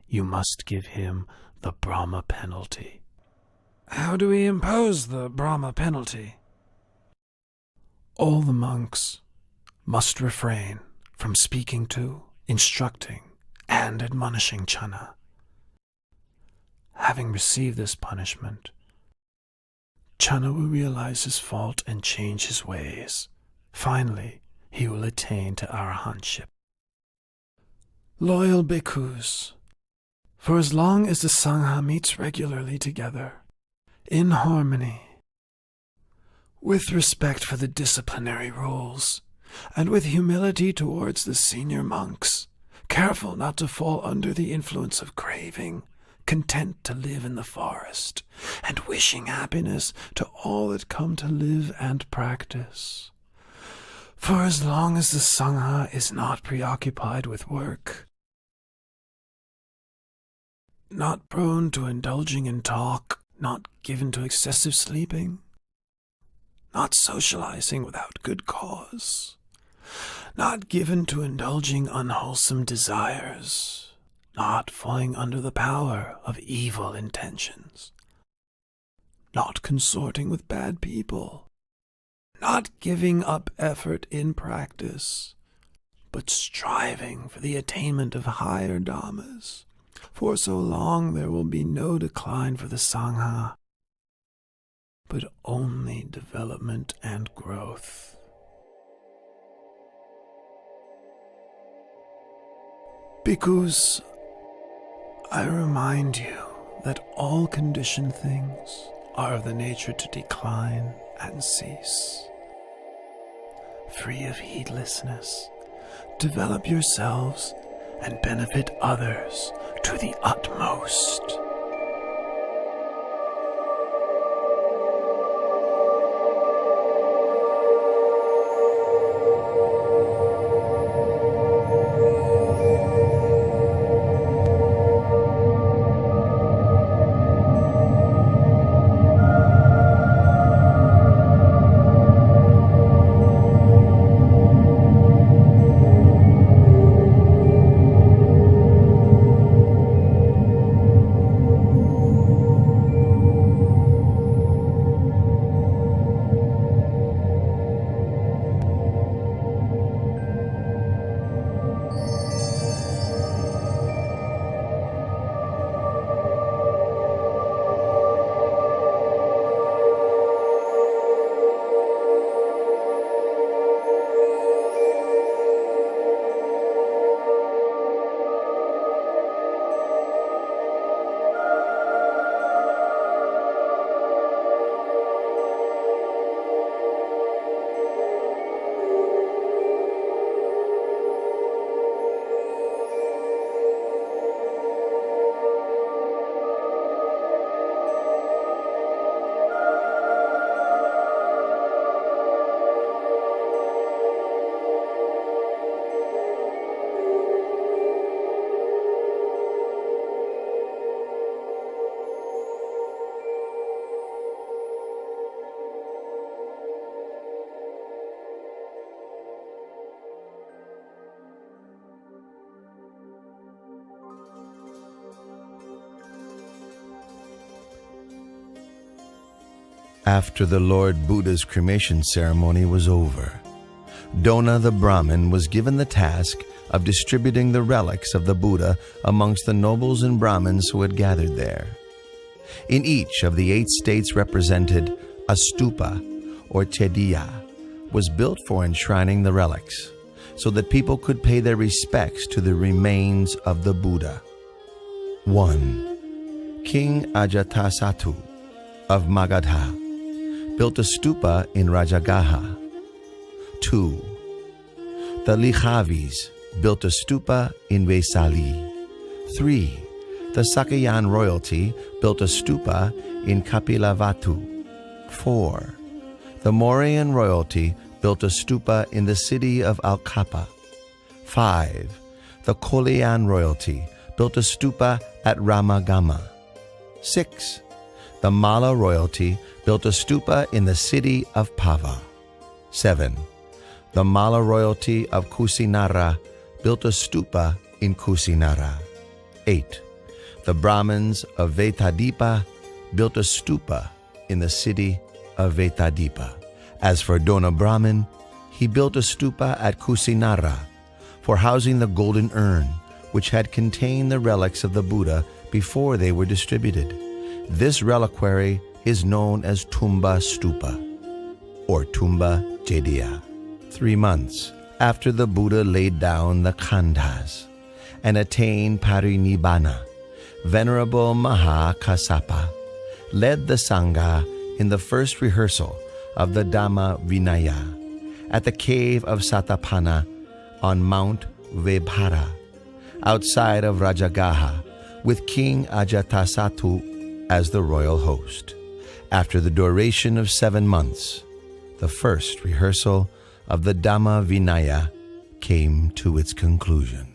S20: You must give him the Brahma penalty.
S15: How do we impose the Brahma penalty?
S20: All the monks must refrain from speaking to, instructing, and admonishing Channa. Having received this punishment, Channa will realize his fault and change his ways. Finally, he will attain to arahantship. Loyal bhikkhus, for as long as the Sangha meets regularly together, in harmony, with respect for the disciplinary rules, and with humility towards the senior monks, careful not to fall under the influence of craving, content to live in the forest, and wishing happiness to all that come to live and practice. For as long as the Sangha is not preoccupied with work, not prone to indulging in talk, not given to excessive sleeping, not socializing without good cause, not given to indulging unwholesome desires, not falling under the power of evil intentions, not consorting with bad people, not giving up effort in practice, but striving for the attainment of higher dhammas. For so long there will be no decline for the Sangha, but only development and growth. Bhikkhus, I remind you that all conditioned things are of the nature to decline and cease. Free of heedlessness, develop yourselves and benefit others to the utmost.
S1: After the Lord Buddha's cremation ceremony was over, Dona the Brahmin was given the task of distributing the relics of the Buddha amongst the nobles and Brahmins who had gathered there. In each of the 8 states represented, a stupa, or chediya, was built for enshrining the relics, so that people could pay their respects to the remains of the Buddha. 1. King Ajatasattu of Magadha built a stupa in Rajagaha. 2. The Likhavis built a stupa in Vesali. 3. The Sakayan royalty built a stupa in Kapilavatu. 4. The Mauryan royalty built a stupa in the city of Alkapa. 5. The Kolian royalty built a stupa at Ramagama. 6. The Malla royalty built a stupa in the city of Pava. 7. The Malla royalty of Kusinara built a stupa in Kusinara. 8. The Brahmins of Vetadipa built a stupa in the city of Vetadipa. As for Dona Brahmin, he built a stupa at Kusinara for housing the golden urn, which had contained the relics of the Buddha before they were distributed. This reliquary is known as Tumba Stupa, or Tumba Jediya. 3 months after the Buddha laid down the khandhas and attained parinibbana, Venerable Maha Kassapa led the Sangha in the first rehearsal of the Dhamma Vinaya at the cave of Satapana on Mount Vebhara, outside of Rajagaha, with King Ajatasattu as the royal host. After the duration of 7 months, the first rehearsal of the Dhamma Vinaya came to its conclusion.